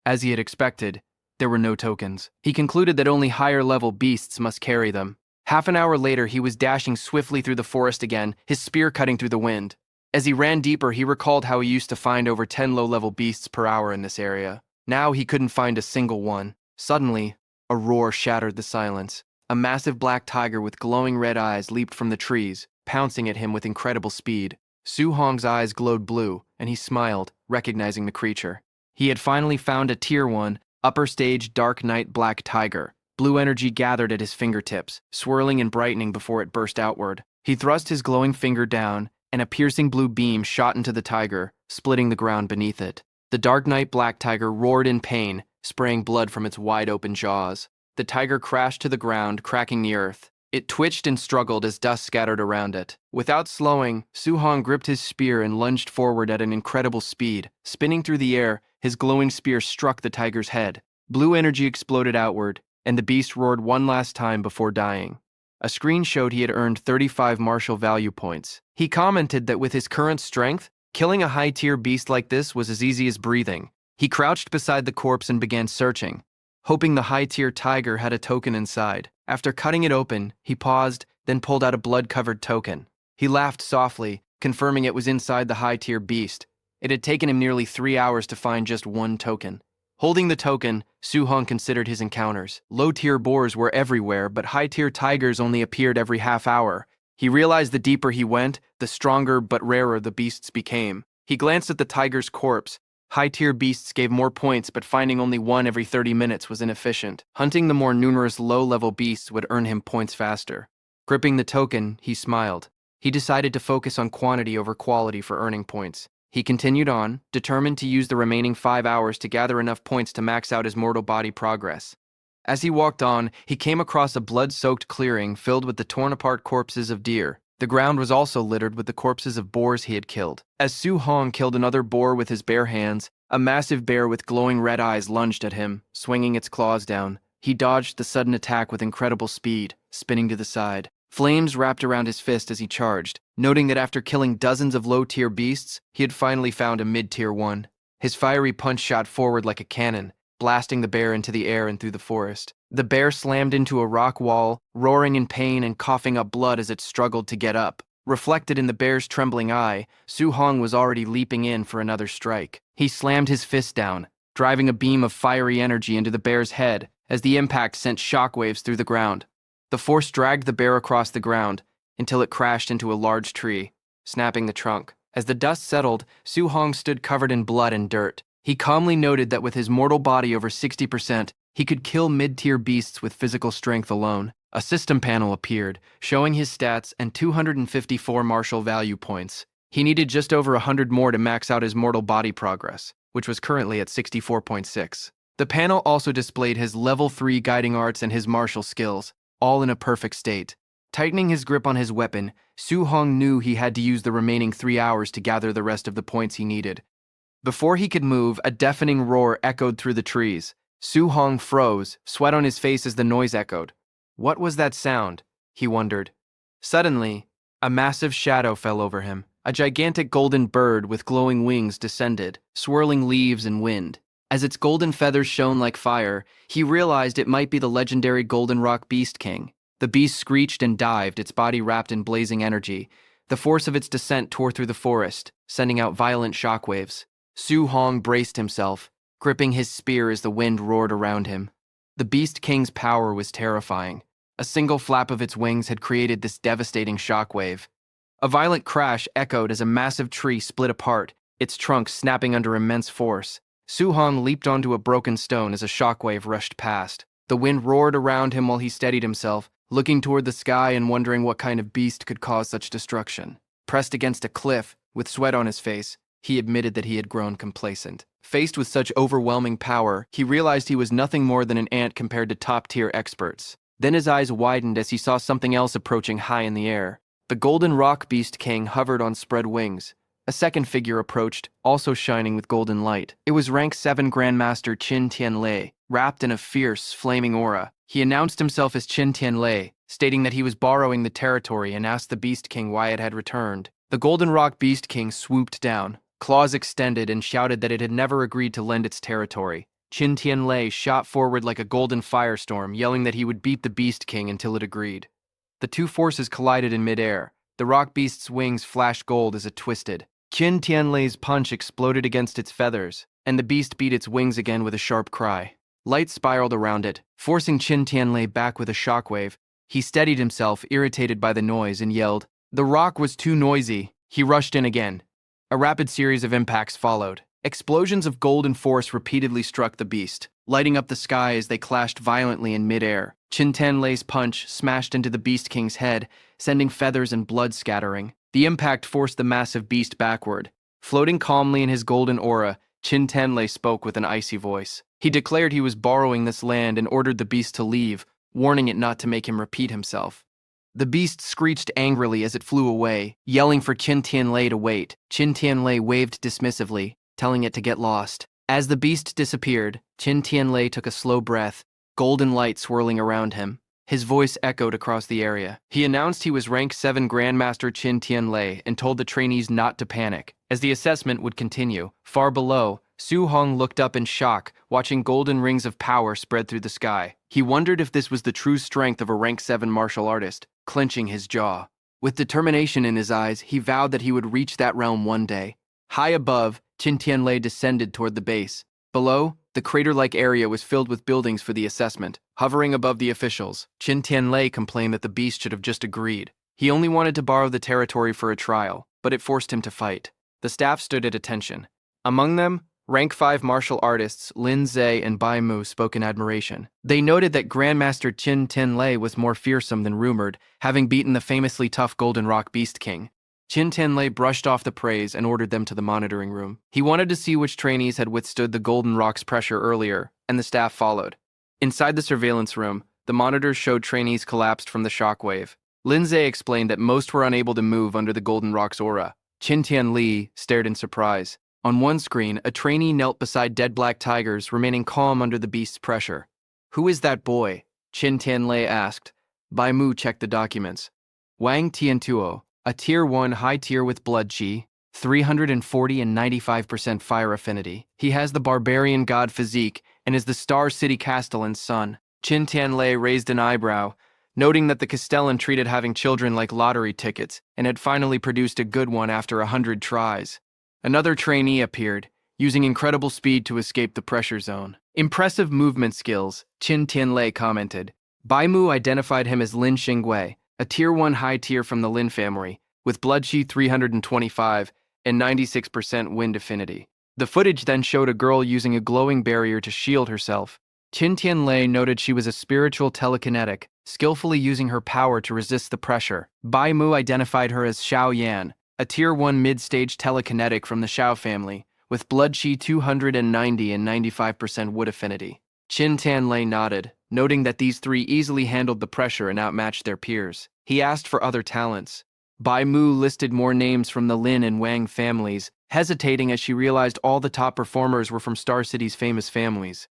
As he had expected, there were no tokens. He concluded that only higher-level beasts must carry them. Half an hour later, he was dashing swiftly through the forest again, his spear cutting through the wind. As he ran deeper, he recalled how he used to find over 10 low-level beasts per hour in this area. Now he couldn't find a single one. Suddenly, a roar shattered the silence. A massive black tiger with glowing red eyes leaped from the trees, pouncing at him with incredible speed. Su Hong's eyes glowed blue, and he smiled, recognizing the creature. He had finally found a Tier 1, upper stage Dark Knight black tiger. Blue energy gathered at his fingertips, swirling and brightening before it burst outward. He thrust his glowing finger down, and a piercing blue beam shot into the tiger, splitting the ground beneath it. The Dark Knight black tiger roared in pain, spraying blood from its wide-open jaws. The tiger crashed to the ground, cracking the earth. It twitched and struggled as dust scattered around it. Without slowing, Su Hong gripped his spear and lunged forward at an incredible speed. Spinning through the air, his glowing spear struck the tiger's head. Blue energy exploded outward, and the beast roared one last time before dying. A screen showed he had earned 35 martial value points. He commented that with his current strength, killing a high-tier beast like this was as easy as breathing. He crouched beside the corpse and began searching, hoping the high-tier tiger had a token inside. After cutting it open, he paused, then pulled out a blood-covered token. He laughed softly, confirming it was inside the high-tier beast. It had taken him nearly 3 hours to find just one token. Holding the token, Su Hong considered his encounters. Low-tier boars were everywhere, but high-tier tigers only appeared every half hour. He realized the deeper he went, the stronger but rarer the beasts became. He glanced at the tiger's corpse. High-tier beasts gave more points, but finding only one every 30 minutes was inefficient. Hunting the more numerous low-level beasts would earn him points faster. Gripping the token, he smiled. He decided to focus on quantity over quality for earning points. He continued on, determined to use the remaining 5 hours to gather enough points to max out his mortal body progress. As he walked on, he came across a blood-soaked clearing filled with the torn-apart corpses of deer. The ground was also littered with the corpses of boars he had killed. As Su Hong killed another boar with his bare hands, a massive bear with glowing red eyes lunged at him, swinging its claws down. He dodged the sudden attack with incredible speed, spinning to the side. Flames wrapped around his fist as he charged, noting that after killing dozens of low-tier beasts, he had finally found a mid-tier one. His fiery punch shot forward like a cannon, blasting the bear into the air and through the forest. The bear slammed into a rock wall, roaring in pain and coughing up blood as it struggled to get up. Reflected in the bear's trembling eye, Su Hong was already leaping in for another strike. He slammed his fist down, driving a beam of fiery energy into the bear's head as the impact sent shockwaves through the ground. The force dragged the bear across the ground until it crashed into a large tree, snapping the trunk. As the dust settled, Su Hong stood covered in blood and dirt. He calmly noted that with his mortal body over 60%, He could kill mid-tier beasts with physical strength alone. A system panel appeared, showing his stats and 254 martial value points. He needed just over 100 more to max out his mortal body progress, which was currently at 64.6. The panel also displayed his level 3 guiding arts and his martial skills, all in a perfect state. Tightening his grip on his weapon, Su Hong knew he had to use the remaining 3 hours to gather the rest of the points he needed. Before he could move, a deafening roar echoed through the trees. Su Hong froze, sweat on his face as the noise echoed. What was that sound? He wondered. Suddenly, a massive shadow fell over him. A gigantic golden bird with glowing wings descended, swirling leaves and wind. As its golden feathers shone like fire, he realized it might be the legendary Golden Rock Beast King. The beast screeched and dived, its body wrapped in blazing energy. The force of its descent tore through the forest, sending out violent shockwaves. Su Hong braced himself, gripping his spear as the wind roared around him. The Beast King's power was terrifying. A single flap of its wings had created this devastating shockwave. A violent crash echoed as a massive tree split apart, its trunk snapping under immense force. Su Hong leaped onto a broken stone as a shockwave rushed past. The wind roared around him while he steadied himself, looking toward the sky and wondering what kind of beast could cause such destruction. Pressed against a cliff, with sweat on his face, he admitted that he had grown complacent. Faced with such overwhelming power, he realized he was nothing more than an ant compared to top-tier experts. Then his eyes widened as he saw something else approaching high in the air. The Golden Rock Beast King hovered on spread wings. A second figure approached, also shining with golden light. It was rank 7 Grandmaster Qin Tianlei, wrapped in a fierce, flaming aura. He announced himself as Qin Tianlei, stating that he was borrowing the territory and asked the Beast King why it had returned. The Golden Rock Beast King swooped down, claws extended, and shouted that it had never agreed to lend its territory. Qin Tianlei shot forward like a golden firestorm, yelling that he would beat the Beast King until it agreed. The two forces collided in midair. The rock beast's wings flashed gold as it twisted. Qin Tianlei's punch exploded against its feathers, and the beast beat its wings again with a sharp cry. Light spiraled around it, forcing Qin Tianlei back with a shockwave. He steadied himself, irritated by the noise, and yelled. The rock was too noisy. He rushed in again. A rapid series of impacts followed. Explosions of golden force repeatedly struck the beast, lighting up the sky as they clashed violently in midair. Qin Tianlei's punch smashed into the Beast King's head, sending feathers and blood scattering. The impact forced the massive beast backward. Floating calmly in his golden aura, Qin Tianlei spoke with an icy voice. He declared he was borrowing this land and ordered the beast to leave, warning it not to make him repeat himself. The beast screeched angrily as it flew away, yelling for Qin Tianlei to wait. Qin Tianlei waved dismissively, telling it to get lost. As the beast disappeared, Qin Tianlei took a slow breath, golden light swirling around him. His voice echoed across the area. He announced he was rank 7 Grandmaster Qin Tianlei and told the trainees not to panic, as the assessment would continue. Far below, Su Hong looked up in shock, watching golden rings of power spread through the sky. He wondered if this was the true strength of a rank 7 martial artist, clenching his jaw. With determination in his eyes, he vowed that he would reach that realm one day. High above, Qin Tianlei descended toward the base. Below, the crater-like area was filled with buildings for the assessment. Hovering above the officials, Qin Tianlei complained that the beast should have just agreed. He only wanted to borrow the territory for a trial, but it forced him to fight. The staff stood at attention. Among them, rank 5 martial artists Lin Zhe and Bai Mu spoke in admiration. They noted that Grandmaster Qin Tianlei was more fearsome than rumored, having beaten the famously tough Golden Rock Beast King. Qin Tianlei brushed off the praise and ordered them to the monitoring room. He wanted to see which trainees had withstood the Golden Rock's pressure earlier, and the staff followed. Inside the surveillance room, the monitors showed trainees collapsed from the shockwave. Lin Zhe explained that most were unable to move under the Golden Rock's aura. Qin Tianlei stared in surprise. On one screen, a trainee knelt beside dead black tigers, remaining calm under the beast's pressure. Who is that boy? Qin Tianlei asked. Bai Mu checked the documents. Wang Tiantuo, a Tier 1 high tier with blood chi, 340 and 95% fire affinity. He has the barbarian god physique and is the Star City Castellan's son. Qin Tianlei raised an eyebrow, noting that the Castellan treated having children like lottery tickets and had finally produced a good one after 100 tries. Another trainee appeared, using incredible speed to escape the pressure zone. Impressive movement skills, Qin Tianlei commented. Bai Mu identified him as Lin Xingwei, a Tier 1 high tier from the Lin family, with blood chi 325 and 96% wind affinity. The footage then showed a girl using a glowing barrier to shield herself, Qin Tianlei noted she was a spiritual telekinetic, skillfully using her power to resist the pressure. Bai Mu identified her as Xiao Yan, a Tier 1 mid-stage telekinetic from the Xiao family, with blood chi 290 and 95% wood affinity. Qin Tianlei nodded, noting that these three easily handled the pressure and outmatched their peers. He asked for other talents. Bai Mu listed more names from the Lin and Wang families, hesitating as she realized all the top performers were from Star City's famous families.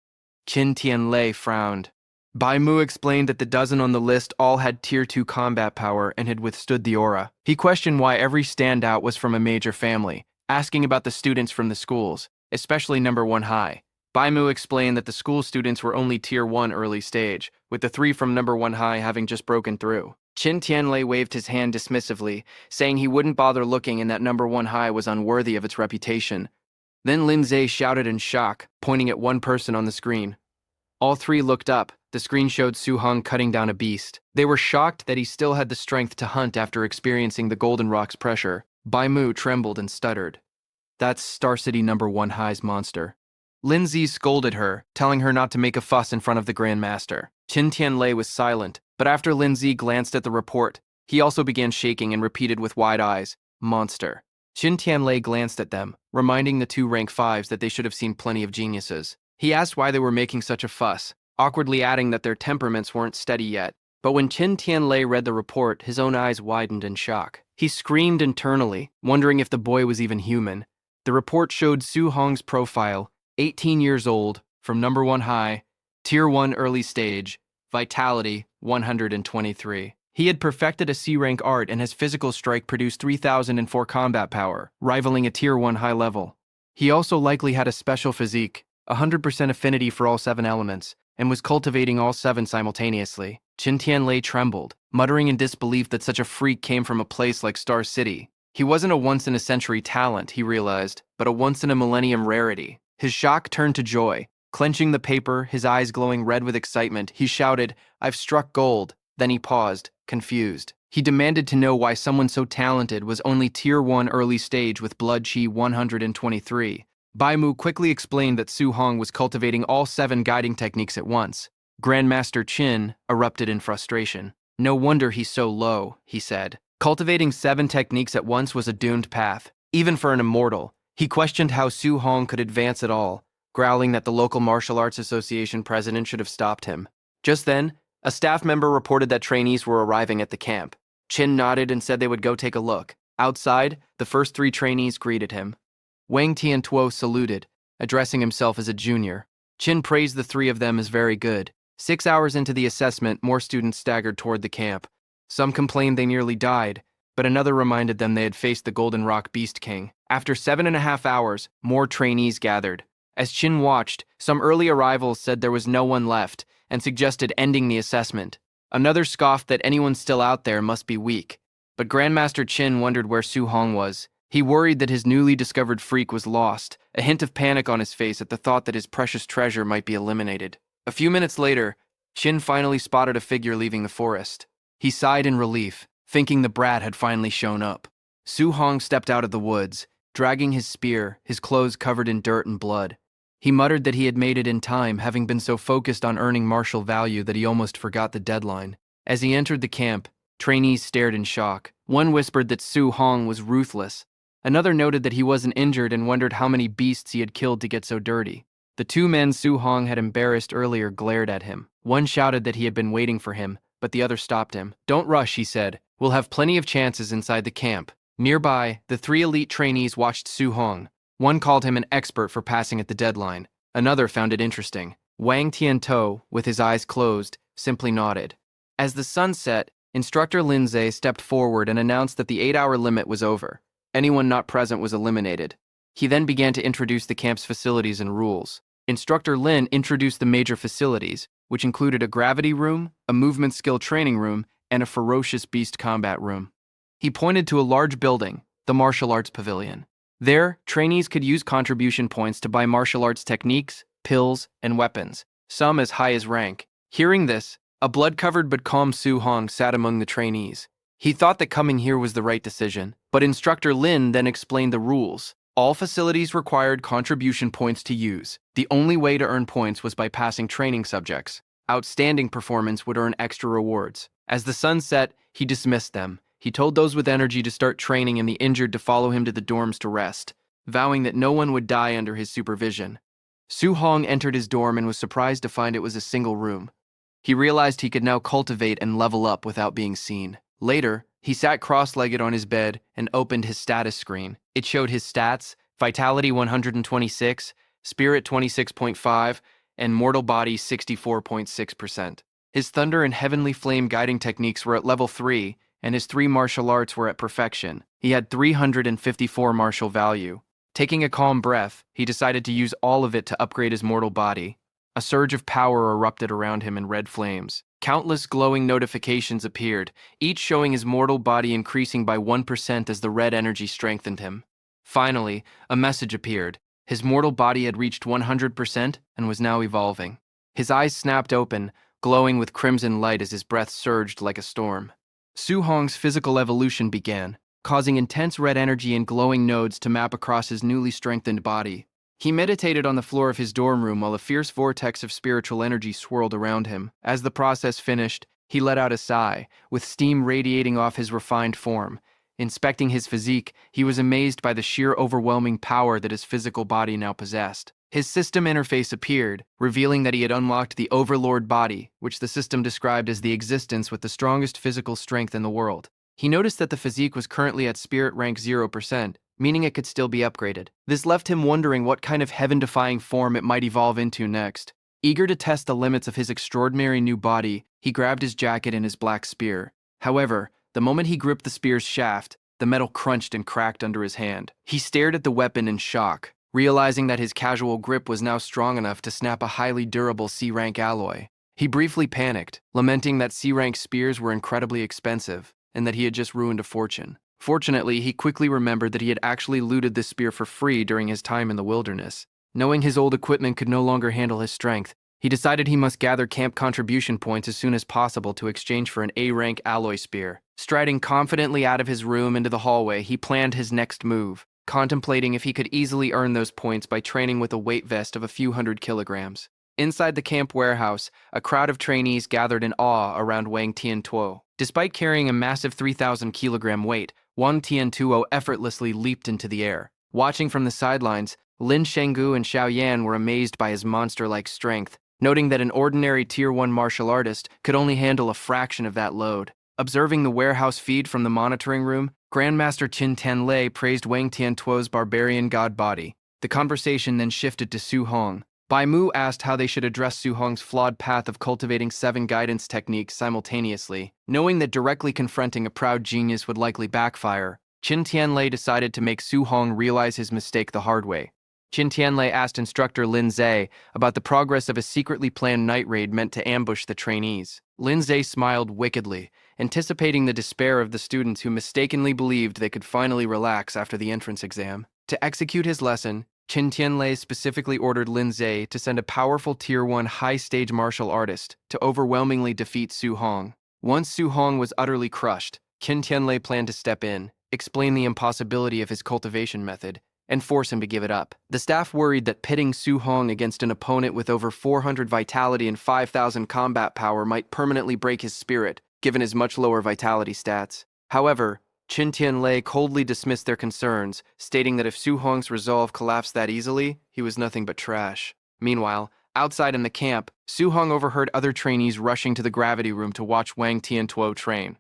Qin Tianlei frowned. Bai Mu explained that the dozen on the list all had Tier 2 combat power and had withstood the aura. He questioned why every standout was from a major family, asking about the students from the schools, especially number 1 high. Bai Mu explained that the school students were only Tier 1 early stage, with the 3 from number 1 high having just broken through. Qin Tianlei waved his hand dismissively, saying he wouldn't bother looking and that number 1 high was unworthy of its reputation. Then Lin Zhe shouted in shock, pointing at one person on the screen. All three looked up. The screen showed Su Hong cutting down a beast. They were shocked that he still had the strength to hunt after experiencing the Golden Rock's pressure. Bai Mu trembled and stuttered. That's Star City number 1 high's monster. Lin Zhe scolded her, telling her not to make a fuss in front of the Grandmaster. Qin Tianlei was silent, but after Lin Zhe glanced at the report, he also began shaking and repeated with wide eyes, "Monster." Qin Tianlei glanced at them, reminding the two rank 5s that they should have seen plenty of geniuses. He asked why they were making such a fuss, awkwardly adding that their temperaments weren't steady yet. But when Qin Tianlei read the report, his own eyes widened in shock. He screamed internally, wondering if the boy was even human. The report showed Su Hong's profile, 18 years old, from number 1 high, Tier 1 early stage, vitality 123. He had perfected a C-rank art and his physical strike produced 3004 combat power, rivaling a Tier 1 high level. He also likely had a special physique, 100% affinity for all 7 elements, and was cultivating all 7 simultaneously. Qin Tianlei trembled, muttering in disbelief that such a freak came from a place like Star City. He wasn't a once-in-a-century talent, he realized, but a once-in-a-millennium rarity. His shock turned to joy. Clenching the paper, his eyes glowing red with excitement, he shouted, "I've struck gold." Then he paused, confused. He demanded to know why someone so talented was only Tier 1 early stage with blood chi 123. Bai Mu quickly explained that Su Hong was cultivating all 7 guiding techniques at once. Grandmaster Qin erupted in frustration. "No wonder he's so low," he said. Cultivating 7 techniques at once was a doomed path, even for an immortal. He questioned how Su Hong could advance at all, growling that the local martial arts association president should have stopped him. Just then, a staff member reported that trainees were arriving at the camp. Qin nodded and said they would go take a look. Outside, the first 3 trainees greeted him. Wang Tiantuo saluted, addressing himself as a junior. Qin praised the 3 of them as very good. 6 hours into the assessment, more students staggered toward the camp. Some complained they nearly died, but another reminded them they had faced the Golden Rock Beast King. After 7.5 hours, more trainees gathered. As Qin watched, some early arrivals said there was no one left and suggested ending the assessment. Another scoffed that anyone still out there must be weak. But Grandmaster Qin wondered where Su Hong was. He worried that his newly discovered freak was lost, a hint of panic on his face at the thought that his precious treasure might be eliminated. A few minutes later, Qin finally spotted a figure leaving the forest. He sighed in relief, thinking the brat had finally shown up. Su Hong stepped out of the woods, dragging his spear, his clothes covered in dirt and blood. He muttered that he had made it in time, having been so focused on earning martial value that he almost forgot the deadline. As he entered the camp, trainees stared in shock. One whispered that Su Hong was ruthless. Another noted that he wasn't injured and wondered how many beasts he had killed to get so dirty. The 2 men Su Hong had embarrassed earlier glared at him. One shouted that he had been waiting for him, but the other stopped him. "Don't rush," he said. "We'll have plenty of chances inside the camp." Nearby, the 3 elite trainees watched Su Hong. One called him an expert for passing at the deadline. Another found it interesting. Wang Tiantou, with his eyes closed, simply nodded. As the sun set, Instructor Lin Zhe stepped forward and announced that the 8-hour limit was over. Anyone not present was eliminated. He then began to introduce the camp's facilities and rules. Instructor Lin introduced the major facilities, which included a gravity room, a movement skill training room, and a ferocious beast combat room. He pointed to a large building, the Martial Arts Pavilion. There, trainees could use contribution points to buy martial arts techniques, pills, and weapons, some as high as rank. Hearing this, a blood-covered but calm Su Hong sat among the trainees. He thought that coming here was the right decision, but Instructor Lin then explained the rules. All facilities required contribution points to use. The only way to earn points was by passing training subjects. Outstanding performance would earn extra rewards. As the sun set, he dismissed them. He told those with energy to start training and the injured to follow him to the dorms to rest, vowing that no one would die under his supervision. Su Hong entered his dorm and was surprised to find it was a single room. He realized he could now cultivate and level up without being seen. Later, he sat cross-legged on his bed and opened his status screen. It showed his stats: Vitality 126, Spirit 26.5, and Mortal Body 64.6%. His Thunder and Heavenly Flame guiding techniques were at level 3, and his 3 martial arts were at perfection. He had 354 martial value. Taking a calm breath, he decided to use all of it to upgrade his mortal body. A surge of power erupted around him in red flames. Countless glowing notifications appeared, each showing his mortal body increasing by 1% as the red energy strengthened him. Finally, a message appeared. His mortal body had reached 100% and was now evolving. His eyes snapped open, glowing with crimson light as his breath surged like a storm. Su Hong's physical evolution began, causing intense red energy and glowing nodes to map across his newly strengthened body. He meditated on the floor of his dorm room while a fierce vortex of spiritual energy swirled around him. As the process finished, he let out a sigh, with steam radiating off his refined form. Inspecting his physique, he was amazed by the sheer overwhelming power that his physical body now possessed. His system interface appeared, revealing that he had unlocked the Overlord body, which the system described as the existence with the strongest physical strength in the world. He noticed that the physique was currently at spirit rank 0%, meaning it could still be upgraded. This left him wondering what kind of heaven-defying form it might evolve into next. Eager to test the limits of his extraordinary new body, he grabbed his jacket and his black spear. However, the moment he gripped the spear's shaft, the metal crunched and cracked under his hand. He stared at the weapon in shock, realizing that his casual grip was now strong enough to snap a highly durable C-rank alloy. He briefly panicked, lamenting that C-rank spears were incredibly expensive, and that he had just ruined a fortune. Fortunately, he quickly remembered that he had actually looted this spear for free during his time in the wilderness. Knowing his old equipment could no longer handle his strength, he decided he must gather camp contribution points as soon as possible to exchange for an A-rank alloy spear. Striding confidently out of his room into the hallway, he planned his next move, contemplating if he could easily earn those points by training with a weight vest of a few hundred kilograms. Inside the camp warehouse, a crowd of trainees gathered in awe around Wang Tiantuo. Despite carrying a massive 3,000-kilogram weight, Wang Tiantuo effortlessly leaped into the air. Watching from the sidelines, Lin Shenggu and Xiao Yan were amazed by his monster-like strength, noting that an ordinary Tier 1 martial artist could only handle a fraction of that load. Observing the warehouse feed from the monitoring room, Grandmaster Qin Tianlei praised Wang Tiantuo's barbarian god body. The conversation then shifted to Su Hong. Bai Mu asked how they should address Su Hong's flawed path of cultivating 7 guidance techniques simultaneously. Knowing that directly confronting a proud genius would likely backfire, Qin Tianlei decided to make Su Hong realize his mistake the hard way. Qin Tianlei asked instructor Lin Zhe about the progress of a secretly planned night raid meant to ambush the trainees. Lin Zhe smiled wickedly, anticipating the despair of the students who mistakenly believed they could finally relax after the entrance exam. To execute his lesson, Qin Tianlei specifically ordered Lin Zhe to send a powerful Tier 1 high-stage martial artist to overwhelmingly defeat Su Hong. Once Su Hong was utterly crushed, Qin Tianlei planned to step in, explain the impossibility of his cultivation method, and force him to give it up. The staff worried that pitting Su Hong against an opponent with over 400 vitality and 5,000 combat power might permanently break his spirit, given his much lower vitality stats. However, Qin Tianlei coldly dismissed their concerns, stating that if Su Hong's resolve collapsed that easily, he was nothing but trash. Meanwhile, outside in the camp, Su Hong overheard other trainees rushing to the gravity room to watch Wang Tiantuo train.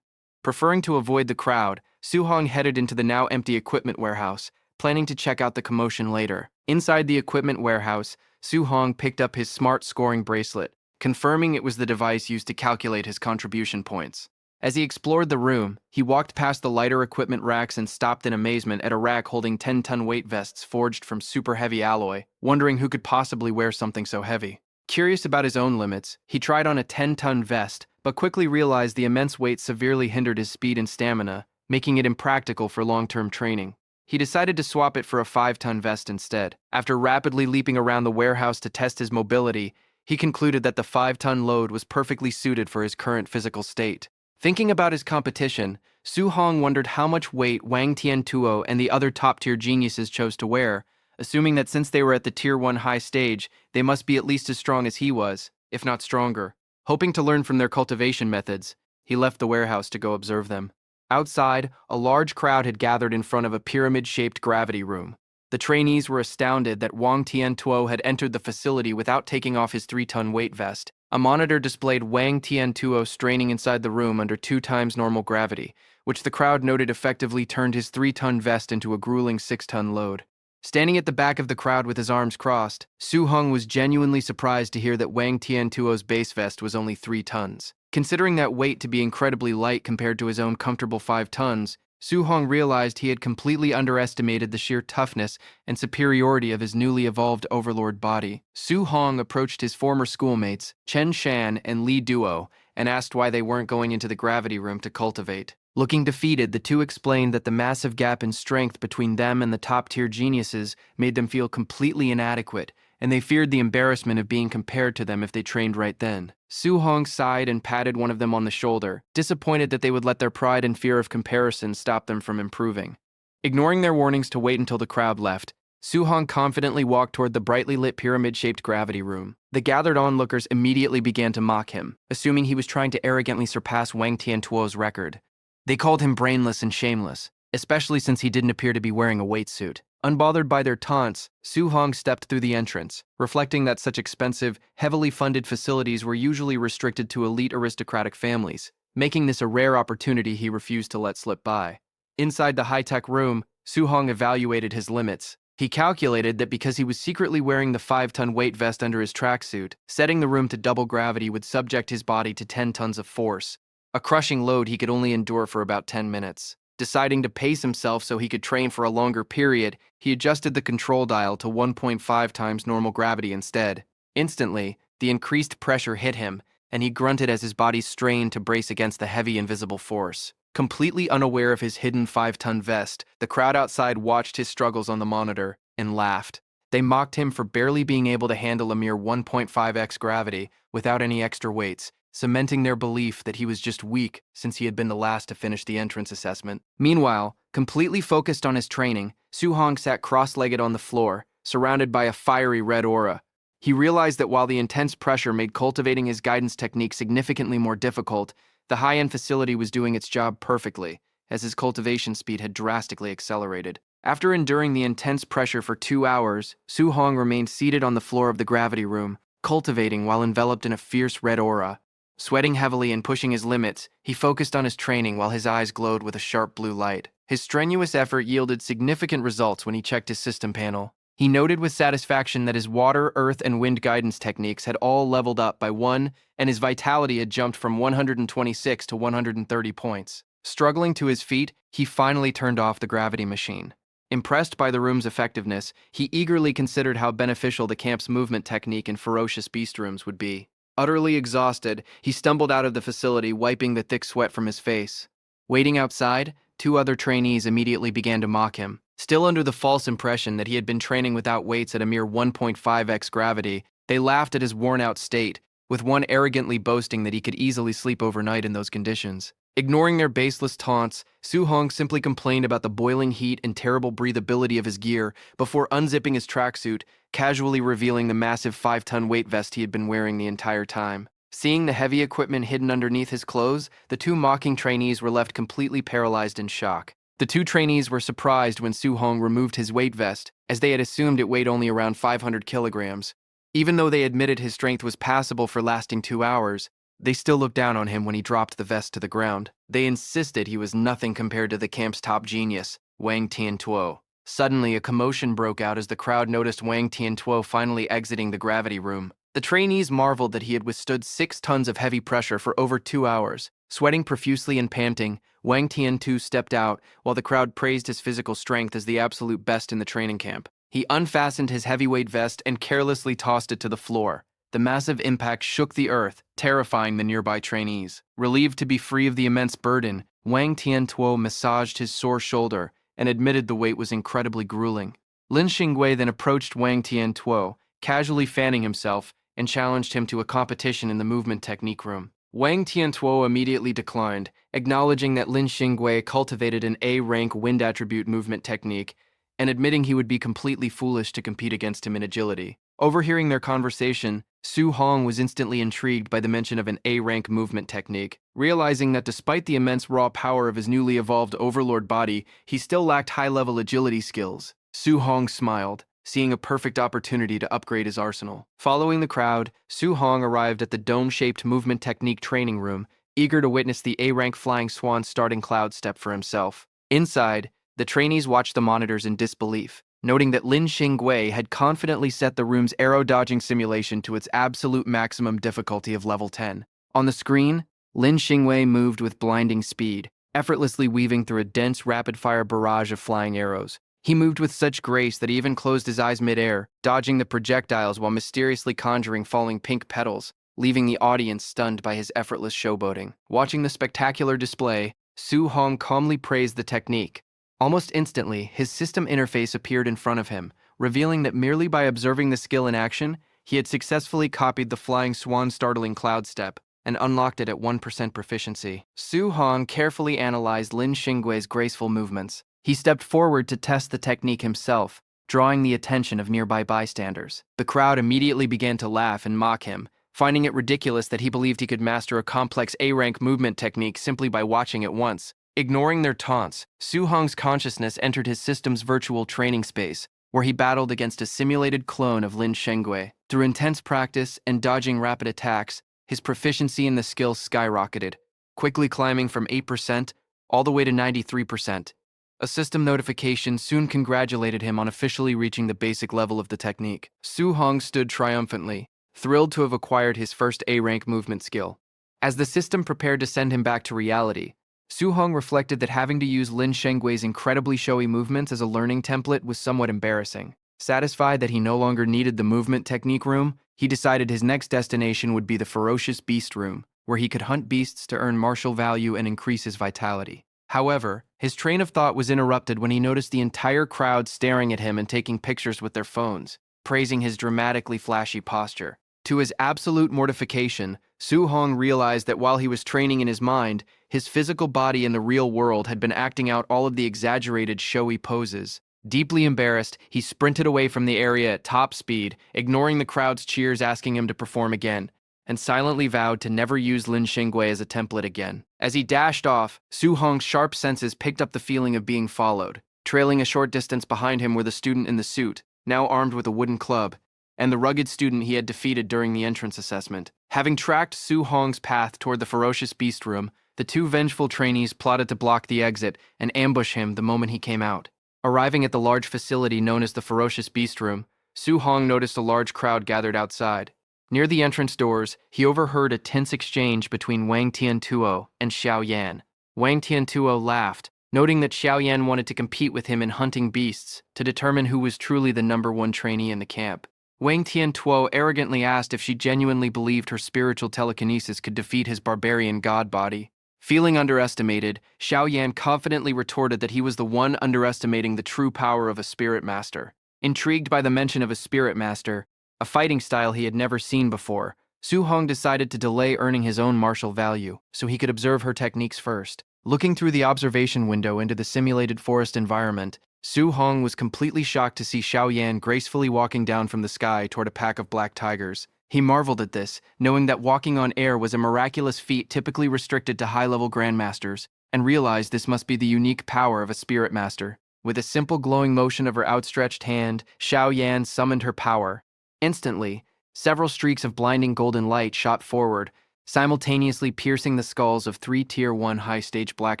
Preferring to avoid the crowd, Su Hong headed into the now empty equipment warehouse, planning to check out the commotion later. Inside the equipment warehouse, Su Hong picked up his smart scoring bracelet, confirming it was the device used to calculate his contribution points. As he explored the room, he walked past the lighter equipment racks and stopped in amazement at a rack holding 10-ton weight vests forged from super heavy alloy, wondering who could possibly wear something so heavy. Curious about his own limits, he tried on a 10-ton vest, but quickly realized the immense weight severely hindered his speed and stamina, making it impractical for long-term training. He decided to swap it for a 5-ton vest instead. After rapidly leaping around the warehouse to test his mobility, he concluded that the 5-ton load was perfectly suited for his current physical state. Thinking about his competition, Su Hong wondered how much weight Wang Tiantuo and the other top-tier geniuses chose to wear, assuming that since they were at the Tier 1 high stage, they must be at least as strong as he was, if not stronger. Hoping to learn from their cultivation methods, he left the warehouse to go observe them. Outside, a large crowd had gathered in front of a pyramid-shaped gravity room. The trainees were astounded that Wang Tiantuo had entered the facility without taking off his 3-ton weight vest. A monitor displayed Wang Tiantuo straining inside the room under 2 times normal gravity, which the crowd noted effectively turned his 3-ton vest into a grueling 6-ton load. Standing at the back of the crowd with his arms crossed, Su Hong was genuinely surprised to hear that Wang Tiantuo's base vest was only 3 tons. Considering that weight to be incredibly light compared to his own comfortable 5 tons, Su Hong realized he had completely underestimated the sheer toughness and superiority of his newly evolved overlord body. Su Hong approached his former schoolmates, Chen Shan and Li Duo, and asked why they weren't going into the gravity room to cultivate. Looking defeated, the two explained that the massive gap in strength between them and the top-tier geniuses made them feel completely inadequate, and they feared the embarrassment of being compared to them if they trained right then. Su Hong sighed and patted one of them on the shoulder, disappointed that they would let their pride and fear of comparison stop them from improving. Ignoring their warnings to wait until the crowd left, Su Hong confidently walked toward the brightly lit pyramid-shaped gravity room. The gathered onlookers immediately began to mock him, assuming he was trying to arrogantly surpass Wang Tiantuo's record. They called him brainless and shameless, especially since he didn't appear to be wearing a weight suit. Unbothered by their taunts, Su Hong stepped through the entrance, reflecting that such expensive, heavily funded facilities were usually restricted to elite aristocratic families, making this a rare opportunity he refused to let slip by. Inside the high-tech room, Su Hong evaluated his limits. He calculated that because he was secretly wearing the 5-ton weight vest under his tracksuit, setting the room to double gravity would subject his body to 10 tons of force, a crushing load he could only endure for about 10 minutes. Deciding to pace himself so he could train for a longer period, he adjusted the control dial to 1.5 times normal gravity instead. Instantly, the increased pressure hit him, and he grunted as his body strained to brace against the heavy invisible force. Completely unaware of his hidden 5-ton vest, the crowd outside watched his struggles on the monitor and laughed. They mocked him for barely being able to handle a mere 1.5x gravity without any extra weights, cementing their belief that he was just weak since he had been the last to finish the entrance assessment. Meanwhile, completely focused on his training, Su Hong sat cross-legged on the floor, surrounded by a fiery red aura. He realized that while the intense pressure made cultivating his guidance technique significantly more difficult, the high-end facility was doing its job perfectly, as his cultivation speed had drastically accelerated. After enduring the intense pressure for 2 hours, Su Hong remained seated on the floor of the gravity room, cultivating while enveloped in a fierce red aura. Sweating heavily and pushing his limits, he focused on his training while his eyes glowed with a sharp blue light. His strenuous effort yielded significant results when he checked his system panel. He noted with satisfaction that his water, earth, and wind guidance techniques had all leveled up by 1, and his vitality had jumped from 126 to 130 points. Struggling to his feet, he finally turned off the gravity machine. Impressed by the room's effectiveness, he eagerly considered how beneficial the camp's movement technique in ferocious beast rooms would be. Utterly exhausted, he stumbled out of the facility, wiping the thick sweat from his face. Waiting outside, 2 other trainees immediately began to mock him. Still under the false impression that he had been training without weights at a mere 1.5x gravity, they laughed at his worn-out state, with one arrogantly boasting that he could easily sleep overnight in those conditions. Ignoring their baseless taunts, Su Hong simply complained about the boiling heat and terrible breathability of his gear before unzipping his tracksuit, casually revealing the massive 5-ton weight vest he had been wearing the entire time. Seeing the heavy equipment hidden underneath his clothes, the 2 mocking trainees were left completely paralyzed in shock. The 2 trainees were surprised when Su Hong removed his weight vest, as they had assumed it weighed only around 500 kilograms. Even though they admitted his strength was passable for lasting 2 hours, they still looked down on him when he dropped the vest to the ground. They insisted he was nothing compared to the camp's top genius, Wang Tiantuo. Suddenly, a commotion broke out as the crowd noticed Wang Tiantuo finally exiting the gravity room. The trainees marveled that he had withstood 6 tons of heavy pressure for over 2 hours. Sweating profusely and panting, Wang Tiantuo stepped out while the crowd praised his physical strength as the absolute best in the training camp. He unfastened his heavyweight vest and carelessly tossed it to the floor. The massive impact shook the earth, terrifying the nearby trainees. Relieved to be free of the immense burden, Wang Tiantuo massaged his sore shoulder and admitted the weight was incredibly grueling. Lin Xingwei then approached Wang Tiantuo, casually fanning himself, and challenged him to a competition in the movement technique room. Wang Tiantuo immediately declined, acknowledging that Lin Xingwei cultivated an A-rank wind attribute movement technique and admitting he would be completely foolish to compete against him in agility. Overhearing their conversation, Su Hong was instantly intrigued by the mention of an A-rank movement technique, realizing that despite the immense raw power of his newly evolved overlord body, he still lacked high-level agility skills. Su Hong smiled, seeing a perfect opportunity to upgrade his arsenal. Following the crowd, Su Hong arrived at the dome-shaped movement technique training room, eager to witness the A-rank flying swan starting cloud step for himself. Inside, the trainees watched the monitors in disbelief, noting that Lin Xingwei had confidently set the room's arrow dodging simulation to its absolute maximum difficulty of level 10. On the screen, Lin Xingwei moved with blinding speed, effortlessly weaving through a dense, rapid-fire barrage of flying arrows. He moved with such grace that he even closed his eyes mid-air, dodging the projectiles while mysteriously conjuring falling pink petals, leaving the audience stunned by his effortless showboating. Watching the spectacular display, Su Hong calmly praised the technique. Almost instantly, his system interface appeared in front of him, revealing that merely by observing the skill in action, he had successfully copied the flying swan startling cloud step and unlocked it at 1% proficiency. Su Hong carefully analyzed Lin Xingwei's graceful movements. He stepped forward to test the technique himself, drawing the attention of nearby bystanders. The crowd immediately began to laugh and mock him, finding it ridiculous that he believed he could master a complex A-rank movement technique simply by watching it once. Ignoring their taunts, Su Hong's consciousness entered his system's virtual training space, where he battled against a simulated clone of Lin Xingwei. Through intense practice and dodging rapid attacks, his proficiency in the skill skyrocketed, quickly climbing from 8% all the way to 93%. A system notification soon congratulated him on officially reaching the basic level of the technique. Su Hong stood triumphantly, thrilled to have acquired his first A-rank movement skill. As the system prepared to send him back to reality, Su Hong reflected that having to use Lin Xingwei's incredibly showy movements as a learning template was somewhat embarrassing. Satisfied that he no longer needed the movement technique room, he decided his next destination would be the ferocious beast room, where he could hunt beasts to earn martial value and increase his vitality. However, his train of thought was interrupted when he noticed the entire crowd staring at him and taking pictures with their phones, praising his dramatically flashy posture. To his absolute mortification, Su Hong realized that while he was training in his mind, his physical body in the real world had been acting out all of the exaggerated, showy poses. Deeply embarrassed, he sprinted away from the area at top speed, ignoring the crowd's cheers asking him to perform again, and silently vowed to never use Lin Xingwei as a template again. As he dashed off, Su Hong's sharp senses picked up the feeling of being followed. Trailing a short distance behind him were the student in the suit, now armed with a wooden club, and the rugged student he had defeated during the entrance assessment. Having tracked Su Hong's path toward the ferocious beast room, the two vengeful trainees plotted to block the exit and ambush him the moment he came out. Arriving at the large facility known as the ferocious beast room, Su Hong noticed a large crowd gathered outside. Near the entrance doors, he overheard a tense exchange between Wang Tiantuo and Xiao Yan. Wang Tiantuo laughed, noting that Xiao Yan wanted to compete with him in hunting beasts to determine who was truly the #1 trainee in the camp. Wang Tiantuo arrogantly asked if she genuinely believed her spiritual telekinesis could defeat his barbarian god body. Feeling underestimated, Xiao Yan confidently retorted that he was the one underestimating the true power of a spirit master. Intrigued by the mention of a spirit master, a fighting style he had never seen before, Su Hong decided to delay earning his own martial value so he could observe her techniques first. Looking through the observation window into the simulated forest environment, Su Hong was completely shocked to see Xiao Yan gracefully walking down from the sky toward a pack of black tigers. He marveled at this, knowing that walking on air was a miraculous feat typically restricted to high-level grandmasters, and realized this must be the unique power of a spirit master. With a simple glowing motion of her outstretched hand, Xiao Yan summoned her power. Instantly, several streaks of blinding golden light shot forward, simultaneously piercing the skulls of 3 Tier 1 high-stage black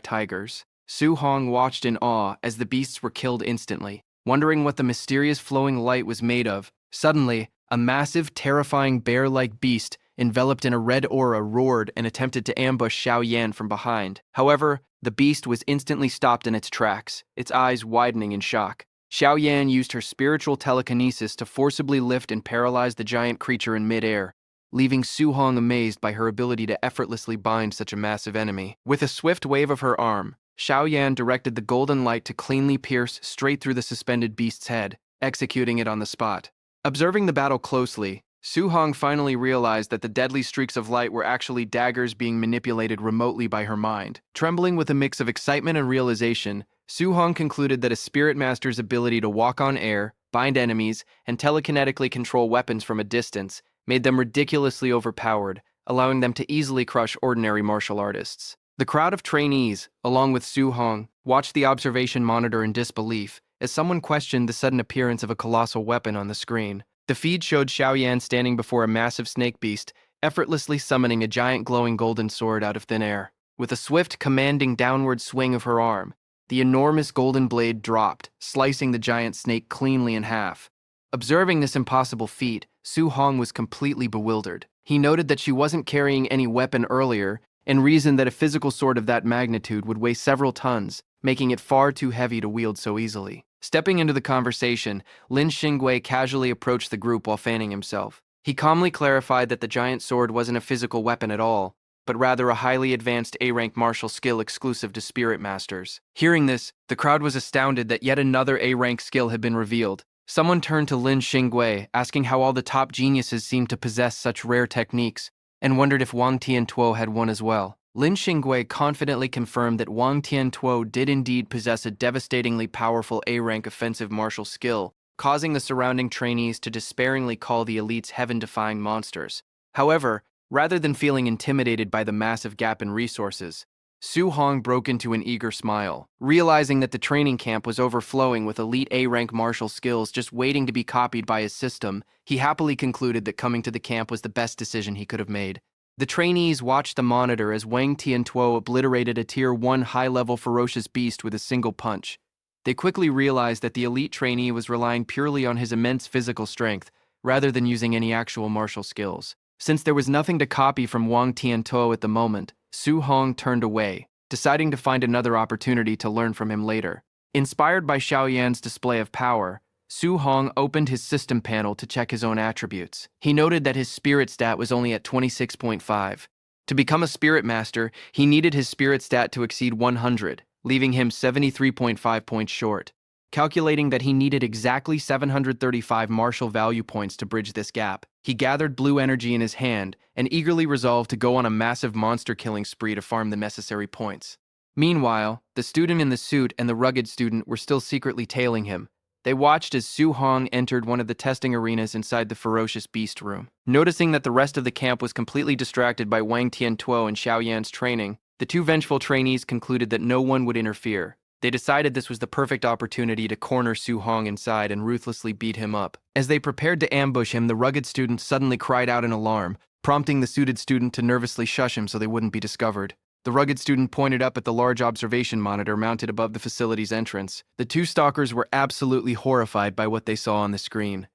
tigers. Su Hong watched in awe as the beasts were killed instantly, wondering what the mysterious flowing light was made of. Suddenly, a massive, terrifying bear-like beast, enveloped in a red aura, roared and attempted to ambush Xiao Yan from behind. However, the beast was instantly stopped in its tracks, its eyes widening in shock. Xiao Yan used her spiritual telekinesis to forcibly lift and paralyze the giant creature in mid-air, leaving Su Hong amazed by her ability to effortlessly bind such a massive enemy. With a swift wave of her arm, Xiao Yan directed the golden light to cleanly pierce straight through the suspended beast's head, executing it on the spot. Observing the battle closely, Su Hong finally realized that the deadly streaks of light were actually daggers being manipulated remotely by her mind. Trembling with a mix of excitement and realization, Su Hong concluded that a spirit master's ability to walk on air, bind enemies, and telekinetically control weapons from a distance made them ridiculously overpowered, allowing them to easily crush ordinary martial artists. The crowd of trainees, along with Su Hong, watched the observation monitor in disbelief as someone questioned the sudden appearance of a colossal weapon on the screen. The feed showed Xiaoyan standing before a massive snake beast, effortlessly summoning a giant glowing golden sword out of thin air. With a swift, commanding downward swing of her arm, the enormous golden blade dropped, slicing the giant snake cleanly in half. Observing this impossible feat, Su Hong was completely bewildered. He noted that she wasn't carrying any weapon earlier and reasoned that a physical sword of that magnitude would weigh several tons, making it far too heavy to wield so easily. Stepping into the conversation, Lin Xingui casually approached the group while fanning himself. He calmly clarified that the giant sword wasn't a physical weapon at all, but rather a highly advanced A-rank martial skill exclusive to spirit masters. Hearing this, the crowd was astounded that yet another A-rank skill had been revealed. Someone turned to Lin Xingui, asking how all the top geniuses seemed to possess such rare techniques, and wondered if Wang Tiantuo had one as well. Lin Xingui confidently confirmed that Wang Tiantuo did indeed possess a devastatingly powerful A-rank offensive martial skill, causing the surrounding trainees to despairingly call the elites heaven-defying monsters. However, rather than feeling intimidated by the massive gap in resources, Su Hong broke into an eager smile. Realizing that the training camp was overflowing with elite A-rank martial skills just waiting to be copied by his system, he happily concluded that coming to the camp was the best decision he could have made. The trainees watched the monitor as Wang Tiantuo obliterated a Tier 1 high-level ferocious beast with a single punch. They quickly realized that the elite trainee was relying purely on his immense physical strength, rather than using any actual martial skills. Since there was nothing to copy from Wang Tiantuo at the moment, Su Hong turned away, deciding to find another opportunity to learn from him later. Inspired by Xiaoyan's display of power, Su Hong opened his system panel to check his own attributes. He noted that his spirit stat was only at 26.5. To become a spirit master, he needed his spirit stat to exceed 100, leaving him 73.5 points short. Calculating that he needed exactly 735 martial value points to bridge this gap, he gathered blue energy in his hand and eagerly resolved to go on a massive monster-killing spree to farm the necessary points. Meanwhile, the student in the suit and the rugged student were still secretly tailing him. They watched as Su Hong entered one of the testing arenas inside the ferocious beast room. Noticing that the rest of the camp was completely distracted by Wang Tiantuo and Xiaoyan's training, the two vengeful trainees concluded that no one would interfere. They decided this was the perfect opportunity to corner Su Hong inside and ruthlessly beat him up. As they prepared to ambush him, the rugged student suddenly cried out in alarm, prompting the suited student to nervously shush him so they wouldn't be discovered. The rugged student pointed up at the large observation monitor mounted above the facility's entrance. The two stalkers were absolutely horrified by what they saw on the screen.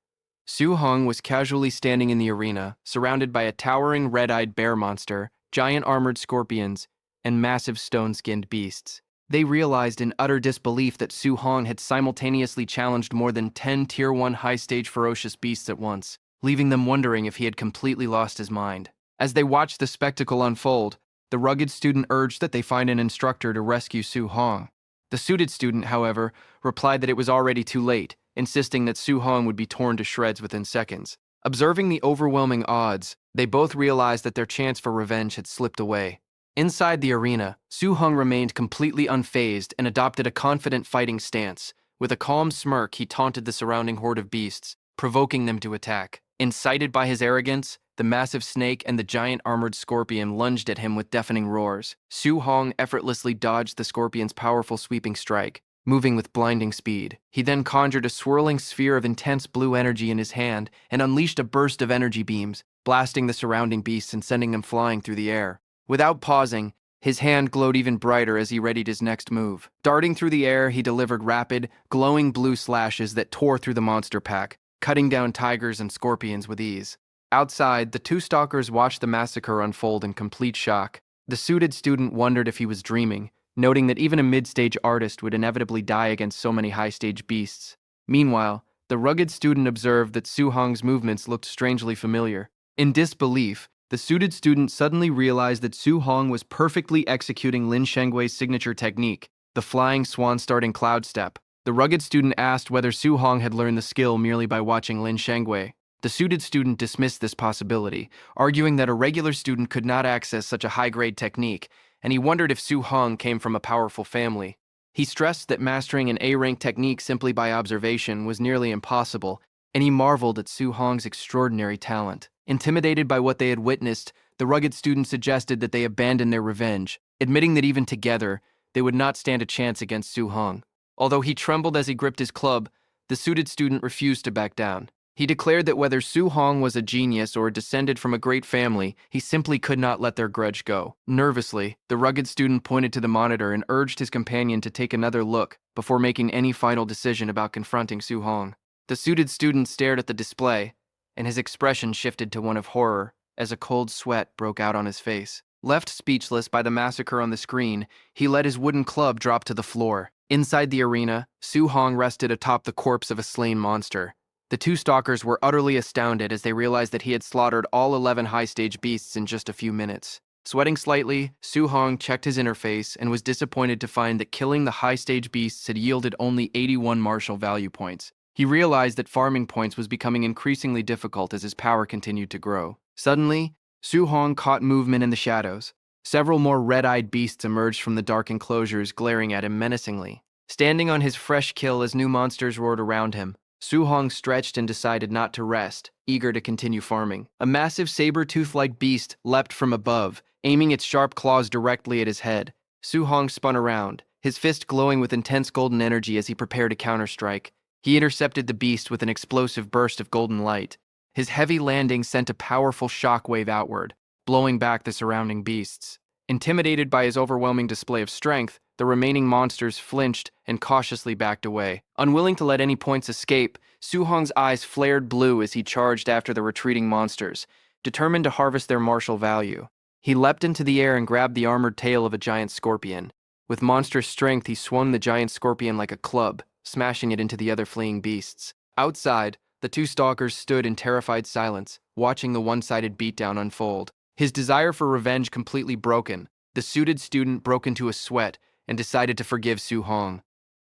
Su Hong was casually standing in the arena, surrounded by a towering red-eyed bear monster, giant armored scorpions, and massive stone-skinned beasts. They realized in utter disbelief that Su Hong had simultaneously challenged more than 10 Tier 1 high-stage ferocious beasts at once, leaving them wondering if he had completely lost his mind. As they watched the spectacle unfold, the rugged student urged that they find an instructor to rescue Su Hong. The suited student, however, replied that it was already too late, insisting that Su Hong would be torn to shreds within seconds. Observing the overwhelming odds, they both realized that their chance for revenge had slipped away. Inside the arena, Su Hong remained completely unfazed and adopted a confident fighting stance. With a calm smirk, he taunted the surrounding horde of beasts, provoking them to attack. Incited by his arrogance, the massive snake and the giant armored scorpion lunged at him with deafening roars. Su Hong effortlessly dodged the scorpion's powerful sweeping strike, moving with blinding speed. He then conjured a swirling sphere of intense blue energy in his hand and unleashed a burst of energy beams, blasting the surrounding beasts and sending them flying through the air. Without pausing, his hand glowed even brighter as he readied his next move. Darting through the air, he delivered rapid, glowing blue slashes that tore through the monster pack, cutting down tigers and scorpions with ease. Outside, the two stalkers watched the massacre unfold in complete shock. The suited student wondered if he was dreaming, noting that even a mid-stage artist would inevitably die against so many high-stage beasts. Meanwhile, the rugged student observed that Su Hong's movements looked strangely familiar. In disbelief, the suited student suddenly realized that Su Hong was perfectly executing Lin Shengwei's signature technique, the flying swan-starting cloud step. The rugged student asked whether Su Hong had learned the skill merely by watching Lin Shengwei. The suited student dismissed this possibility, arguing that a regular student could not access such a high-grade technique, and he wondered if Su Hong came from a powerful family. He stressed that mastering an A-rank technique simply by observation was nearly impossible, and he marveled at Su Hong's extraordinary talent. Intimidated by what they had witnessed, the rugged student suggested that they abandon their revenge, admitting that even together, they would not stand a chance against Su Hong. Although he trembled as he gripped his club, the suited student refused to back down. He declared that whether Su Hong was a genius or descended from a great family, he simply could not let their grudge go. Nervously, the rugged student pointed to the monitor and urged his companion to take another look before making any final decision about confronting Su Hong. The suited student stared at the display, and his expression shifted to one of horror as a cold sweat broke out on his face. Left speechless by the massacre on the screen, he let his wooden club drop to the floor. Inside the arena, Su Hong rested atop the corpse of a slain monster. The two stalkers were utterly astounded as they realized that he had slaughtered all 11 high-stage beasts in just a few minutes. Sweating slightly, Su Hong checked his interface and was disappointed to find that killing the high-stage beasts had yielded only 81 martial value points. He realized that farming points was becoming increasingly difficult as his power continued to grow. Suddenly, Su Hong caught movement in the shadows. Several more red-eyed beasts emerged from the dark enclosures, glaring at him menacingly. Standing on his fresh kill as new monsters roared around him, Su Hong stretched and decided not to rest, eager to continue farming. A massive saber-tooth-like beast leapt from above, aiming its sharp claws directly at his head. Su Hong spun around, his fist glowing with intense golden energy as he prepared a counterstrike. He intercepted the beast with an explosive burst of golden light. His heavy landing sent a powerful shockwave outward, blowing back the surrounding beasts. Intimidated by his overwhelming display of strength, the remaining monsters flinched and cautiously backed away. Unwilling to let any points escape, Su Hong's eyes flared blue as he charged after the retreating monsters, determined to harvest their martial value. He leapt into the air and grabbed the armored tail of a giant scorpion. With monstrous strength, he swung the giant scorpion like a club, smashing it into the other fleeing beasts. Outside, the two stalkers stood in terrified silence, watching the one-sided beatdown unfold. His desire for revenge completely broken, the suited student broke into a sweat and decided to forgive Su Hong.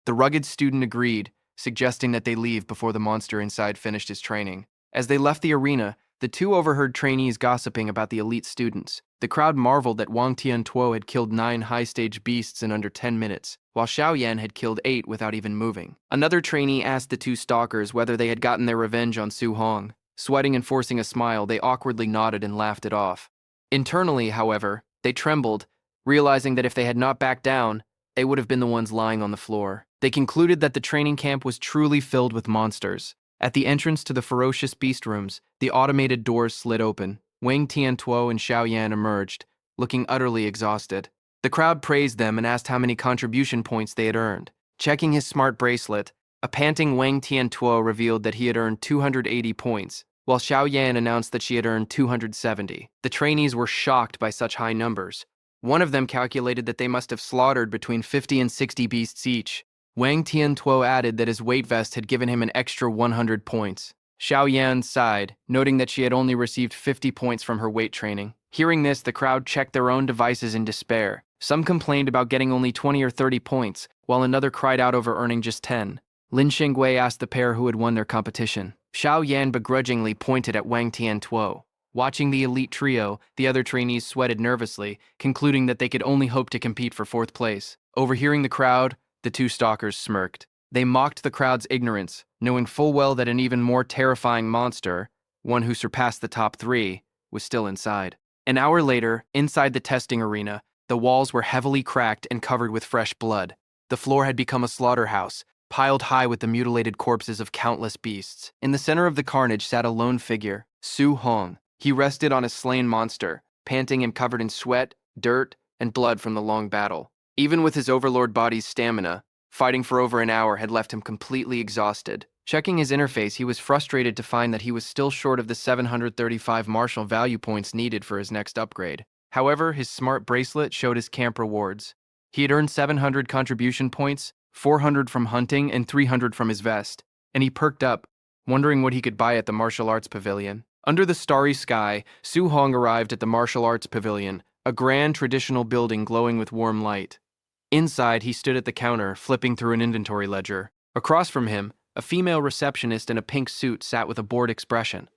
The rugged student agreed, suggesting that they leave before the monster inside finished his training. As they left the arena, the two overheard trainees gossiping about the elite students. The crowd marveled that Wang Tiantuo had killed 9 high-stage beasts in under 10 minutes, while Xiao Yan had killed 8 without even moving. Another trainee asked the two stalkers whether they had gotten their revenge on Su Hong. Sweating and forcing a smile, they awkwardly nodded and laughed it off. Internally, however, they trembled, realizing that if they had not backed down, they would have been the ones lying on the floor. They concluded that the training camp was truly filled with monsters. At the entrance to the ferocious beast rooms, the automated doors slid open. Wang Tiantuo and Xiao Yan emerged, looking utterly exhausted. The crowd praised them and asked how many contribution points they had earned. Checking his smart bracelet, a panting Wang Tiantuo revealed that he had earned 280 points, while Xiao Yan announced that she had earned 270. The trainees were shocked by such high numbers. One of them calculated that they must have slaughtered between 50 and 60 beasts each. Wang Tiantuo added that his weight vest had given him an extra 100 points. Xiao Yan sighed, noting that she had only received 50 points from her weight training. Hearing this, the crowd checked their own devices in despair. Some complained about getting only 20 or 30 points, while another cried out over earning just 10. Lin Xingwei asked the pair who had won their competition. Xiao Yan begrudgingly pointed at Wang Tiantuo. Watching the elite trio, the other trainees sweated nervously, concluding that they could only hope to compete for 4th place. Overhearing the crowd, the two stalkers smirked. They mocked the crowd's ignorance, knowing full well that an even more terrifying monster, one who surpassed the top 3, was still inside. An hour later, inside the testing arena, the walls were heavily cracked and covered with fresh blood. The floor had become a slaughterhouse, piled high with the mutilated corpses of countless beasts. In the center of the carnage sat a lone figure, Su Hong. He rested on a slain monster, panting and covered in sweat, dirt, and blood from the long battle. Even with his overlord body's stamina, fighting for over an hour had left him completely exhausted. Checking his interface, he was frustrated to find that he was still short of the 735 martial value points needed for his next upgrade. However, his smart bracelet showed his camp rewards. He had earned 700 contribution points, 400 from hunting, and 300 from his vest, and he perked up, wondering what he could buy at the martial arts pavilion. Under the starry sky, Su Hong arrived at the martial arts pavilion, a grand traditional building glowing with warm light. Inside, he stood at the counter, flipping through an inventory ledger. Across from him, a female receptionist in a pink suit sat with a bored expression.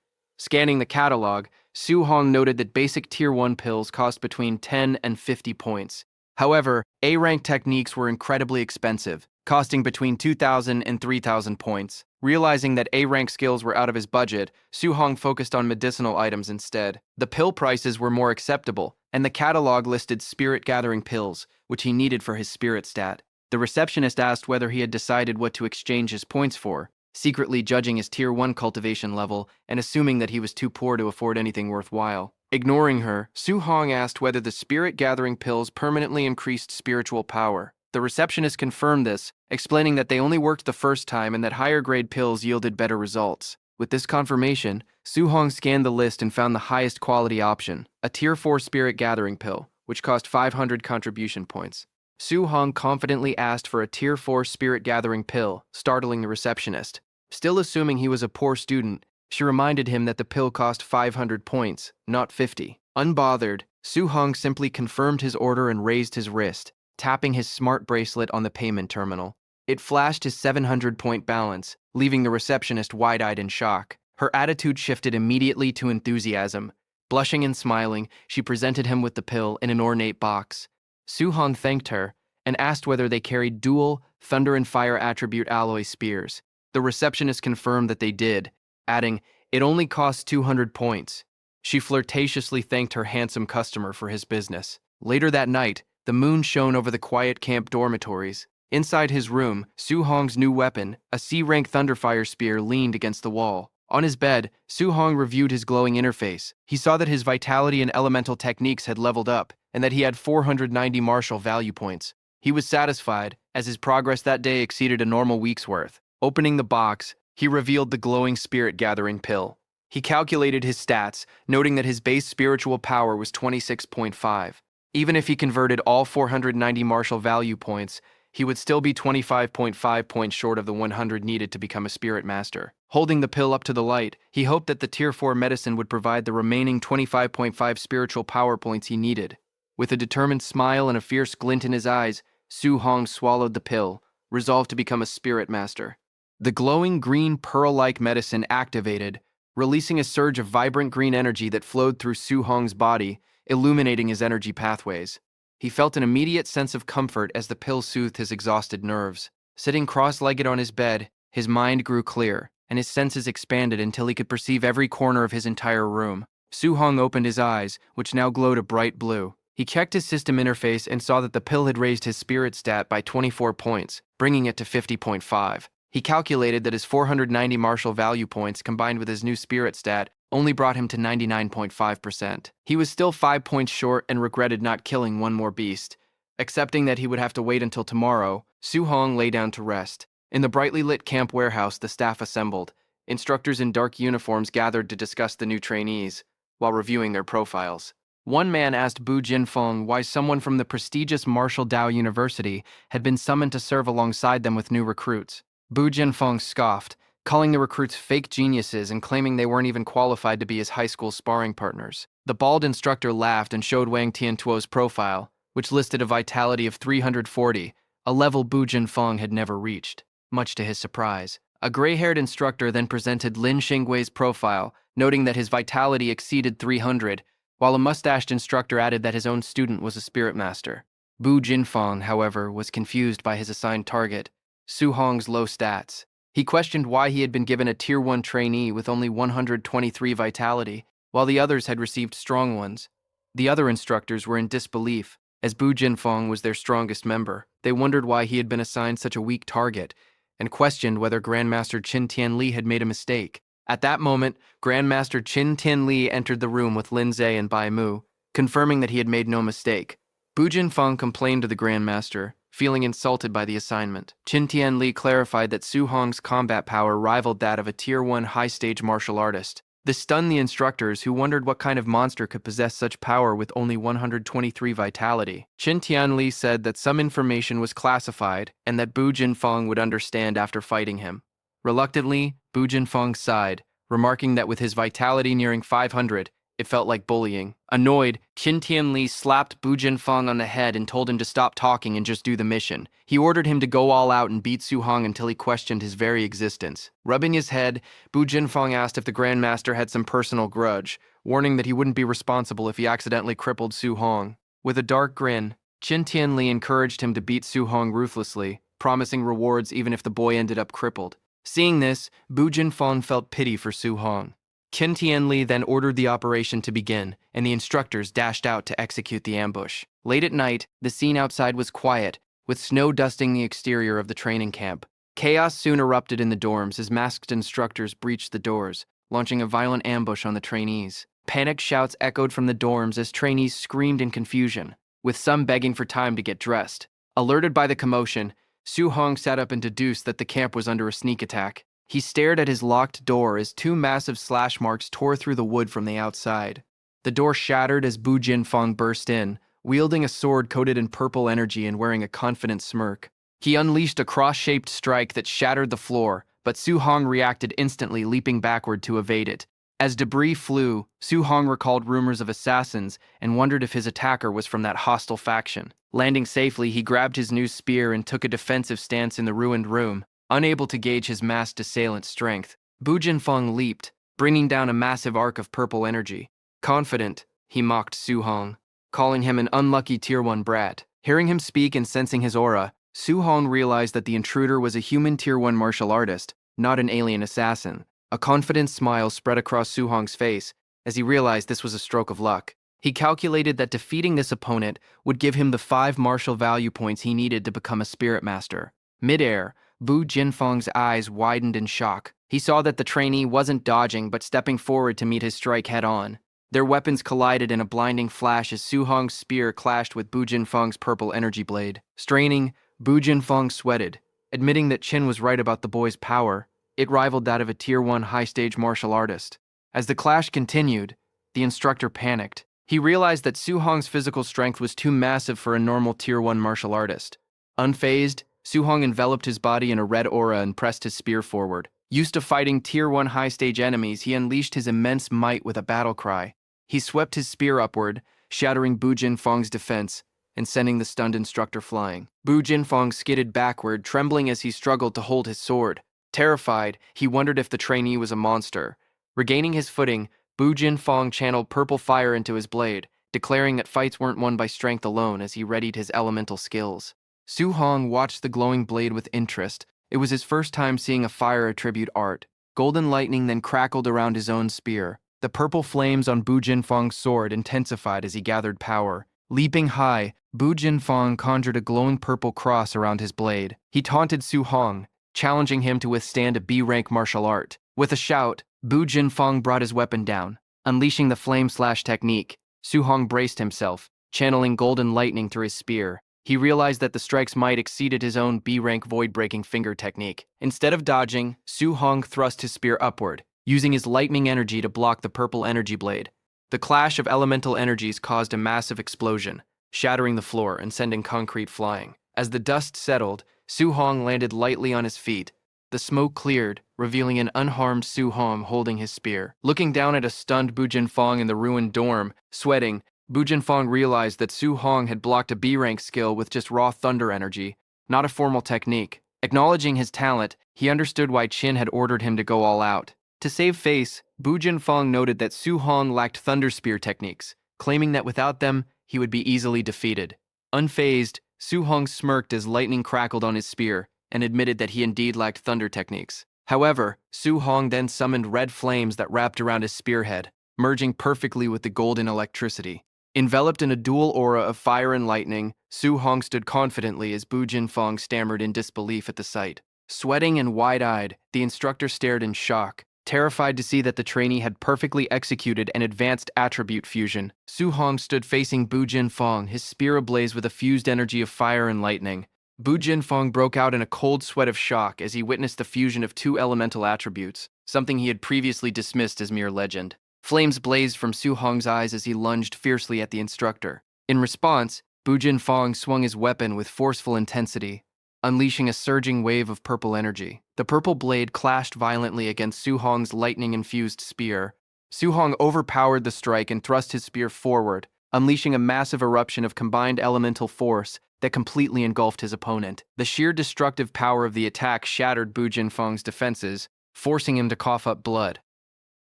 Scanning the catalog, Su Hong noted that basic Tier 1 pills cost between 10 and 50 points. However, A-rank techniques were incredibly expensive, costing between 2,000 and 3,000 points. Realizing that A-rank skills were out of his budget, Su Hong focused on medicinal items instead. The pill prices were more acceptable, and the catalog listed spirit-gathering pills, which he needed for his spirit stat. The receptionist asked whether he had decided what to exchange his points for, secretly judging his Tier 1 cultivation level and assuming that he was too poor to afford anything worthwhile. Ignoring her, Su Hong asked whether the spirit-gathering pills permanently increased spiritual power. The receptionist confirmed this, explaining that they only worked the first time and that higher-grade pills yielded better results. With this confirmation, Su Hong scanned the list and found the highest quality option, a Tier 4 spirit-gathering pill, which cost 500 contribution points. Su Hong confidently asked for a Tier 4 spirit-gathering pill, startling the receptionist. Still assuming he was a poor student, she reminded him that the pill cost 500 points, not 50. Unbothered, Su Hong simply confirmed his order and raised his wrist, tapping his smart bracelet on the payment terminal. It flashed his 700-point balance, leaving the receptionist wide-eyed in shock. Her attitude shifted immediately to enthusiasm. Blushing and smiling, she presented him with the pill in an ornate box. Su Hong thanked her and asked whether they carried dual Thunder and Fire attribute alloy spears. The receptionist confirmed that they did, adding, "It only costs 200 points." She flirtatiously thanked her handsome customer for his business. Later that night, the moon shone over the quiet camp dormitories. Inside his room, Su Hong's new weapon, a C-rank Thunderfire spear, leaned against the wall. On his bed, Su Hong reviewed his glowing interface. He saw that his vitality and elemental techniques had leveled up, and that he had 490 martial value points. He was satisfied, as his progress that day exceeded a normal week's worth. Opening the box, he revealed the glowing spirit-gathering pill. He calculated his stats, noting that his base spiritual power was 26.5. Even if he converted all 490 martial value points, he would still be 25.5 points short of the 100 needed to become a spirit master. Holding the pill up to the light, he hoped that the Tier 4 medicine would provide the remaining 25.5 spiritual power points he needed. With a determined smile and a fierce glint in his eyes, Su Hong swallowed the pill, resolved to become a spirit master. The glowing green pearl-like medicine activated, releasing a surge of vibrant green energy that flowed through Su Hong's body, illuminating his energy pathways. He felt an immediate sense of comfort as the pill soothed his exhausted nerves. Sitting cross-legged on his bed, his mind grew clear, and his senses expanded until he could perceive every corner of his entire room. Su Hong opened his eyes, which now glowed a bright blue. He checked his system interface and saw that the pill had raised his spirit stat by 24 points, bringing it to 50.5. He calculated that his 490 martial value points combined with his new spirit stat only brought him to 99.5%. He was still 5 points short and regretted not killing one more beast. Accepting that he would have to wait until tomorrow, Su Hong lay down to rest. In the brightly lit camp warehouse, the staff assembled. Instructors in dark uniforms gathered to discuss the new trainees, while reviewing their profiles. One man asked Bu Jinfeng why someone from the prestigious Martial Dao University had been summoned to serve alongside them with new recruits. Bu Jinfeng scoffed, calling the recruits fake geniuses and claiming they weren't even qualified to be his high school sparring partners. The bald instructor laughed and showed Wang Tiantuo's profile, which listed a vitality of 340, a level Bu Jinfeng had never reached. Much to his surprise, a gray-haired instructor then presented Lin Xingwei's profile, noting that his vitality exceeded 300, while a mustached instructor added that his own student was a spirit master. Bu Jinfeng, however, was confused by his assigned target, Su Hong's low stats. He questioned why he had been given a Tier 1 trainee with only 123 vitality, while the others had received strong ones. The other instructors were in disbelief, as Bu Jinfeng was their strongest member. They wondered why he had been assigned such a weak target, and questioned whether Grandmaster Qin Tianli had made a mistake. At that moment, Grandmaster Qin Tianli entered the room with Lin Zhe and Bai Mu, confirming that he had made no mistake. Bu Jinfeng complained to the Grandmaster, feeling insulted by the assignment. Qin Tianli clarified that Su Hong's combat power rivaled that of a Tier 1 high-stage martial artist. This stunned the instructors, who wondered what kind of monster could possess such power with only 123 vitality. Qin Tianli said that some information was classified and that Bu Jinfeng would understand after fighting him. Reluctantly, Bu Jinfeng sighed, remarking that with his vitality nearing 500, It felt like bullying. Annoyed, Qin Tianli slapped Bu Jinfeng on the head and told him to stop talking and just do the mission. He ordered him to go all out and beat Su Hong until he questioned his very existence. Rubbing his head, Bu Jinfeng asked if the Grandmaster had some personal grudge, warning that he wouldn't be responsible if he accidentally crippled Su Hong. With a dark grin, Qin Tianli encouraged him to beat Su Hong ruthlessly, promising rewards even if the boy ended up crippled. Seeing this, Bu Jinfeng felt pity for Su Hong. Qin Tianli then ordered the operation to begin, and the instructors dashed out to execute the ambush. Late at night, the scene outside was quiet, with snow dusting the exterior of the training camp. Chaos soon erupted in the dorms as masked instructors breached the doors, launching a violent ambush on the trainees. Panicked shouts echoed from the dorms as trainees screamed in confusion, with some begging for time to get dressed. Alerted by the commotion, Su Hong sat up and deduced that the camp was under a sneak attack. He stared at his locked door as two massive slash marks tore through the wood from the outside. The door shattered as Bu Jinfeng burst in, wielding a sword coated in purple energy and wearing a confident smirk. He unleashed a cross-shaped strike that shattered the floor, but Su Hong reacted instantly, leaping backward to evade it. As debris flew, Su Hong recalled rumors of assassins and wondered if his attacker was from that hostile faction. Landing safely, he grabbed his new spear and took a defensive stance in the ruined room. Unable to gauge his masked assailant's strength, Bu Jinfeng leaped, bringing down a massive arc of purple energy. Confident, he mocked Su Hong, calling him an unlucky Tier 1 brat. Hearing him speak and sensing his aura, Su Hong realized that the intruder was a human Tier 1 martial artist, not an alien assassin. A confident smile spread across Su Hong's face as he realized this was a stroke of luck. He calculated that defeating this opponent would give him the 5 martial value points he needed to become a spirit master. Mid-air, Bu Jinfeng's eyes widened in shock. He saw that the trainee wasn't dodging but stepping forward to meet his strike head-on. Their weapons collided in a blinding flash as Su Hong's spear clashed with Bu Jinfeng's purple energy blade. Straining, Bu Jinfeng sweated, admitting that Qin was right about the boy's power. It rivaled that of a Tier 1 high-stage martial artist. As the clash continued, the instructor panicked. He realized that Su Hong's physical strength was too massive for a normal Tier 1 martial artist. Unfazed, Su Hong enveloped his body in a red aura and pressed his spear forward. Used to fighting Tier 1 high-stage enemies, he unleashed his immense might with a battle cry. He swept his spear upward, shattering Bu Jinfeng's defense and sending the stunned instructor flying. Bu Jinfeng skidded backward, trembling as he struggled to hold his sword. Terrified, he wondered if the trainee was a monster. Regaining his footing, Bu Jinfeng channeled purple fire into his blade, declaring that fights weren't won by strength alone as he readied his elemental skills. Su Hong watched the glowing blade with interest. It was his first time seeing a fire attribute art. Golden lightning then crackled around his own spear. The purple flames on Bu Jinfeng's sword intensified as he gathered power. Leaping high, Bu Jinfeng conjured a glowing purple cross around his blade. He taunted Su Hong, challenging him to withstand a B-rank martial art. With a shout, Bu Jinfeng brought his weapon down. Unleashing the flame slash technique, Su Hong braced himself, channeling golden lightning through his spear. He realized that the strike's might exceeded his own B-rank void-breaking finger technique. Instead of dodging, Su Hong thrust his spear upward, using his lightning energy to block the purple energy blade. The clash of elemental energies caused a massive explosion, shattering the floor and sending concrete flying. As the dust settled, Su Hong landed lightly on his feet. The smoke cleared, revealing an unharmed Su Hong holding his spear. Looking down at a stunned Bu Jinfeng in the ruined dorm, sweating, Bu Jinfeng realized that Su Hong had blocked a B-rank skill with just raw thunder energy, not a formal technique. Acknowledging his talent, he understood why Qin had ordered him to go all out. To save face, Bu Jinfeng noted that Su Hong lacked thunder spear techniques, claiming that without them, he would be easily defeated. Unfazed, Su Hong smirked as lightning crackled on his spear and admitted that he indeed lacked thunder techniques. However, Su Hong then summoned red flames that wrapped around his spearhead, merging perfectly with the golden electricity. Enveloped in a dual aura of fire and lightning, Su Hong stood confidently as Bu Jinfeng stammered in disbelief at the sight. Sweating and wide-eyed, the instructor stared in shock, terrified to see that the trainee had perfectly executed an advanced attribute fusion. Su Hong stood facing Bu Jinfeng, his spear ablaze with a fused energy of fire and lightning. Bu Jinfeng broke out in a cold sweat of shock as he witnessed the fusion of 2 elemental attributes, something he had previously dismissed as mere legend. Flames blazed from Su Hong's eyes as he lunged fiercely at the instructor. In response, Bu Jinfeng swung his weapon with forceful intensity, unleashing a surging wave of purple energy. The purple blade clashed violently against Su Hong's lightning-infused spear, Su Hong overpowered the strike and thrust his spear forward, unleashing a massive eruption of combined elemental force that completely engulfed his opponent. The sheer destructive power of the attack shattered Bu Jinfeng's defenses, forcing him to cough up blood.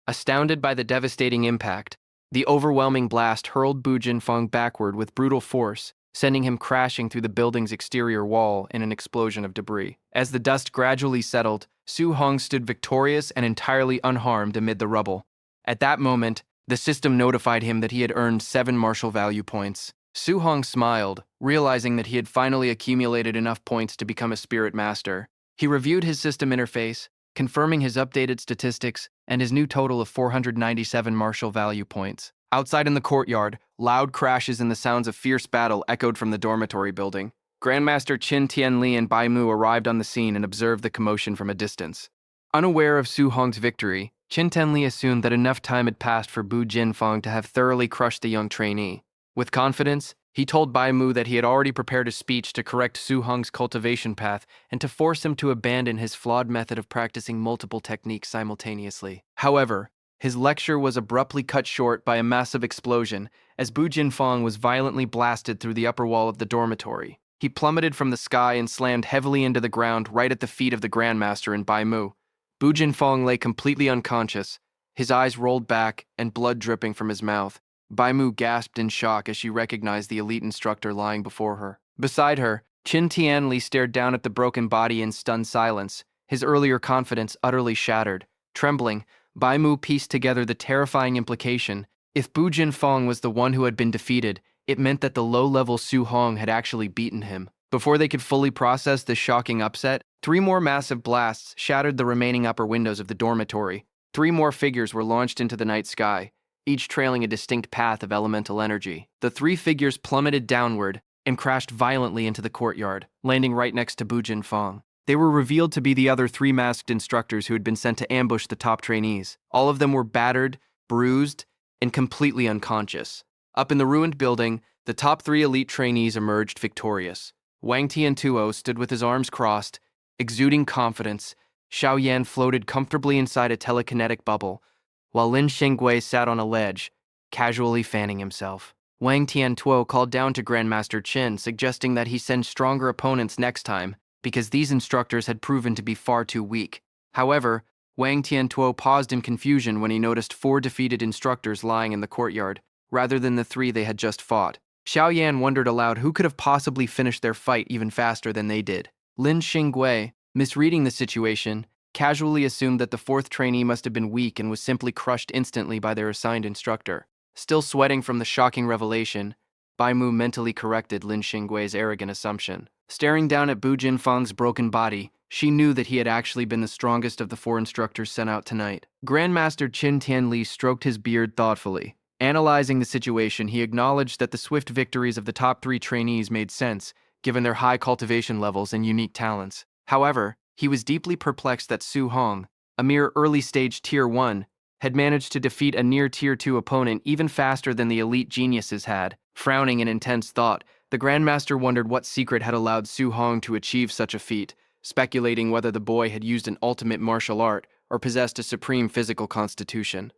Astounded by the devastating impact, the overwhelming blast hurled Bu Jinfeng backward with brutal force, sending him crashing through the building's exterior wall in an explosion of debris. As the dust gradually settled, Su Hong stood victorious and entirely unharmed amid the rubble. At that moment, the system notified him that he had earned 7 martial value points. Su Hong smiled, realizing that he had finally accumulated enough points to become a spirit master. He reviewed his system interface, confirming his updated statistics and his new total of 497 martial value points. Outside in the courtyard, loud crashes and the sounds of fierce battle echoed from the dormitory building. Grandmaster Qin Tianli and Bai Mu arrived on the scene and observed the commotion from a distance. Unaware of Su Hong's victory, Qin Tianli assumed that enough time had passed for Bu Jinfeng to have thoroughly crushed the young trainee. With confidence, he told Bai Mu that he had already prepared a speech to correct Su Hong's cultivation path and to force him to abandon his flawed method of practicing multiple techniques simultaneously. However, his lecture was abruptly cut short by a massive explosion as Bu Jinfeng was violently blasted through the upper wall of the dormitory. He plummeted from the sky and slammed heavily into the ground right at the feet of the Grandmaster and Bai Mu. Bu Jinfeng lay completely unconscious, his eyes rolled back and blood dripping from his mouth. Bai Mu gasped in shock as she recognized the elite instructor lying before her. Beside her, Qin Tianli stared down at the broken body in stunned silence, his earlier confidence utterly shattered. Trembling, Bai Mu pieced together the terrifying implication. If Bu Jinfeng was the one who had been defeated, it meant that the low-level Su Hong had actually beaten him. Before they could fully process this shocking upset, 3 more massive blasts shattered the remaining upper windows of the dormitory. 3 more figures were launched into the night sky, each trailing a distinct path of elemental energy. The 3 figures plummeted downward and crashed violently into the courtyard, landing right next to Bu Jinfeng. They were revealed to be the other 3 masked instructors who had been sent to ambush the top trainees. All of them were battered, bruised, and completely unconscious. Up in the ruined building, the top 3 elite trainees emerged victorious. Wang Tiantuo stood with his arms crossed, exuding confidence. Xiao Yan floated comfortably inside a telekinetic bubble, while Lin Xingui sat on a ledge, casually fanning himself. Wang Tiantuo called down to Grandmaster Qin, suggesting that he send stronger opponents next time, because these instructors had proven to be far too weak. However, Wang Tiantuo paused in confusion when he noticed 4 defeated instructors lying in the courtyard, rather than the 3 they had just fought. Xiao Yan wondered aloud who could have possibly finished their fight even faster than they did. Lin Xingui, misreading the situation, casually assumed that the 4th trainee must have been weak and was simply crushed instantly by their assigned instructor. Still sweating from the shocking revelation, Bai Mu mentally corrected Lin Xingui's arrogant assumption. Staring down at Bu Jinfeng's broken body, she knew that he had actually been the strongest of the 4 instructors sent out tonight. Grandmaster Qin Tianli stroked his beard thoughtfully. Analyzing the situation, he acknowledged that the swift victories of the top 3 trainees made sense, given their high cultivation levels and unique talents. However, he was deeply perplexed that Su Hong, a mere early-stage Tier 1, had managed to defeat a near Tier 2 opponent even faster than the elite geniuses had. Frowning in intense thought, the Grandmaster wondered what secret had allowed Su Hong to achieve such a feat, speculating whether the boy had used an ultimate martial art or possessed a supreme physical constitution.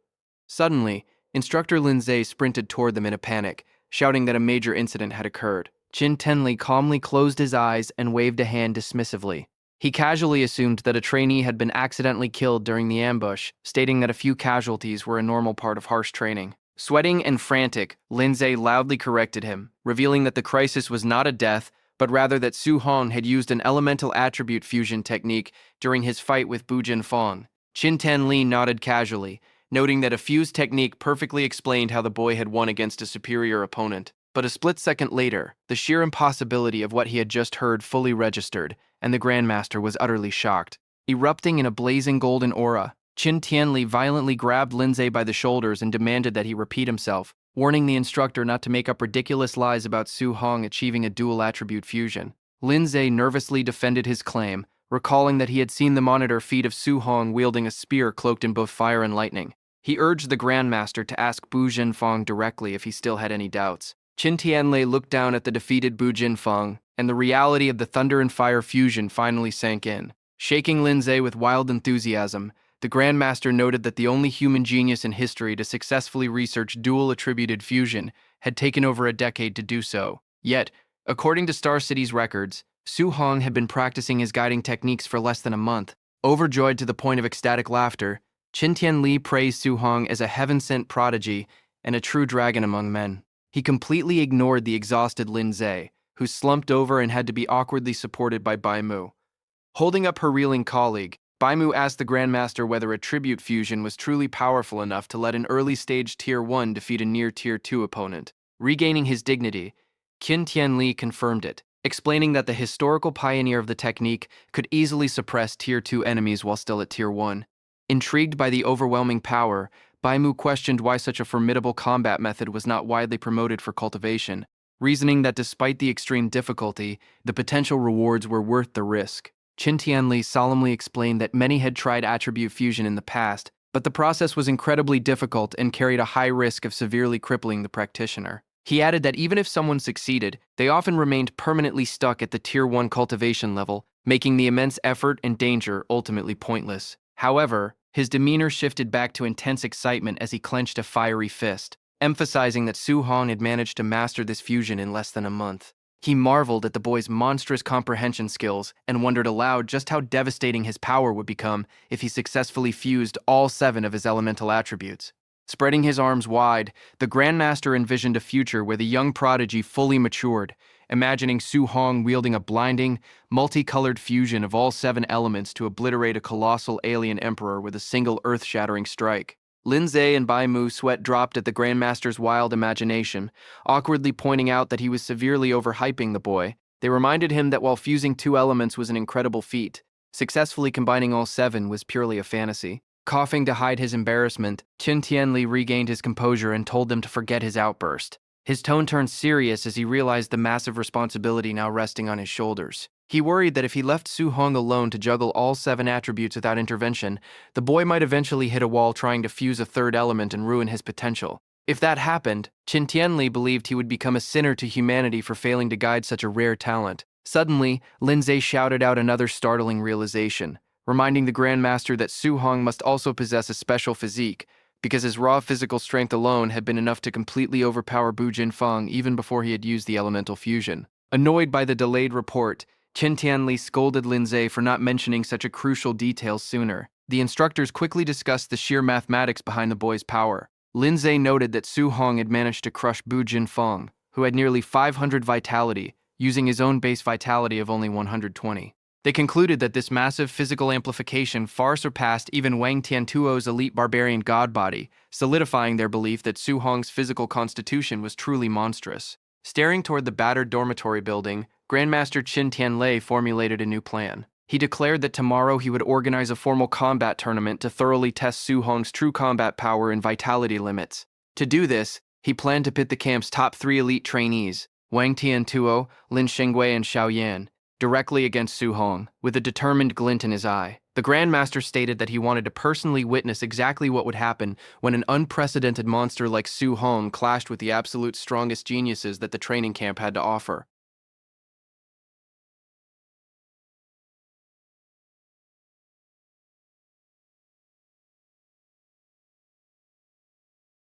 Suddenly, Instructor Lindsay sprinted toward them in a panic, shouting that a major incident had occurred. Qin Tianli calmly closed his eyes and waved a hand dismissively. He casually assumed that a trainee had been accidentally killed during the ambush, stating that a few casualties were a normal part of harsh training. Sweating and frantic, Lindsay loudly corrected him, revealing that the crisis was not a death, but rather that Su Hong had used an elemental attribute fusion technique during his fight with Bu Jinfeng. Qin Tianli nodded casually, noting that a fuse technique perfectly explained how the boy had won against a superior opponent. But a split second later, the sheer impossibility of what he had just heard fully registered, and the Grandmaster was utterly shocked. Erupting in a blazing golden aura, Qin Tianli violently grabbed Lindsay by the shoulders and demanded that he repeat himself, warning the instructor not to make up ridiculous lies about Su Hong achieving a dual attribute fusion. Lindsay nervously defended his claim, recalling that he had seen the monitor feed of Su Hong wielding a spear cloaked in both fire and lightning. He urged the Grandmaster to ask Bu Jinfeng directly if he still had any doubts. Qin Tianli looked down at the defeated Bu Jinfeng, and the reality of the thunder and fire fusion finally sank in. Shaking Lindsay with wild enthusiasm, The Grandmaster noted that the only human genius in history to successfully research dual-attributed fusion had taken over a decade to do so. Yet, according to Star City's records, Su Hong had been practicing his guiding techniques for less than a month. Overjoyed to the point of ecstatic laughter, Qin Tianli praised Su Hong as a heaven-sent prodigy and a true dragon among men. He completely ignored the exhausted Lin Zhe, who slumped over and had to be awkwardly supported by Bai Mu. Holding up her reeling colleague, Bai Mu asked the Grandmaster whether a tribute fusion was truly powerful enough to let an early-stage Tier 1 defeat a near Tier 2 opponent. Regaining his dignity, Qin Tianli confirmed it, explaining that the historical pioneer of the technique could easily suppress Tier 2 enemies while still at Tier 1. Intrigued by the overwhelming power, Bai Mu questioned why such a formidable combat method was not widely promoted for cultivation, reasoning that despite the extreme difficulty, the potential rewards were worth the risk. Qin Tianli solemnly explained that many had tried attribute fusion in the past, but the process was incredibly difficult and carried a high risk of severely crippling the practitioner. He added that even if someone succeeded, they often remained permanently stuck at the Tier 1 cultivation level, making the immense effort and danger ultimately pointless. However, his demeanor shifted back to intense excitement as he clenched a fiery fist, emphasizing that Su Hong had managed to master this fusion in less than a month. He marveled at the boy's monstrous comprehension skills and wondered aloud just how devastating his power would become if he successfully fused all 7 of his elemental attributes. Spreading his arms wide, the Grandmaster envisioned a future where the young prodigy fully matured, imagining Su Hong wielding a blinding, multicolored fusion of all 7 elements to obliterate a colossal alien emperor with a single earth-shattering strike. Lin Zhe and Bai Mu sweat dropped at the Grandmaster's wild imagination, awkwardly pointing out that he was severely overhyping the boy. They reminded him that while fusing 2 elements was an incredible feat, successfully combining all 7 was purely a fantasy. Coughing to hide his embarrassment, Qin Tianli regained his composure and told them to forget his outburst. His tone turned serious as he realized the massive responsibility now resting on his shoulders. He worried that if he left Su Hong alone to juggle all 7 attributes without intervention, the boy might eventually hit a wall trying to fuse a 3rd element and ruin his potential. If that happened, Qin Tianli believed he would become a sinner to humanity for failing to guide such a rare talent. Suddenly, Lin Zhe shouted out another startling realization, reminding the Grandmaster that Su Hong must also possess a special physique, because his raw physical strength alone had been enough to completely overpower Bu Jinfeng even before he had used the elemental fusion. Annoyed by the delayed report, Qin Tianli scolded Lin Zhe for not mentioning such a crucial detail sooner. The instructors quickly discussed the sheer mathematics behind the boy's power. Lin Zhe noted that Su Hong had managed to crush Bu Jinfeng, who had nearly 500 vitality, using his own base vitality of only 120. They concluded that this massive physical amplification far surpassed even Wang Tiantuo's elite barbarian god body, solidifying their belief that Su Hong's physical constitution was truly monstrous. Staring toward the battered dormitory building, Grandmaster Qin Tianli formulated a new plan. He declared that tomorrow he would organize a formal combat tournament to thoroughly test Su Hong's true combat power and vitality limits. To do this, he planned to pit the camp's top 3 elite trainees, Wang Tiantuo, Lin Shengwei, and Xiao Yan, directly against Su Hong, with a determined glint in his eye. The Grandmaster stated that he wanted to personally witness exactly what would happen when an unprecedented monster like Su Hong clashed with the absolute strongest geniuses that the training camp had to offer.